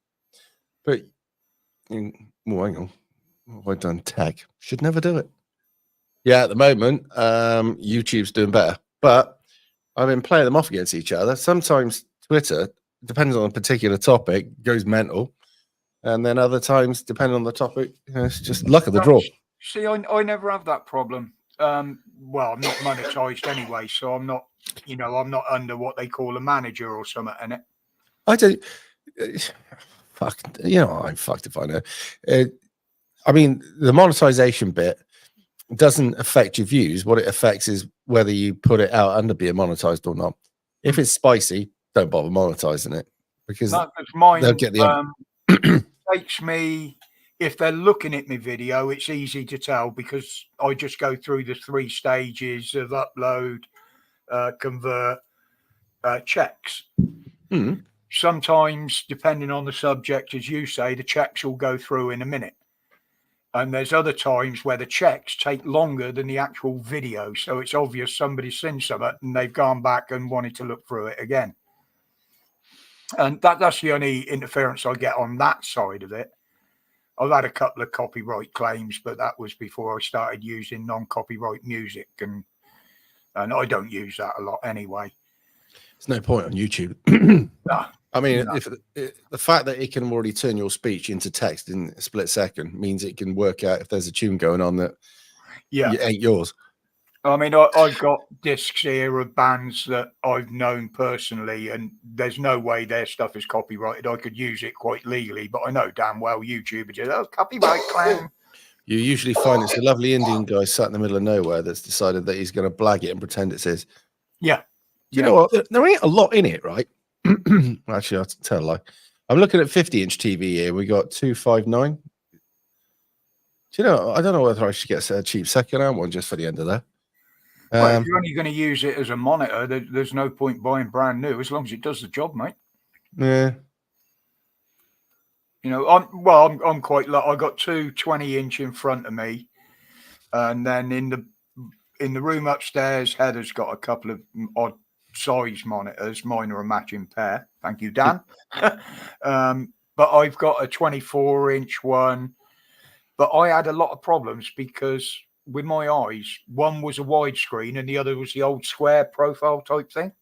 on. What have I done? Tag. Should never do it. Yeah, at the moment, YouTube's doing better. But I've been playing them off against each other. Sometimes Twitter, depends on a particular topic, goes mental. And then other times, depending on the topic, it's just luck of the draw. See, I never have that problem. Well, I'm not monetized anyway, so I'm not, I'm not under what they call a manager or something in it. I don't. Fuck, I'm fucked if I know. I mean, the monetization bit doesn't affect your views. What it affects is whether you put it out under being monetized or not. If it's spicy, don't bother monetizing it because mine they'll get the. Takes me. If they're looking at my video, it's easy to tell because I just go through the 3 stages of upload, convert, checks. Sometimes, depending on the subject, as you say, the checks will go through in a minute. And there's other times where the checks take longer than the actual video. So it's obvious somebody's seen something and they've gone back and wanted to look through it again. And that's the only interference I get on that side of it. I've had a couple of copyright claims, but that was before I started using non-copyright music. And I don't use that a lot anyway. There's no point on YouTube. I mean, if the fact that it can already turn your speech into text in a split second means it can work out if there's a tune going on that ain't yours. I mean, I've got discs here of bands that I've known personally, and there's no way their stuff is copyrighted. I could use it quite legally, but I know damn well YouTube is just, copyright claim. You usually find it's a lovely Indian guy sat in the middle of nowhere that's decided that he's going to blag it and pretend it's his. Yeah. You know what? There ain't a lot in it, right? Actually, I'll tell a lie. I'm looking at 50-inch TV here. We got 259. Do you know? I don't know whether I should get a cheap second-hand one just for the end of that. Well, if you're only going to use it as a monitor, there's no point buying brand new as long as it does the job, mate. Yeah. I'm quite lucky. I got 2 20-inch in front of me, and then in the room upstairs, Heather's got a couple of odd size monitors. Mine are a matching pair. Thank you, Dan. But I've got a 24-inch one. But I had a lot of problems because with my eyes, one was a widescreen and the other was the old square profile type thing.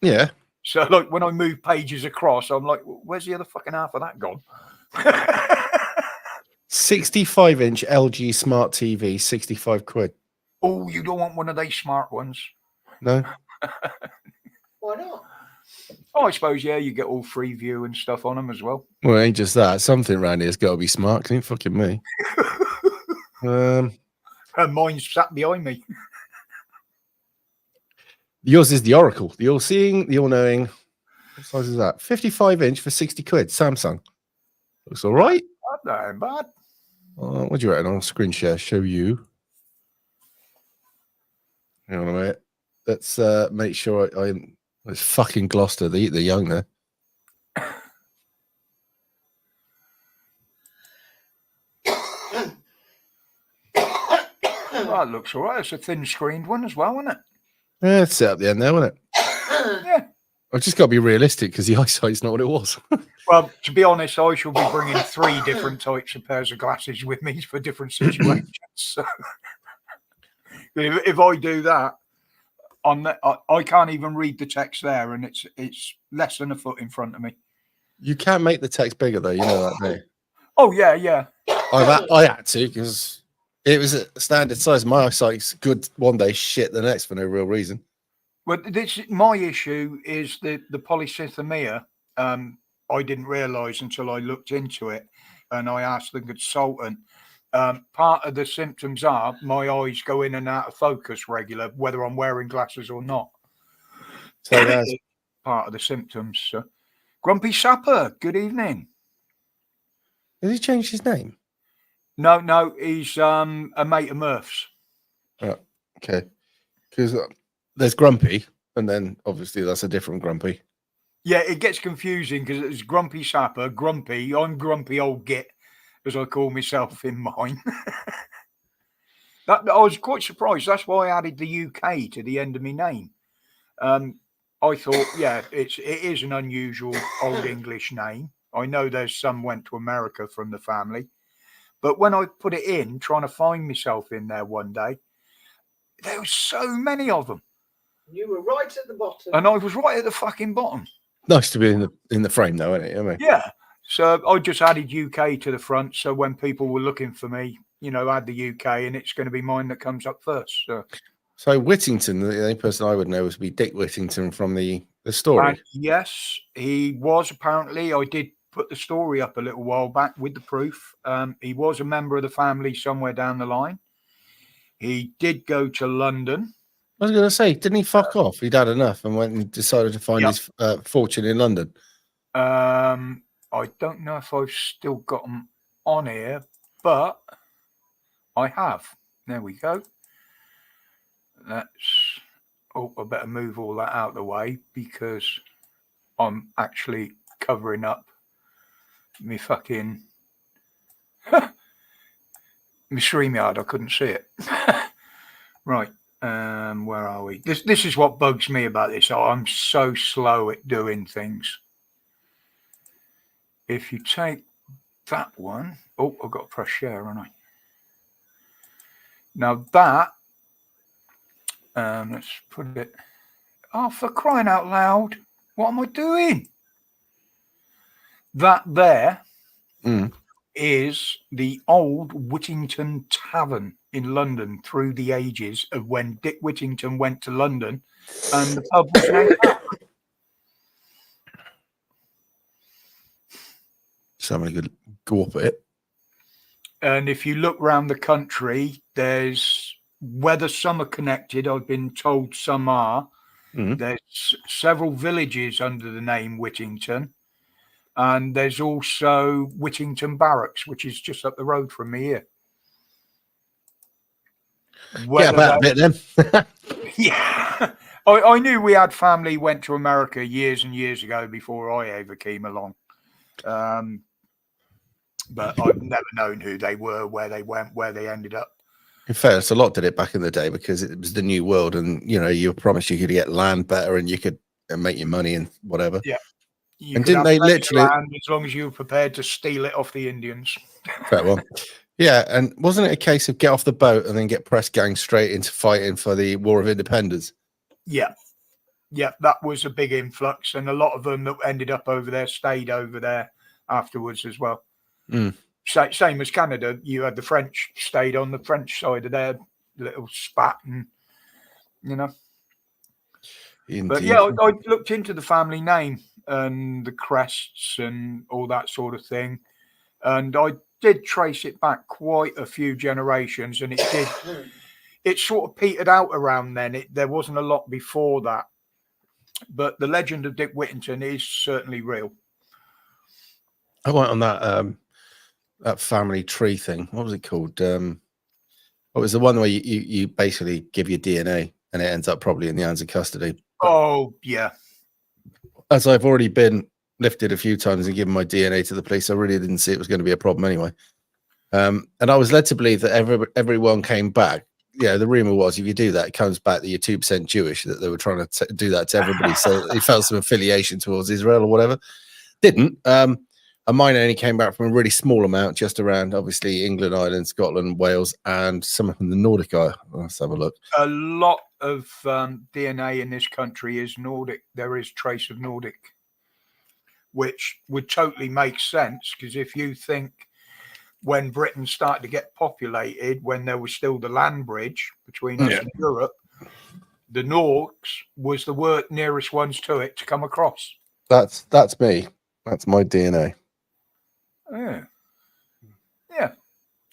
Yeah. So like when I move pages across, I'm like, where's the other fucking half of that gone? 65-inch LG smart TV, 65 quid. Oh, you don't want one of these smart ones? No. Why not? Oh, I suppose, yeah, you get all free view and stuff on them as well. Well, it ain't just that. Something around here's got to be smart. It ain't fucking me. And mine's sat behind me. Yours is the Oracle, the all-seeing, the all-knowing. What size is that? 55-inch for 60 quid. Samsung. Looks all right. Not that bad. What do you reckon? I'll screen share, show you. Hang on a minute. Let's make sure I'm. It's fucking Gloucester, the young there. That looks all right. It's a thin screened one as well, isn't it? Yeah, it's set up the end there, isn't it? Yeah. I've just got to be realistic because the eyesight's not what it was. Well, to be honest, I shall be bringing 3 different types of pairs of glasses with me for different situations. So if I do that, I can't even read the text there, and it's less than a foot in front of me. You can make the text bigger, though. You know that, don't you? Oh, yeah. I had to because it was a standard size. My eyesight's good one day, shit the next for no real reason. Well, my issue is the polycythemia. I didn't realise until I looked into it, and I asked the consultant. Part of the symptoms are my eyes go in and out of focus regular, whether I'm wearing glasses or not. So that's part of the symptoms. So. Grumpy Sapper, good evening. Has he changed his name? No, he's a mate of Murph's. Oh, okay. Because there's Grumpy, and then obviously that's a different Grumpy. Yeah, it gets confusing because it's Grumpy Sapper, Grumpy. I'm Grumpy Old Git, as I call myself in mine. I was quite surprised. That's why I added the UK to the end of my name. I thought, yeah, it is an unusual Old English name. I know there's some went to America from the family. But when I put it in, trying to find myself in there one day, there was so many of them. You were right at the bottom. And I was right at the fucking bottom. Nice to be in the frame, though, isn't it? I mean, yeah. So I just added UK to the front. So when people were looking for me, add the UK, and it's going to be mine that comes up first. So Whittington, the only person I would know would be Dick Whittington from the story. And yes, he was apparently. I did put the story up a little while back with the proof. He was a member of the family somewhere down the line. He did go to London. I was going to say, didn't he fuck off? He'd had enough and went and decided to find his fortune in London. I don't know if I've still got them on here, but I have. There we go. I better move all that out of the way because I'm actually covering up me fucking my StreamYard. I couldn't see it. Right. Where are we? This is what bugs me about this. I'm so slow at doing things. If you take that one, I've got to press share, haven't I? Now that, let's put it. Oh, for crying out loud! What am I doing? That there is the old Whittington Tavern in London through the ages of when Dick Whittington went to London, and the pub was named after. Somebody could go up at it. And if you look around the country, there's whether some are connected. I've been told some are. There's several villages under the name Whittington, and there's also Whittington Barracks, which is just up the road from me here. About a bit then. Yeah, I knew we had family went to America years and years ago before I ever came along. But I've never known who they were, where they went, where they ended up. In fairness, a lot did it back in the day because it was the new world, and you were promised you could get land better and you could make your money and whatever. Yeah. And didn't they literally, as long as you were prepared to steal it off the Indians? Fair well. Yeah, and wasn't it a case of get off the boat and then get press gang straight into fighting for the War of Independence? Yeah, that was a big influx, and a lot of them that ended up over there stayed over there afterwards as well. Same as Canada, you had the French stayed on the French side of their little spat, and Indeed. But yeah, I looked into the family name and the crests and all that sort of thing, and I did trace it back quite a few generations, and it sort of petered out around then. There wasn't a lot before that, but the legend of Dick Whittington is certainly real. I went on that family tree thing. What was it called? What was the one where you basically give your DNA and it ends up probably in the hands of custody? Oh yeah. As I've already been lifted a few times and given my DNA to the police, I really didn't see it was going to be a problem anyway. And I was led to believe that everyone came back. Yeah, the rumor was if you do that, it comes back that you're 2% Jewish, that they were trying to do that to everybody. So he felt some affiliation towards Israel or whatever. Didn't. And mine only came back from a really small amount, just around, obviously, England, Ireland, Scotland, Wales, and some from the Nordic. Let's have a look. A lot of DNA in this country is Nordic. There is trace of Nordic, which would totally make sense, because if you think when Britain started to get populated, when there was still the land bridge between us and Europe, the Norks was the nearest ones to it to come across. That's me. That's my DNA. Yeah.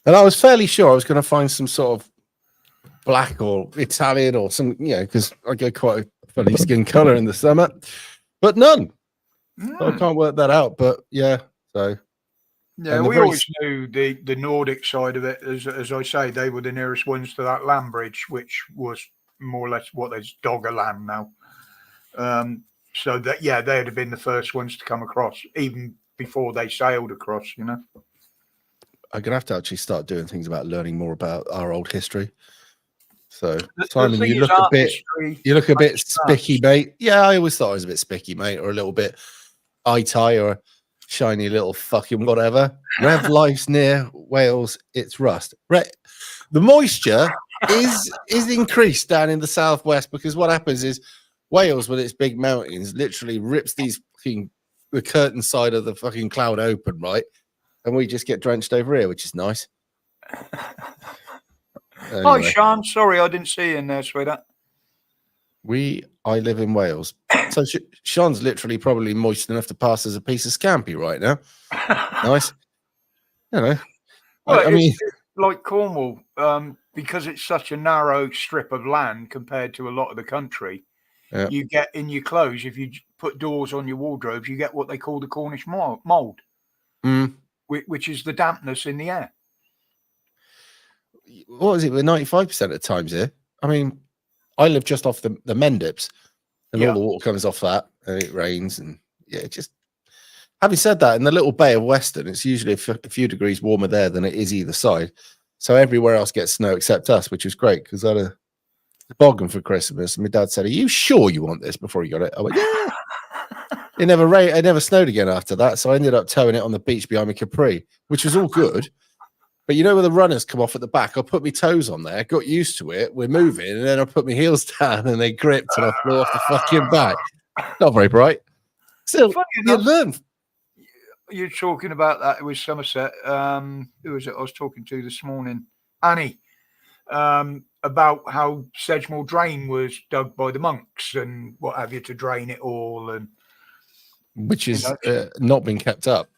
And I was fairly sure I was going to find some sort of black or Italian or some, because I get quite a funny skin color in the summer, but none. So I can't work that out. But yeah, so. Yeah, we always knew the Nordic side of it. As I say, they were the nearest ones to that land bridge, which was more or less what is Doggerland now. So that, yeah, they'd have been the first ones to come across, even before they sailed across, I'm gonna have to actually start doing things about learning more about our old history. So Simon, you look a bit spicky, mate. Yeah, I always thought I was a bit spicky, mate, or a little bit eye-tie or a shiny little fucking whatever. Rev life's near Wales, it's rust. The moisture is increased down in the southwest, because what happens is Wales, with its big mountains, literally rips these fucking the curtain side of the fucking cloud open, right? And we just get drenched over here, which is nice. Hi, Anyway, Sean. Sorry, I didn't see you in there, sweetheart. I live in Wales. So Sean's literally probably moist enough to pass as a piece of scampi right now. Nice. You know, Well, I mean, it's like Cornwall, because it's such a narrow strip of land compared to a lot of the country. Yeah. You get in your clothes, if you put doors on your wardrobes, you get what they call the Cornish mold, which is the dampness in the air. what is it? We're 95% of the times here. I mean, I live just off the Mendips, and all the water comes off that, and it rains, and just. Having said that, in the little bay of Weston, it's usually a few degrees warmer there than it is either side. So everywhere else gets snow except us, which is great because I had a boggin for Christmas. And my dad said, "Are you sure you want this?" Before he got it, I went, "Yeah." It never rained. It never snowed again after that. So I ended up towing it on the beach behind my Capri, which was all good. But you know where the runners come off at the back? I put my toes on there, got used to it. We're moving, and then I put my heels down, and they gripped, and I flew off the fucking back. Not very bright. Still, you learn. You're talking about that. It was Somerset. Who was it I was talking to this morning? Annie. About how Sedgemoor Drain was dug by the monks and what have you to drain it all, and which is not been kept up,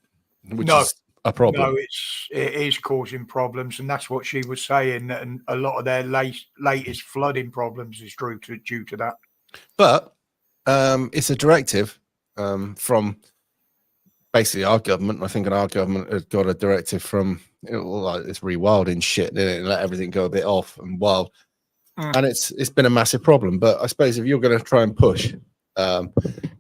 which is a problem. No, it is causing problems, and that's what she was saying. And a lot of their latest flooding problems is due to that. But it's a directive from basically our government. I think our government has got a directive from it's rewilding shit, didn't it? And let everything go a bit off and wild. And it's been a massive problem. But I suppose if you're going to try and push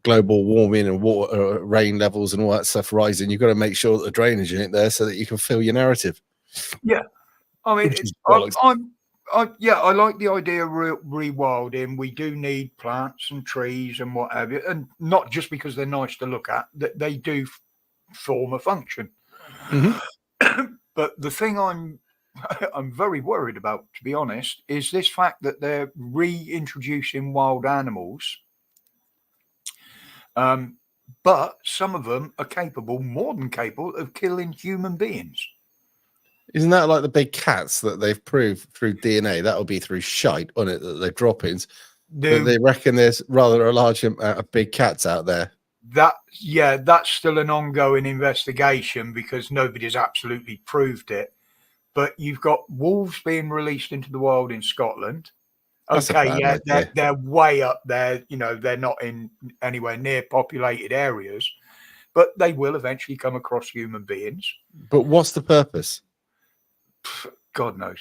global warming and water rain levels and all that stuff rising, you've got to make sure that the drainage ain't there so that you can fill your narrative. Yeah, I mean, I like the idea of rewilding. We do need plants and trees and what have you, and not just because they're nice to look at, that they do form a function. But the thing I'm very worried about, to be honest, is this fact that they're reintroducing wild animals. But some of them are more than capable of killing human beings. Isn't that like the big cats that they've proved through DNA? That'll be through shite on it that they're droppings. But they reckon there's rather a large amount of big cats out there. That's still an ongoing investigation because nobody's absolutely proved it. But you've got wolves being released into the wild in Scotland. Okay, they're way up there. You know, they're not in anywhere near populated areas, but they will eventually come across human beings. But what's the purpose? God knows.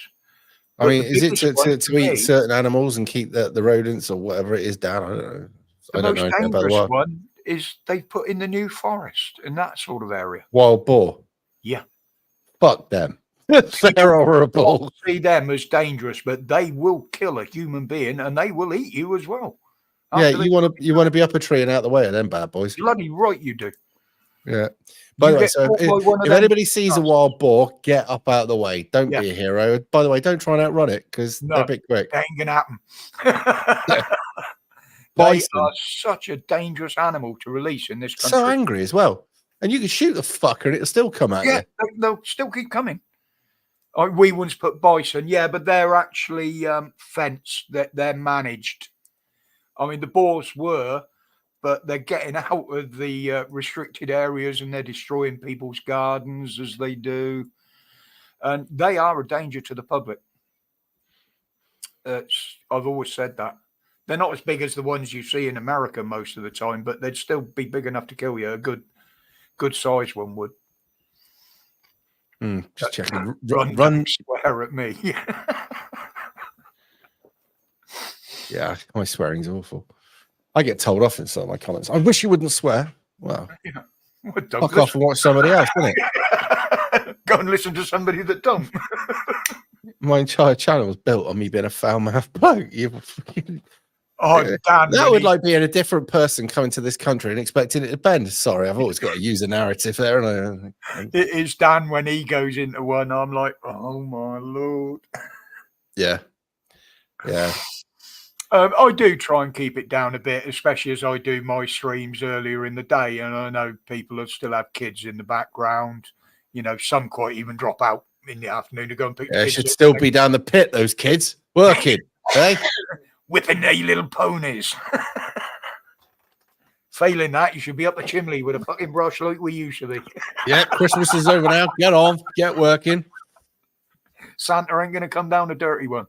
I mean, is it to eat certain animals and keep the rodents or whatever it is down? I don't know. The most dangerous one is they put in the New Forest in that sort of area. Wild boar. Yeah. Fuck them. They're horrible. See them as dangerous, but they will kill a human being and they will eat you as well. Yeah, you want to be up a tree and out the way of them bad boys. Bloody right you do. Yeah. By the way, so if anybody sees a wild boar, get up out of the way. Don't be a hero. By the way, don't try and outrun it because they're a bit quick. That ain't gonna happen. They are such a dangerous animal to release in this country. So angry as well. And you can shoot the fucker and it'll still come at you. Yeah, they'll still keep coming. We once put bison, but they're actually fenced. They're managed. I mean, the boars were, but they're getting out of the restricted areas and they're destroying people's gardens as they do. And they are a danger to the public. I've always said that. They're not as big as the ones you see in America most of the time, but they'd still be big enough to kill you. A good size one would. Just checking. Run swear at me. Yeah, my swearing's awful. I get told off in some of my comments. I wish you wouldn't swear. Well, fuck off and watch somebody else, isn't it? Go and listen to somebody that don't. My entire channel was built on me being a foul-mouthed bloke. Dan, that would like being a different person coming to this country and expecting it to bend. Sorry, I've always got to use a narrative there. It is Dan when he goes into one. I'm like, oh my Lord. Yeah. I do try and keep it down a bit, especially as I do my streams earlier in the day, and I know people will still have kids in the background. Some quite even drop out in the afternoon to go and pick the They kids should up. still be down the pit, those kids working, eh? Whipping their little ponies. Failing that, you should be up the chimney with a fucking brush like we used to be. Yeah, Christmas is over now. Get on, get working. Santa ain't going to come down a dirty one.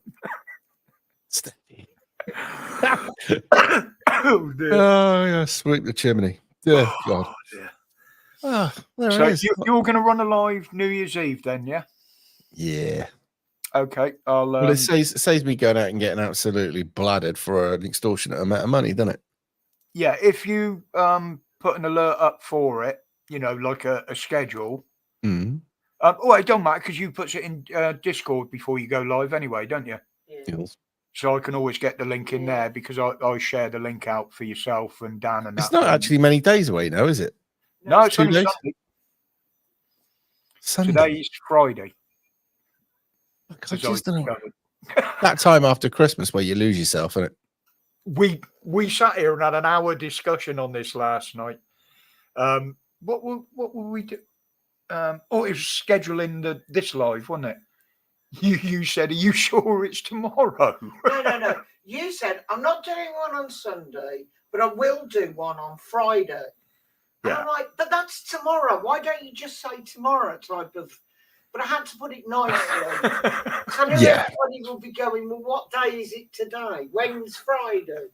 Oh, dear. Oh, yeah, sweep the chimney. Yeah, God. Oh, dear. Oh, there So it is. you're going to run a live New Year's Eve then, yeah? Yeah. Okay, I'll. Well, it saves me going out and getting absolutely bladdered for an extortionate amount of money, doesn't it? Yeah, if you put an alert up for it, like a schedule. Mm. It don't matter because you put it in Discord before you go live anyway, don't you? Yes. So I can always get the link in there because I share the link out for yourself and Dan and that. It's not actually many days away now, is it? No, it's 2 only days? Sunday. Sunday. Today's Friday. I just don't know. That time after Christmas where you lose yourself, isn't it? We sat here and had an hour discussion on this last night. What will we do? It was scheduling this live, wasn't it? You said, are you sure it's tomorrow? No. You said, I'm not doing one on Sunday, but I will do one on Friday. And Yeah. I'm like, but that's tomorrow. Why don't you just say tomorrow type of... But I had to put it nicely. So I knew everybody will be going, well, what day is it today? When's Friday?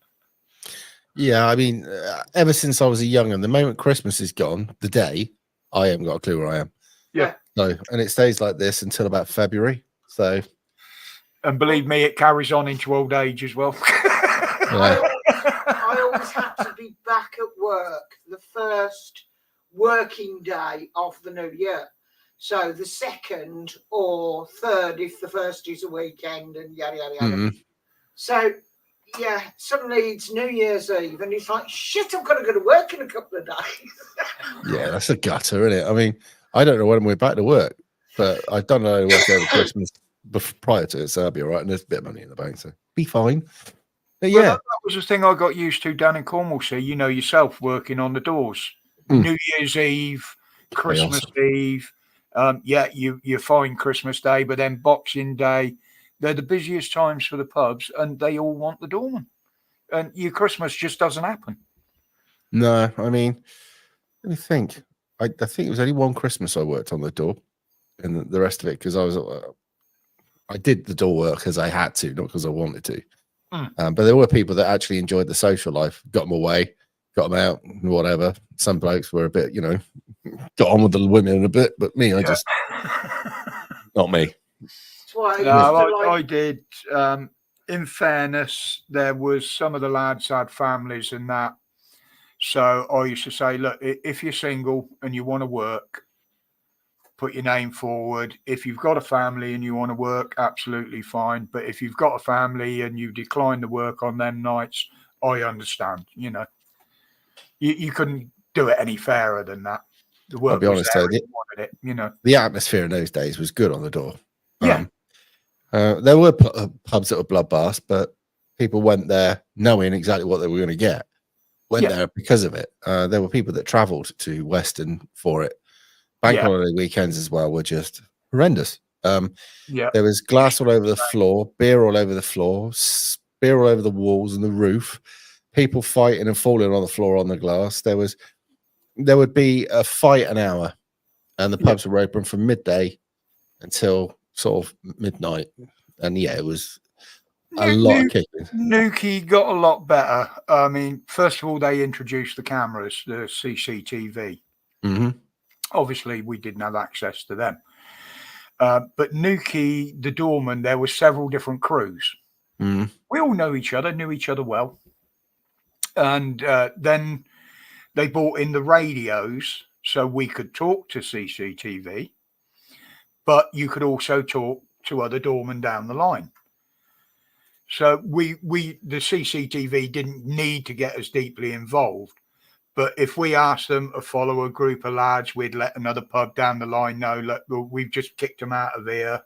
Yeah, I mean, ever since I was a young'un, the moment Christmas is gone, the day, I haven't got a clue where I am. Yeah. So, and it stays like this until about February. So, And believe me, it carries on into old age as well. I always had to be back at work the first working day of the new year. So the second or third, if the first is a weekend, and yada yada yada. Mhm. So yeah, suddenly it's New Year's Eve, and it's like shit. I've got to go to work in a couple of days. Yeah, that's a gutter, isn't it? I mean, I don't know when we're back to work, but I've done a lot of work over Christmas prior to it, so I'll be all right. And there's a bit of money in the bank, so be fine. But Well, yeah, that was the thing I got used to down in Cornwall. So yourself working on the doors, New Year's Eve, Christmas Eve. You're fine Christmas Day, but then Boxing Day, they're the busiest times for the pubs, and they all want the doorman. And your Christmas just doesn't happen. no, I mean, let me think. I think it was only one Christmas I worked on the door, and the rest of it because I did the door work because I had to, not because I wanted to. But there were people that actually enjoyed the social life, got them away, got them out, whatever. Some blokes were a bit, got on with the women a bit, but me, I just not me. That's why I did. In fairness, there was some of the lads had families and that. So I used to say, look, if you're single and you want to work, put your name forward. If you've got a family and you want to work, absolutely fine. But if you've got a family and you decline the work on them nights, I understand. You couldn't do it any fairer than that. The work. I'll be honest, though, the atmosphere in those days was good on the door. Yeah. There were pubs that were bloodbaths, but people went there knowing exactly what they were going to get. Went there because of it. There were people that travelled to Weston for it. Bank holiday weekends as well were just horrendous. There was glass all over the floor, beer all over the floor, beer all over the walls and the roof, people fighting and falling on the floor on the glass. There would be a fight an hour, and the pubs were open from midday until sort of midnight. And it was a lot of kicking. Nuki got a lot better. I mean, first of all, they introduced the cameras, the CCTV. Mm-hmm. Obviously, we didn't have access to them. But Nuki, the doorman, there were several different crews. Mm. We all knew each other well. And then they brought in the radios so we could talk to CCTV, but you could also talk to other doormen down the line. So the CCTV didn't need to get as deeply involved. But if we asked them to follow a group of lads, we'd let another pub down the line know, look, we've just kicked them out of here.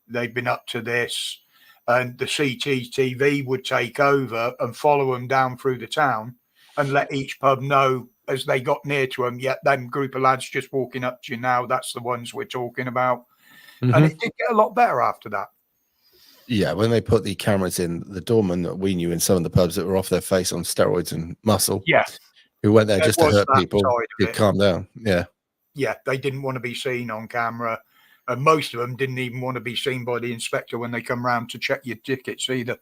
They've been up to this. and the CCTV would take over and follow them down through the town and let each pub know as they got near to them, yet them group of lads just walking up to you now, that's the ones we're talking about. Mm-hmm. And it did get a lot better after that. Yeah, when they put the cameras in, the doorman that we knew in some of the pubs that were off their face on steroids and muscle, Yeah. who went there just to hurt people, did calm down. Yeah. Yeah, they didn't want to be seen on camera. And most of them didn't even want to be seen by the inspector when they come round to check your tickets either.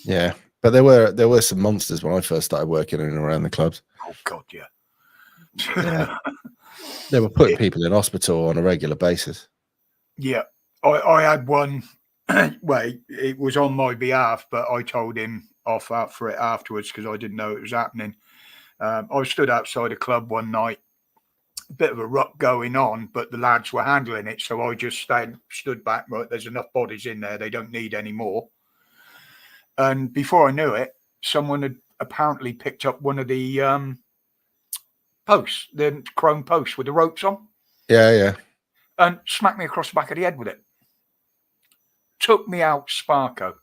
Yeah. But there were some monsters when I first started working in and around the clubs. Oh, God, yeah. Yeah. They were putting people in hospital on a regular basis. Yeah. I had one. Well, it was on my behalf, but I told him off for it afterwards because I didn't know it was happening. I stood outside a club one night, a bit of a ruck going on, but the lads were handling it. So I just stood back, right, there's enough bodies in there. They don't need any more. And before I knew it, someone had apparently picked up one of the posts, the chrome posts with the ropes on. Yeah, yeah. And smacked me across the back of the head with it. Took me out Sparko.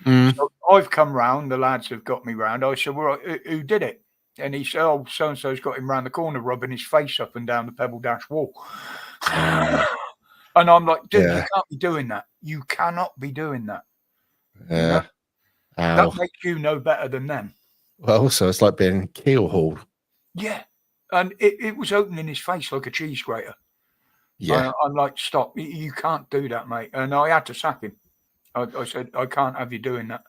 So I've come round, the lads have got me round. I said, well, who did it? And he said, oh, so-and-so's got him round the corner rubbing his face up and down the Pebble Dash wall. And I'm like, dude, you can't be doing that. You cannot be doing that. Yeah. You know? That makes you no better than them. Well, also, it's like being keel hauled. Yeah. And it was opening his face like a cheese grater. Yeah. I'm like, stop. You can't do that, mate. And I had to sack him. I said, I can't have you doing that.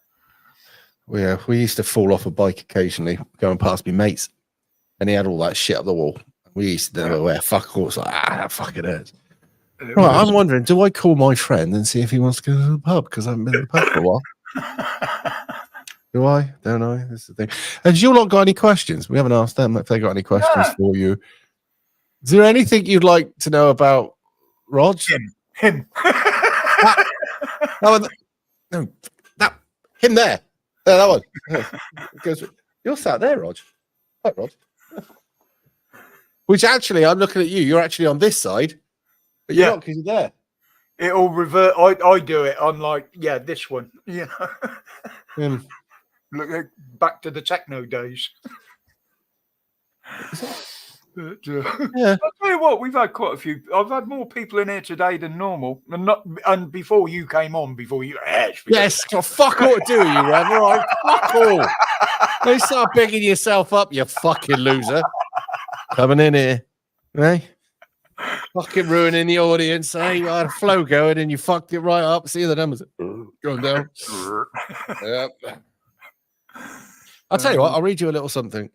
Yeah, we used to fall off a bike occasionally, going past me mates, and he had all that shit up the wall. We used to know where fuck all. It's like, that fucking hurts. Right, I'm wondering, do I call my friend and see if he wants to go to the pub? Because I haven't been to the pub for a while. Do I? Don't I? That's the thing. Has you lot got any questions? We haven't asked them if they got any questions for you. Is there anything you'd like to know about Rog? Him. No, him there. That one. You're sat there, Rog. Hi, Rog. Which actually, I'm looking at you. You're actually on this side, but you're not because you're there. It'll revert. I do it. I'm like, yeah, this one. You know. Look back to the techno days. But, yeah. I'll tell you what, we've had quite a few. I've had more people in here today than normal, and before you came on, yes, well, fuck all to do with you, Rev. All right, fuck all. Don't start bigging yourself up, you fucking loser. Coming in here, eh? Fucking ruining the audience. Eh? You had a flow going and you fucked it right up. See the numbers going down. Yep. I'll tell you what. I'll read you a little something.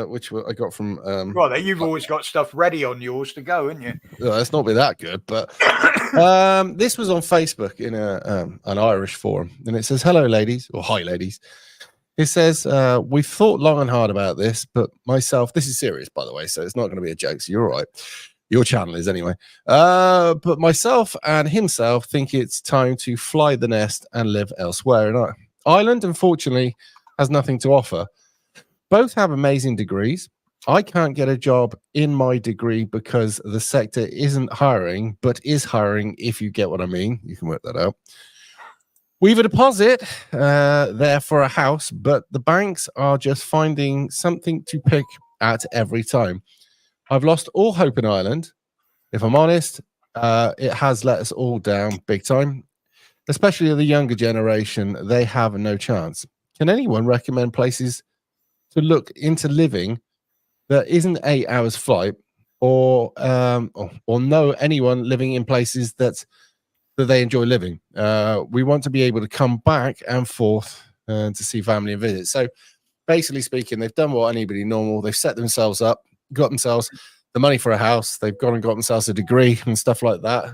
Which I got from well, you've always got stuff ready on yours to go, haven't you? It's not been that good, but this was on Facebook in an Irish forum, and it says, hello ladies, or hi ladies. It says, we've thought long and hard about this, but myself, this is serious by the way, so it's not going to be a joke, so you're all right. Your channel is anyway. But myself and himself think it's time to fly the nest and live elsewhere. And Ireland, unfortunately, has nothing to offer. Both have amazing degrees. I can't get a job in my degree because the sector isn't hiring, but is hiring, if you get what I mean. You can work that out. We have a deposit there for a house, but the banks are just finding something to pick at every time. I've lost all hope in Ireland. If I'm honest, it has let us all down big time, especially the younger generation. They have no chance. Can anyone recommend places to look into living that isn't 8 hours flight, or know anyone living in places that they enjoy living? We want to be able to come back and forth to see family and visit. So basically speaking, they've done what anybody normal. They've set themselves up, got themselves the money for a house. They've gone and got themselves a degree and stuff like that.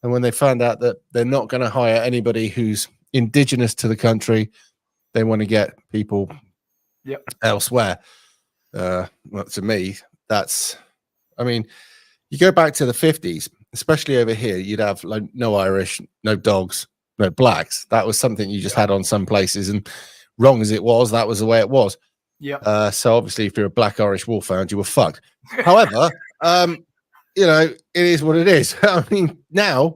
And when they found out that they're not going to hire anybody who's indigenous to the country, they want to get people elsewhere. Well, to me, I mean, you go back to the 50s, especially over here, you'd have like no Irish, no dogs, no blacks. That was something you just had on some places, and wrong as it was, that was the way it was. Yeah. So obviously, if you're a black Irish wolfhound, you were fucked. However, you know, it is what it is. I mean, now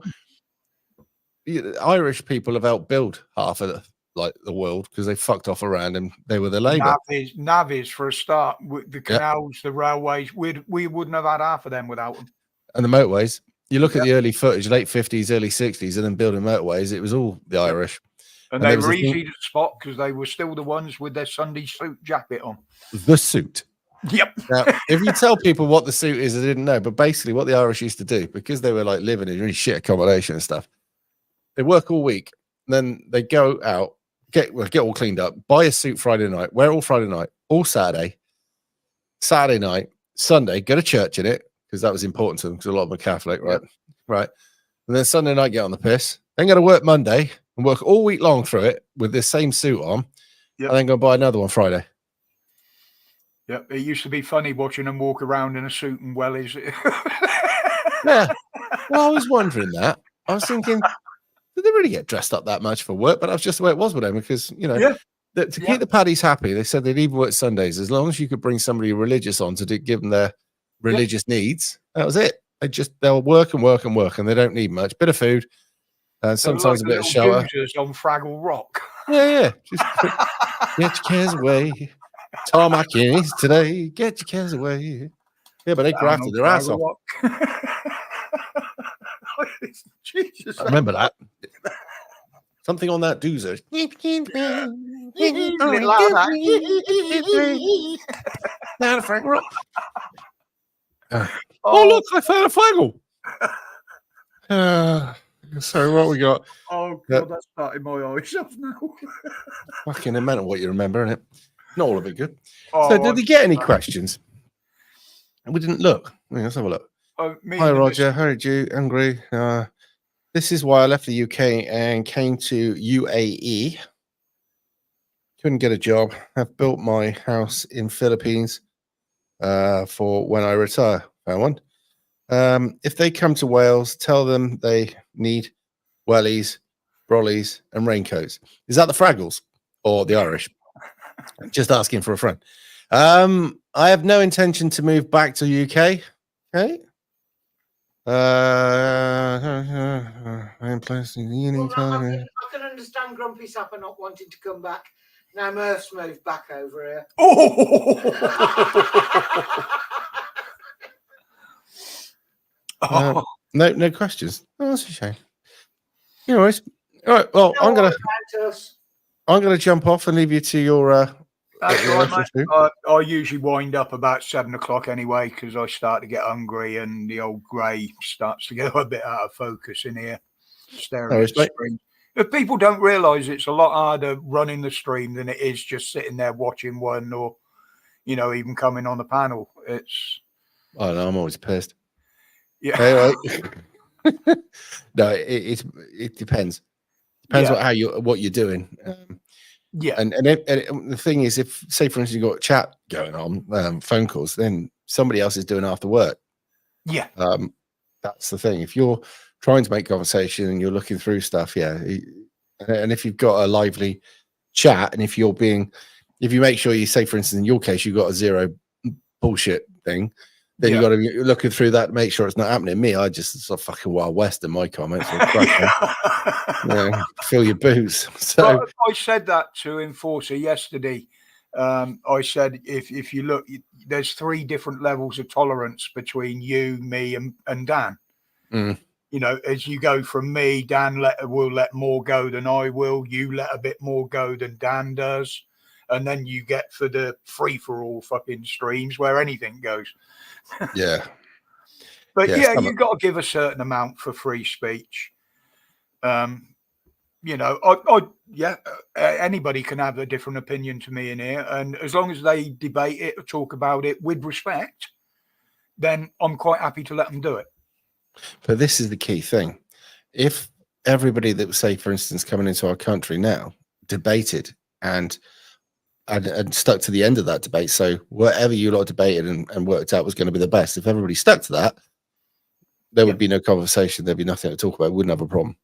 Irish people have outbuilt half of the world because they fucked off around and they were the labour. Navies for a start. The canals, the railways, we wouldn't have had half of them without them. And the motorways. You look at the early footage, late 50s, early 60s, and then building motorways. It was all the Irish. And they were easy to spot because they were still the ones with their Sunday suit jacket on. The suit. Yep. Now, if you tell people what the suit is, they didn't know. But basically, what the Irish used to do, because they were like living in really shit accommodation and stuff, they work all week, then they go out, get all cleaned up, buy a suit Friday night, wear all Friday night, all Saturday night, Sunday, go to church in it because that was important to them because a lot of them are Catholic, right? Right. And then Sunday night, get on the piss. Then go to work Monday and work all week long through it with the same suit on, and then go buy another one Friday. Yeah, it used to be funny watching them walk around in a suit and wellies. Yeah. Well, I was wondering that. I was thinking, did they really get dressed up that much for work? But that's just the way it was with them because, to keep the paddies happy, they said they'd even work Sundays. As long as you could bring somebody religious on to give them their religious needs, that was it. They'll work and work and work and they don't need much. Bit of food and sometimes a bit of shower. On Fraggle Rock. Yeah. Just get your cares away. Tarmac is today. Get your cares away. Yeah, but they grafted their ass off. Jesus, I remember that. Something on that doozer. Oh, look, I found a flaggle. So what we got? Oh, God, that's starting my eyes off now. Fucking mental what you remember, isn't it? Not all of it good. So did they get any questions? We didn't look. Let's have a look. Hi, Roger. How did you? Angry. This is why I left the UK and came to UAE. Couldn't get a job. I've built my house in Philippines for when I retire. Found one. If they come to Wales, tell them they need wellies, brollies, and raincoats. Is that the Fraggles or the Irish? Just asking for a friend. I have no intention to move back to UK. Okay. I'm placing the I can understand Grumpy Sapper not wanting to come back. Now Murph's moved back over here. No questions. Oh, that's a shame. Anyways, all right. Well, I'm gonna jump off and leave you to your. That's right, mate. I usually wind up about 7 o'clock anyway because I start to get hungry and the old grey starts to go a bit out of focus in here. Staring at the screen. If people don't realise it's a lot harder running the stream than it is just sitting there watching one or, even coming on the panel. It's. I know. I'm always pissed. Yeah. Anyway. No, it depends. Depends what you're doing. And the thing is, if say for instance you've got chat going on, phone calls, then somebody else is doing after work. Yeah. That's the thing. If you're trying to make conversation and you're looking through stuff, and if you've got a lively chat, and if you make sure you say, for instance, in your case, you've got a zero bullshit thing, then you got to be looking through that to make sure it's not happening. Me, it's a fucking Wild West in my comments. Fill your boots. So I said that to Enforcer yesterday. I said if you look, there's 3 different levels of tolerance between you, me, and Dan. As you go from me, Dan will let more go than I will. You let a bit more go than Dan does. And then you get for the free-for-all fucking streams where anything goes. Yeah. But you've got to give a certain amount for free speech. Anybody can have a different opinion to me in here. And as long as they debate it or talk about it with respect, then I'm quite happy to let them do it. But this is the key thing. If everybody that, say, for instance, coming into our country now debated and stuck to the end of that debate, so whatever you lot debated and worked out was going to be the best, if everybody stuck to that, there would be no conversation. There'd be nothing to talk about. We wouldn't have a problem.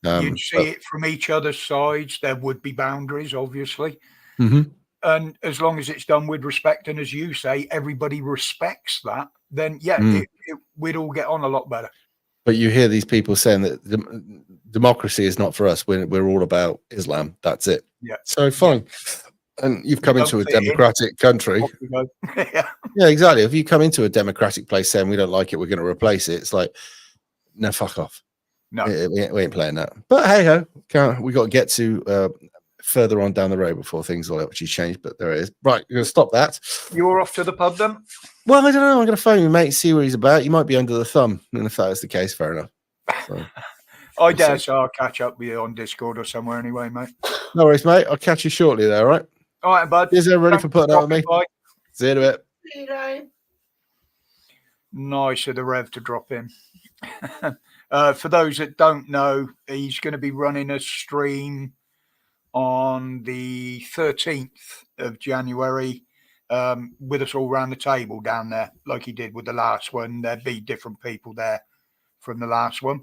No, you'd see it from each other's sides. There would be boundaries, obviously. And as long as it's done with respect, and as you say, everybody respects that, then we'd all get on a lot better. But you hear these people saying that democracy is not for us. We're all about Islam. That's it. Yeah. So fine. And you've come into a democratic country. Yeah. Yeah, exactly. If you come into a democratic place saying we don't like it, we're going to replace it. It's like, no, fuck off. No, we ain't playing that. But hey ho, we got to get to further on down the road before things will actually change. But there it is. Right, you're going to stop that. You're off to the pub then? Well, I don't know. I'm going to phone you, mate, see what he's about. You might be under the thumb. And if that is the case, fair enough. So, I dare say I'll catch up with you on Discord or somewhere anyway, mate. No worries, mate. I'll catch you shortly there, all right? All right, bud. Cheers, everybody, for putting up with me. Bye. See you in a bit. You know. Nice of the Rev to drop in. For those that don't know, he's going to be running a stream on the 13th of January with us all around the table down there, like he did with the last one. There'd be different people there from the last one.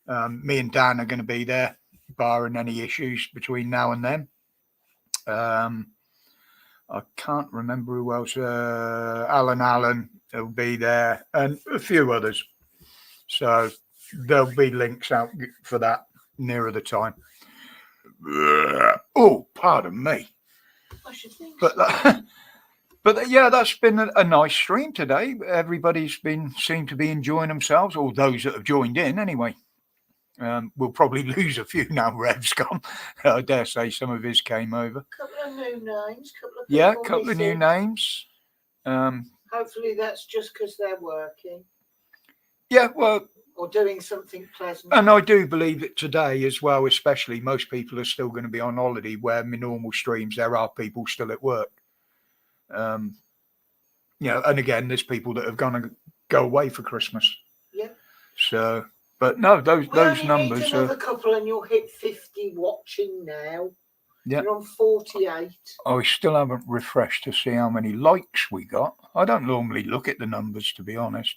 Me and Dan are going to be there, barring any issues between now and then. I can't remember who else. Alan Allen will be there, and a few others. So there'll be links out for that nearer the time. Oh, pardon me. But yeah, that's been a nice stream today. Everybody's seemed to be enjoying themselves, or those that have joined in anyway. We'll probably lose a few now. Rev's gone. I dare say some of his came over. Couple of new names. Couple of new names. Hopefully that's just because they're working. Yeah, well, or doing something pleasant. And I do believe that today as well, especially, most people are still going to be on holiday. Where my normal streams, there are people still at work. And again, there's people that have gone to go away for Christmas. Yeah. So. But no, those numbers. Need another couple, and you'll hit 50 watching now. Yeah, you're on 48. I still haven't refreshed to see how many likes we got. I don't normally look at the numbers, to be honest.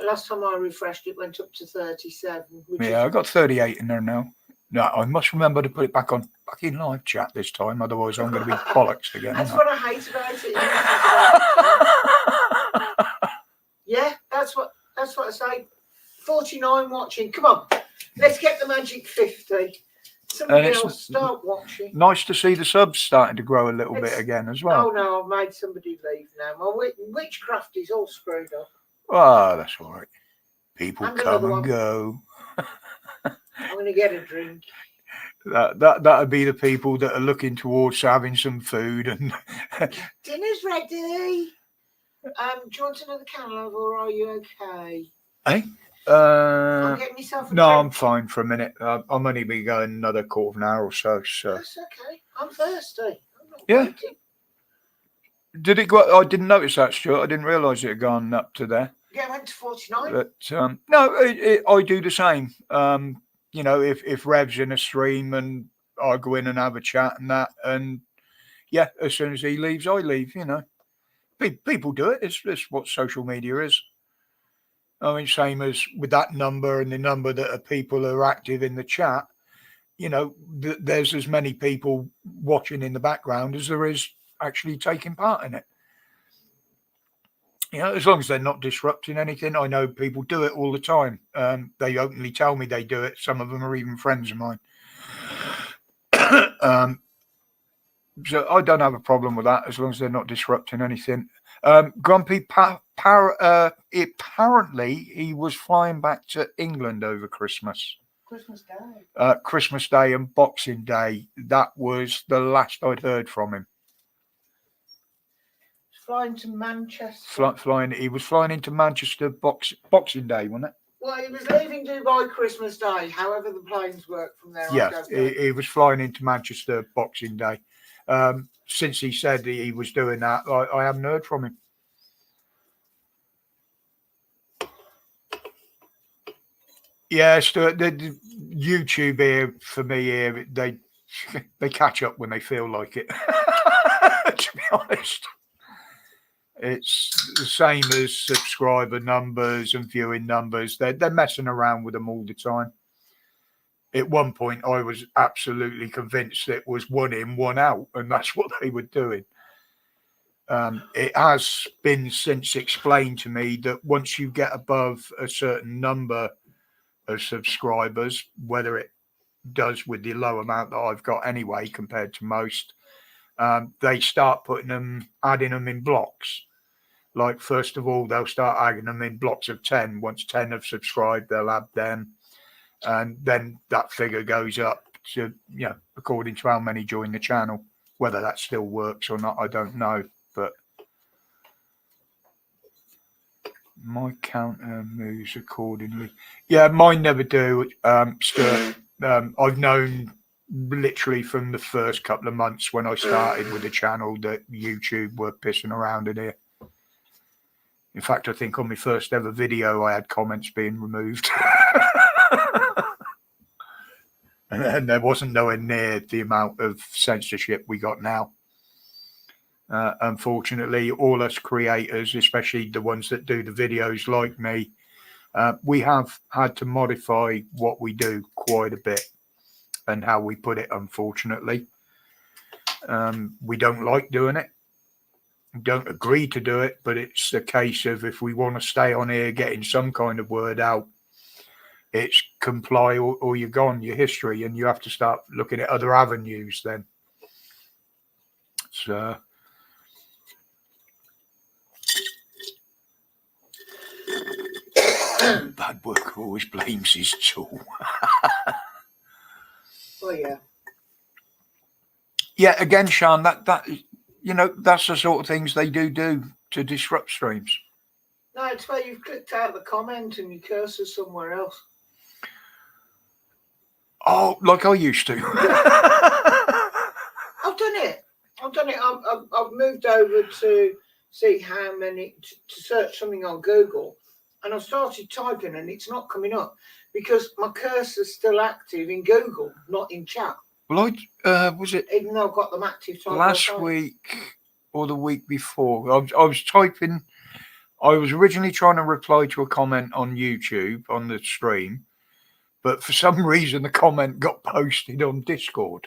Last time I refreshed, it went up to 37. I got 38 in there now. No, I must remember to put it back in live chat this time. Otherwise, I'm going to be bollocks again. That's what I hate about it. Yeah, that's what I say. 49 watching. Come on, let's get the magic 50. Somebody else start watching. Nice to see the subs starting to grow a little bit again as well. Oh no, I've made somebody leave now. My witchcraft is all screwed up. Oh, that's all right. People come and go. I'm going to get a drink. That'd be the people that are looking towards having some food and dinner's ready. Do you want another candle or are you okay? Hey. I'm getting myself a drink. I'm fine for a minute. I'm only be going another quarter of an hour or so. That's okay. I'm thirsty. I'm not waiting. Did it go? I didn't notice that, Stuart. I didn't realise it had gone up to there. Yeah, I went to 49. But no, I do the same. If Rev's in a stream and I go in and have a chat and that, and yeah, as soon as he leaves, I leave. People do it. It's what social media is. I mean, same as with that number and the number that are people are active in the chat. There's as many people watching in the background as there is actually taking part in it. As long as they're not disrupting anything. I know people do it all the time. They openly tell me they do it. Some of them are even friends of mine. So I don't have a problem with that as long as they're not disrupting anything. Grumpy, apparently he was flying back to England over Christmas. Christmas Day and Boxing Day. That was the last I'd heard from him. Flying to Manchester. He was flying into Manchester Boxing Day, wasn't it? Well, he was leaving Dubai Christmas Day. However, the planes work from there. Yeah, he was flying into Manchester Boxing Day. Since he said he was doing that, I haven't heard from him. Yeah, Stuart, the YouTube here for me here, they catch up when they feel like it. To be honest, it's the same as subscriber numbers and viewing numbers. They're messing around with them all the time. At one point, I was absolutely convinced it was one in, one out, and that's what they were doing. it has been since explained to me that once you get above a certain number of subscribers, whether it does with the low amount that I've got anyway compared to most, they start adding them in blocks. Like, first of all, they'll start adding them in blocks of 10. Once 10 have subscribed, they'll add them. And then that figure goes up to, according to how many join the channel. Whether that still works or not, I don't know. But my counter moves accordingly. Yeah, mine never do, Stuart. I've known literally from the first couple of months when I started with the channel that YouTube were pissing around in here. In fact, I think on my first ever video, I had comments being removed. and there wasn't nowhere near the amount of censorship we got now. Unfortunately, all us creators, especially the ones that do the videos like me, we have had to modify what we do quite a bit and how we put it, unfortunately. We don't like doing it. Don't agree to do it, but it's a case of if we want to stay on here getting some kind of word out, it's comply or you're gone, your history, and you have to start looking at other avenues then. So bad worker always blames his tool. Oh yeah. Yeah, again, Sean, that that's the sort of things they do to disrupt streams. No, it's where you've clicked out the comment and your cursor's somewhere else. Oh, like I used to. I've done it. I've moved over to see how many, to search something on Google, and I've started typing and it's not coming up because my cursor's still active in Google, not in chat. Well, was it even though I've got them active last week or the week before? I was typing. I was originally trying to reply to a comment on YouTube on the stream, but for some reason the comment got posted on Discord.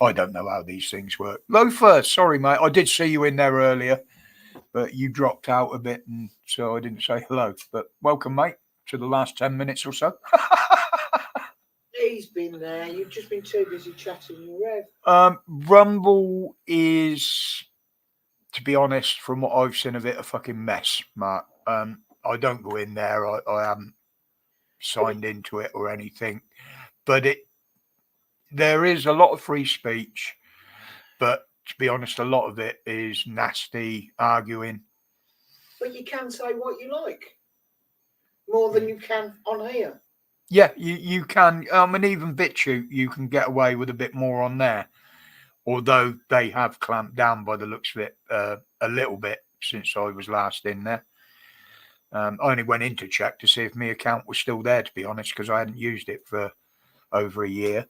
I don't know how these things work. Loafer, sorry, mate. I did see you in there earlier, but you dropped out a bit, and so I didn't say hello. But welcome, mate, to the last 10 minutes or so. He's been there. You've just been too busy chatting your rev. Rumble is, to be honest, from what I've seen of it, a fucking mess, Mark. I don't go in there. I haven't signed into it or anything, but there is a lot of free speech, but to be honest, a lot of it is nasty arguing. But you can say what you like more than you can on here. Yeah, you can. And even BitChute, you can get away with a bit more on there, although they have clamped down by the looks of it a little bit since I was last in there. I only went in to check to see if my account was still there, to be honest, because I hadn't used it for over a year.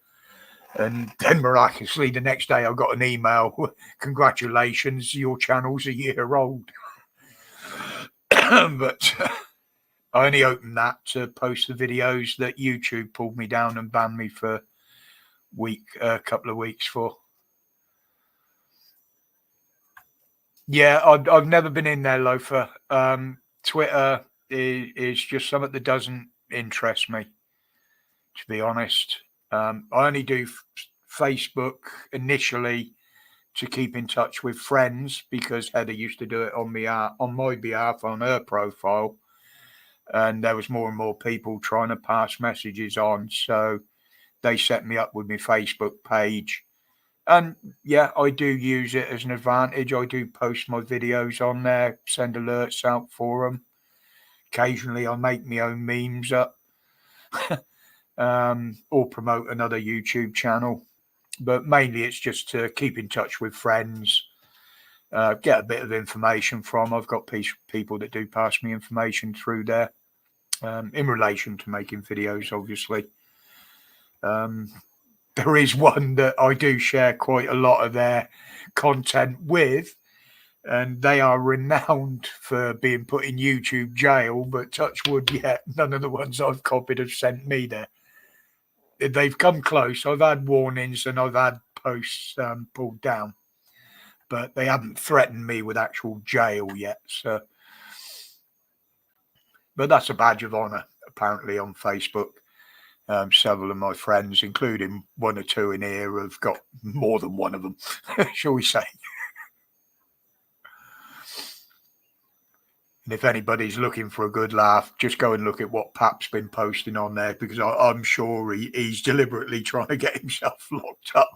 And then miraculously, the next day I got an email, congratulations, your channel's a year old. But I only opened that to post the videos that YouTube pulled me down and banned me for a couple of weeks for. Yeah, I've never been in there, Loafer. Twitter is just something that doesn't interest me, to be honest. I only do Facebook initially to keep in touch with friends because Heather used to do it on my behalf on her profile, and there was more and more people trying to pass messages on, so they set me up with my Facebook page. And yeah, I do use it as an advantage. I do post my videos on there, send alerts out for them. Occasionally I make my own memes up. Or promote another YouTube channel, but mainly it's just to keep in touch with friends, get a bit of information from. I've got people that do pass me information through there in relation to making videos, obviously. There is one that I do share quite a lot of their content with, and they are renowned for being put in YouTube jail, but touch wood, yet none of the ones I've copied have sent me there. They've come close. I've had warnings and I've had posts pulled down, but they haven't threatened me with actual jail yet. So, but that's a badge of honour apparently on Facebook. Several of my friends, including one or two in here, have got more than one of them, shall we say. And if anybody's looking for a good laugh, just go and look at what Pap's been posting on there, because I'm sure he's deliberately trying to get himself locked up.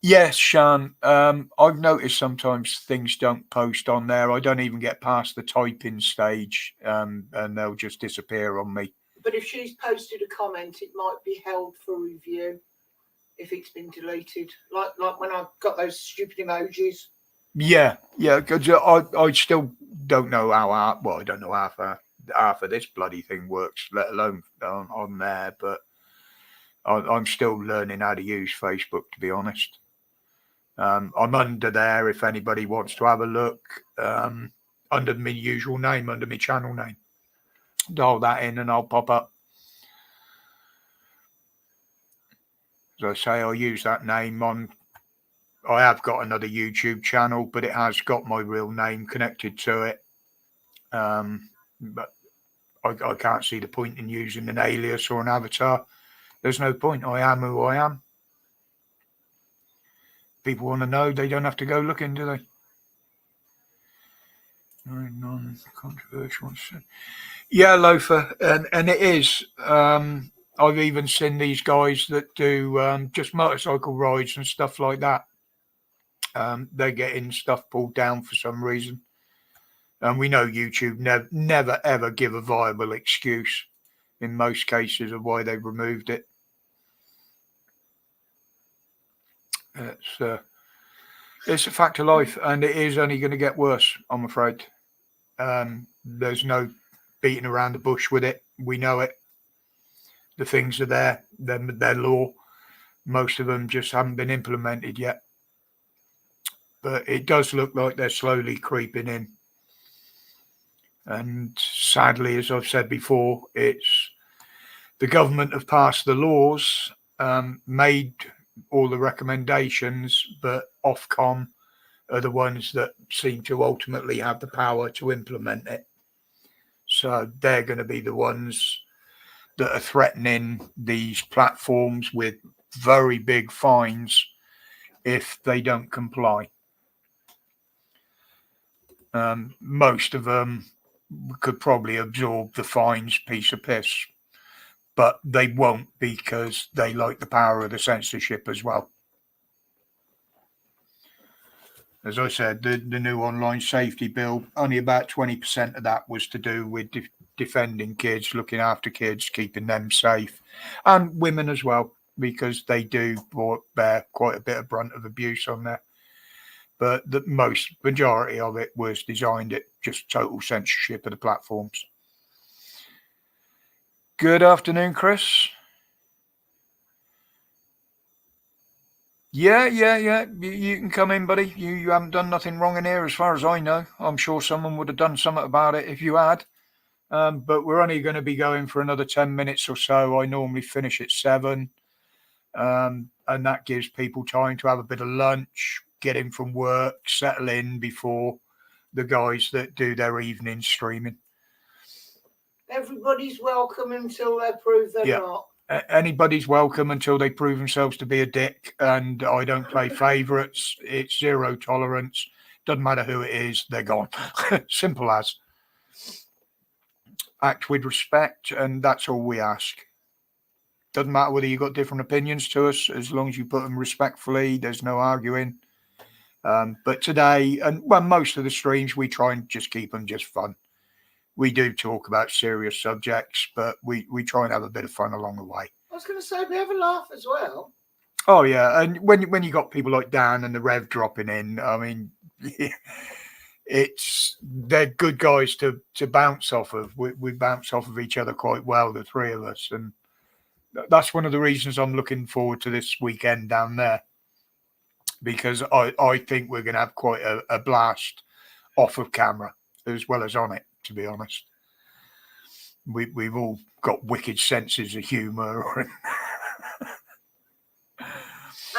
Yes, Sean. I've noticed sometimes things don't post on there. I don't even get past the typing stage, and they'll just disappear on me. But if she's posted a comment, it might be held for review if it's been deleted. Like when I got those stupid emojis. Yeah, because I still don't know how. Well, I don't know half of this bloody thing works, let alone on there. But I'm still learning how to use Facebook, to be honest. I'm under there if anybody wants to have a look, under my usual name, under my channel name. Dial that in and I'll pop up. As I say, I'll use that name on. I have got another YouTube channel, but it has got my real name connected to it. But I can't see the point in using an alias or an avatar. There's no point. I am who I am. People want to know, they don't have to go looking, do they? Non-controversial. Yeah, Loafer, and it is. I've even seen these guys that do just motorcycle rides and stuff like that. They're getting stuff pulled down for some reason. And we know YouTube never ever give a viable excuse in most cases of why they've removed it. It's a fact of life, and it is only going to get worse, I'm afraid. There's no beating around the bush with it. We know it. The things are there. They're law. Most of them just haven't been implemented yet. But it does look like they're slowly creeping in. And sadly, as I've said before, it's the government have passed the laws, made all the recommendations, but Ofcom are the ones that seem to ultimately have the power to implement it. So they're going to be the ones that are threatening these platforms with very big fines if they don't comply. Most of them could probably absorb the fines piece of piss, but they won't, because they like the power of the censorship as well. As I said, the new online safety bill, only about 20% of that was to do with defending kids, looking after kids, keeping them safe, and women as well, because they do bear quite a bit of brunt of abuse on there. But the majority of it was designed at just total censorship of the platforms. Good afternoon, Chris. Yeah. You can come in, buddy. You haven't done nothing wrong in here, as far as I know. I'm sure someone would have done something about it if you had. But we're only going to be going for another 10 minutes or so. I normally finish at 7. And that gives people time to have a bit of lunch, get in from work, settle in before the guys that do their evening streaming. Everybody's welcome until they prove they're not. Anybody's welcome until they prove themselves to be a dick, and I don't play favourites. It's zero tolerance. Doesn't matter who it is, they're gone. Simple as. Act with respect, and that's all we ask. Doesn't matter whether you've got different opinions to us, as long as you put them respectfully, there's no arguing. But today, and well, most of the streams, we try and just keep them just fun. We do talk about serious subjects, but we try and have a bit of fun along the way. I was going to say, we have a laugh as well. Oh, yeah. And when you got people like Dan and the Rev dropping in, I mean, they're good guys to bounce off of. We bounce off of each other quite well, the three of us. And that's one of the reasons I'm looking forward to this weekend down there, because I think we're going to have quite a blast off of camera as well as on it, to be honest. We've all got wicked senses of humour.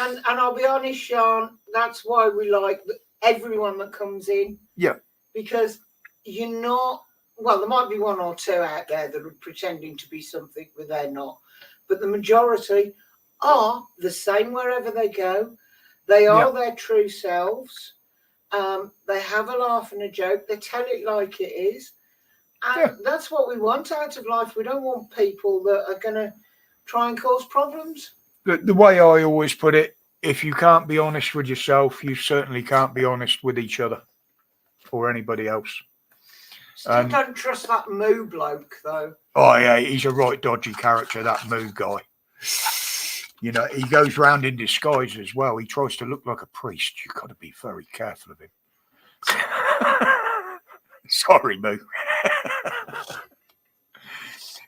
And I'll be honest, Sean, that's why we like everyone that comes in. Yeah. Because you're not, well, there might be one or two out there that are pretending to be something but they're not. But the majority are the same wherever they go. They are their true selves. They have a laugh and a joke. They tell it like it is. And that's what we want out of life. We don't want people that are going to try and cause problems. The way I always put it, if you can't be honest with yourself, you certainly can't be honest with each other or anybody else. Still don't trust that Moo bloke, though. Oh, yeah, he's a right dodgy character, that Moo guy. You know, he goes round in disguise as well. He tries to look like a priest. You've got to be very careful of him. Sorry, Moo.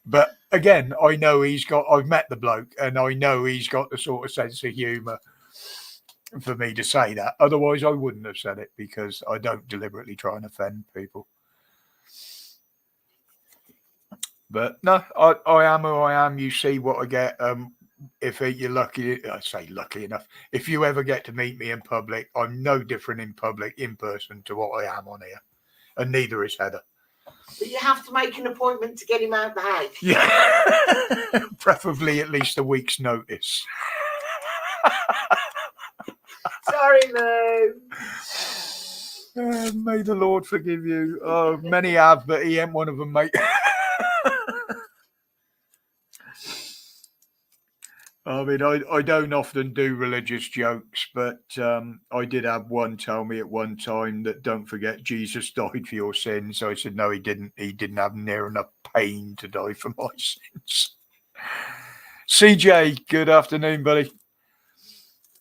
But again, I know I've met the bloke and I know he's got the sort of sense of humour for me to say that. Otherwise, I wouldn't have said it because I don't deliberately try and offend people. But no, I am who I am. You see what I get. If you're lucky, I say lucky enough, if you ever get to meet me in public, I'm no different in public, in person, to what I am on here. And neither is Heather. But you have to make an appointment to get him out the house. Yeah. Preferably at least a week's notice. Sorry, Moo. May the Lord forgive you. Oh, many have, but he ain't one of them, mate. I mean, I don't often do religious jokes, but I did have one tell me at one time that don't forget Jesus died for your sins. So I said, no, he didn't. He didn't have near enough pain to die for my sins. CJ, good afternoon, buddy.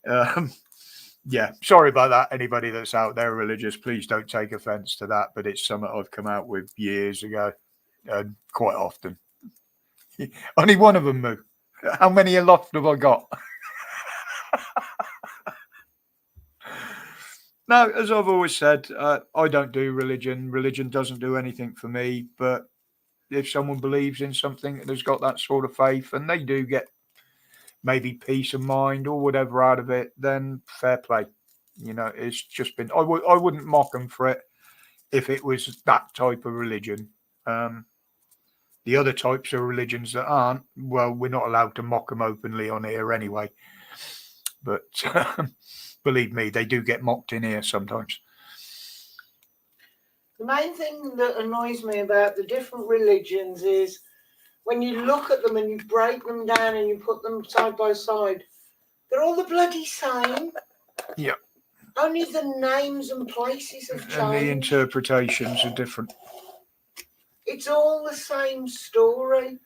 Yeah, sorry about that. Anybody that's out there religious, please don't take offense to that. But it's something I've come out with years ago, quite often. Only one of them, Moo. How many aloft have I got? No, as I've always said, I don't do religion. Religion doesn't do anything for me. But if someone believes in something and has got that sort of faith and they do get maybe peace of mind or whatever out of it, then fair play. You know, it's just been, I wouldn't mock them for it if it was that type of religion. The other types of religions that aren't, well, we're not allowed to mock them openly on here anyway. But believe me, they do get mocked in here sometimes. The main thing that annoys me about the different religions is when you look at them and you break them down and you put them side by side, they're all the bloody same. Yeah. Only the names and places have changed. And the interpretations are different. It's all the same story.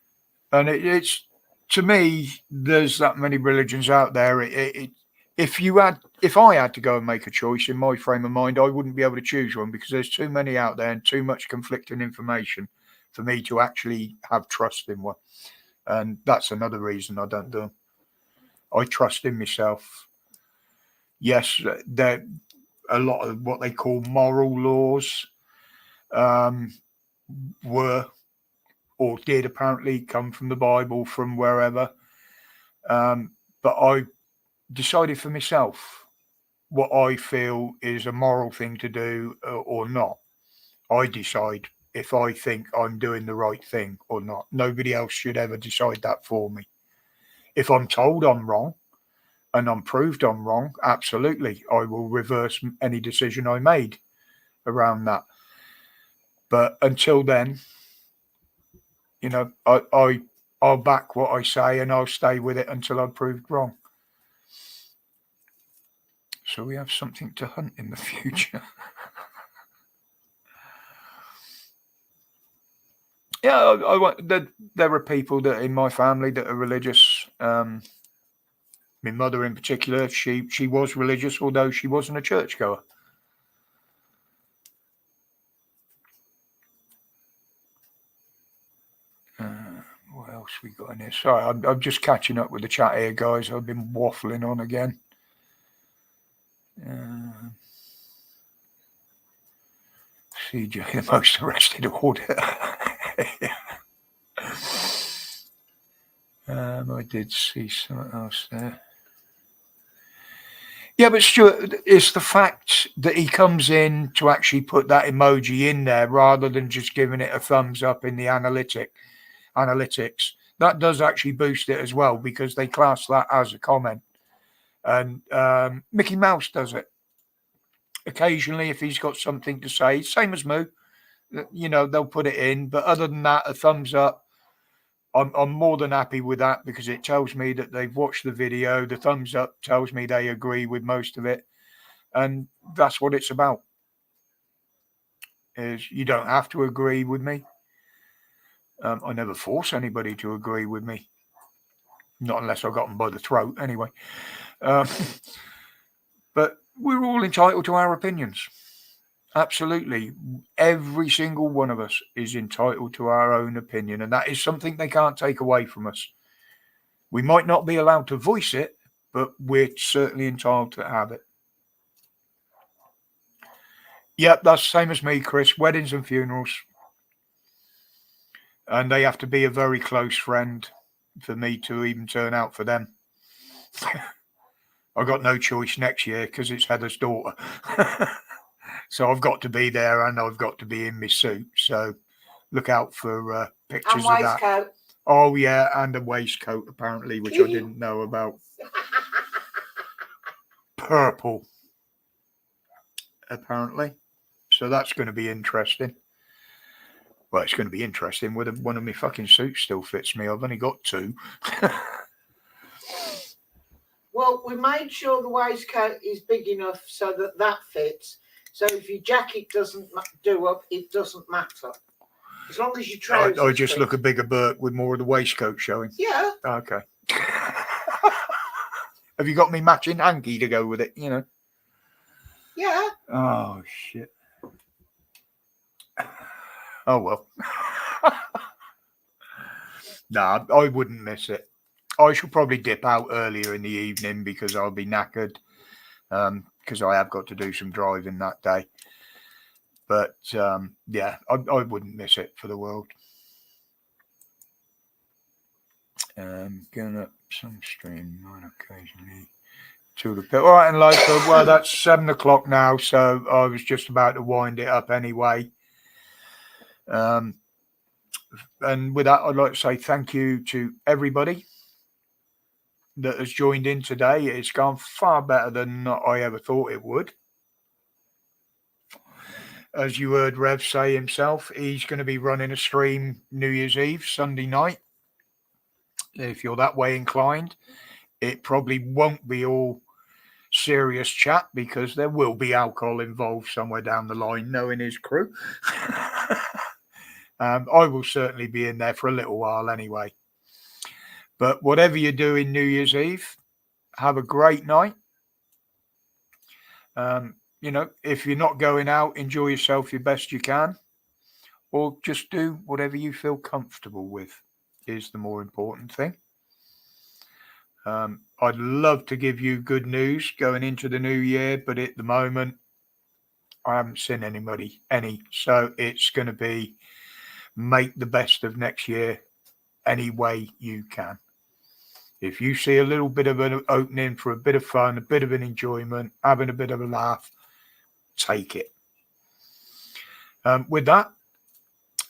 And it's, to me, there's that many religions out there. If I had to go and make a choice in my frame of mind, I wouldn't be able to choose one because there's too many out there and too much conflicting information for me to actually have trust in one. And that's another reason I don't do them. I trust in myself. Yes, there a lot of what they call moral laws were or did apparently come from the Bible, from wherever. But I decided for myself what I feel is a moral thing to do or not. I decide if I think I'm doing the right thing or not. Nobody else should ever decide that for me. If I'm told I'm wrong and I'm proved I'm wrong, absolutely, I will reverse any decision I made around that. But until then, you know, I'll back what I say and I'll stay with it until I'm proved wrong. So we have something to hunt in the future. Yeah, I want. There are people that in my family that are religious. My mother, in particular, she was religious, although she wasn't a churchgoer. What else we got in here? Sorry, I'm just catching up with the chat here, guys. I've been waffling on again. CJ, the most arrested order. I did see something else there. Yeah, but Stuart, it's the fact that he comes in to actually put that emoji in there rather than just giving it a thumbs up in the analytics. That does actually boost it as well because they class that as a comment. And Mickey Mouse does it occasionally if he's got something to say, same as Moo. You know, they'll put it in, but other than that, a thumbs up. I'm more than happy with that because it tells me that they've watched the video. The thumbs up tells me they agree with most of it. And that's what it's about. Is you don't have to agree with me. I never force anybody to agree with me. Not unless I got them by the throat, anyway. But we're all entitled to our opinions. Absolutely. Every single one of us is entitled to our own opinion, and that is something they can't take away from us. We might not be allowed to voice it, but we're certainly entitled to have it. Yep, that's the same as me, Chris. Weddings and funerals. And they have to be a very close friend for me to even turn out for them. I got no choice next year because it's Heather's daughter. So I've got to be there and I've got to be in my suit. So look out for pictures of that. Oh, yeah, and a waistcoat, apparently, which I didn't know about. Purple, apparently. So that's going to be interesting. Well, it's going to be interesting whether one of my fucking suits still fits me. I've only got two. Well, we made sure the waistcoat is big enough so that that fits. So if your jacket doesn't do up, it doesn't matter. As long as your trousers I just look a bigger Burke with more of the waistcoat showing. Yeah. Okay. Have you got me matching hanky to go with it, you know? Yeah. Oh, shit. Oh, well. Nah, I wouldn't miss it. I shall probably dip out earlier in the evening because I'll be knackered. Because I have got to do some driving that day. But, yeah, I wouldn't miss it for the world. Going up some stream, on occasionally to the pit. All right, and like, well, that's 7 o'clock now, so I was just about to wind it up anyway. And with that, I'd like to say thank you to everybody that has joined in today. It's gone far better than I ever thought it would. As you heard Rev say himself, he's going to be running a stream New Year's Eve, Sunday night. If you're that way inclined, it probably won't be all serious chat because there will be alcohol involved somewhere down the line, knowing his crew. I will certainly be in there for a little while anyway. But whatever you're doing New Year's Eve, have a great night. You know, if you're not going out, enjoy yourself your best you can, or just do whatever you feel comfortable with is the more important thing. I'd love to give you good news going into the new year, but at the moment, I haven't seen any. So it's going to be make the best of next year any way you can. If you see a little bit of an opening for a bit of fun, a bit of an enjoyment, having a bit of a laugh, take it. With that,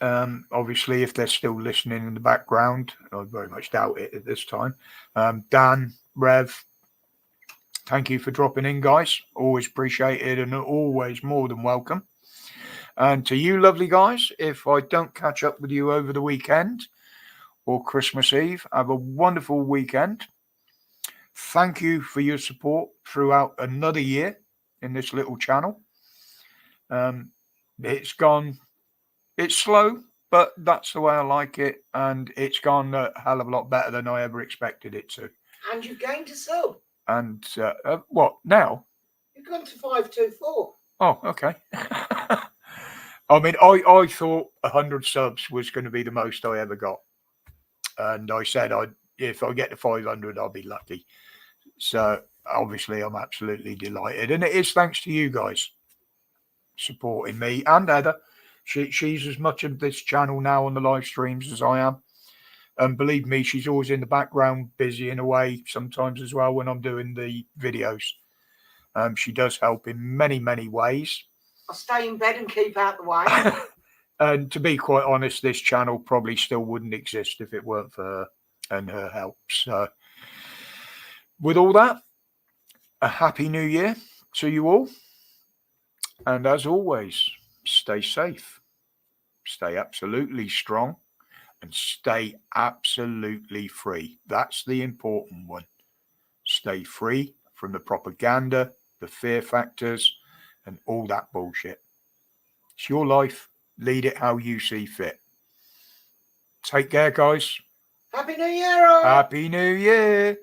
obviously, if they're still listening in the background, I very much doubt it at this time. Dan, Rev, thank you for dropping in, guys. Always appreciated and always more than welcome. And to you, lovely guys, if I don't catch up with you over the weekend or Christmas Eve, have a wonderful weekend. Thank you for your support throughout another year in this little channel. It's slow, but that's the way I like it, and it's gone a hell of a lot better than I ever expected it to. And you've gained a sub. And what now? You've gone to 524. Oh, okay. I mean, I thought 100 subs was going to be the most I ever got, and I said if I get to 500, I'll be lucky. So obviously, I'm absolutely delighted, and it is thanks to you guys supporting me and Heather. She's as much of this channel now on the live streams as I am. And believe me, she's always in the background, busy in a way sometimes as well when I'm doing the videos. She does help in many, many ways. I'll stay in bed and keep out the way. And to be quite honest, this channel probably still wouldn't exist if it weren't for her and her help. So with all that, a happy new year to you all. And as always, stay safe, stay absolutely strong, and stay absolutely free. That's the important one. Stay free from the propaganda, the fear factors, and all that bullshit. It's your life. Lead it how you see fit. Take care, guys. Happy New Year, all. Happy New Year.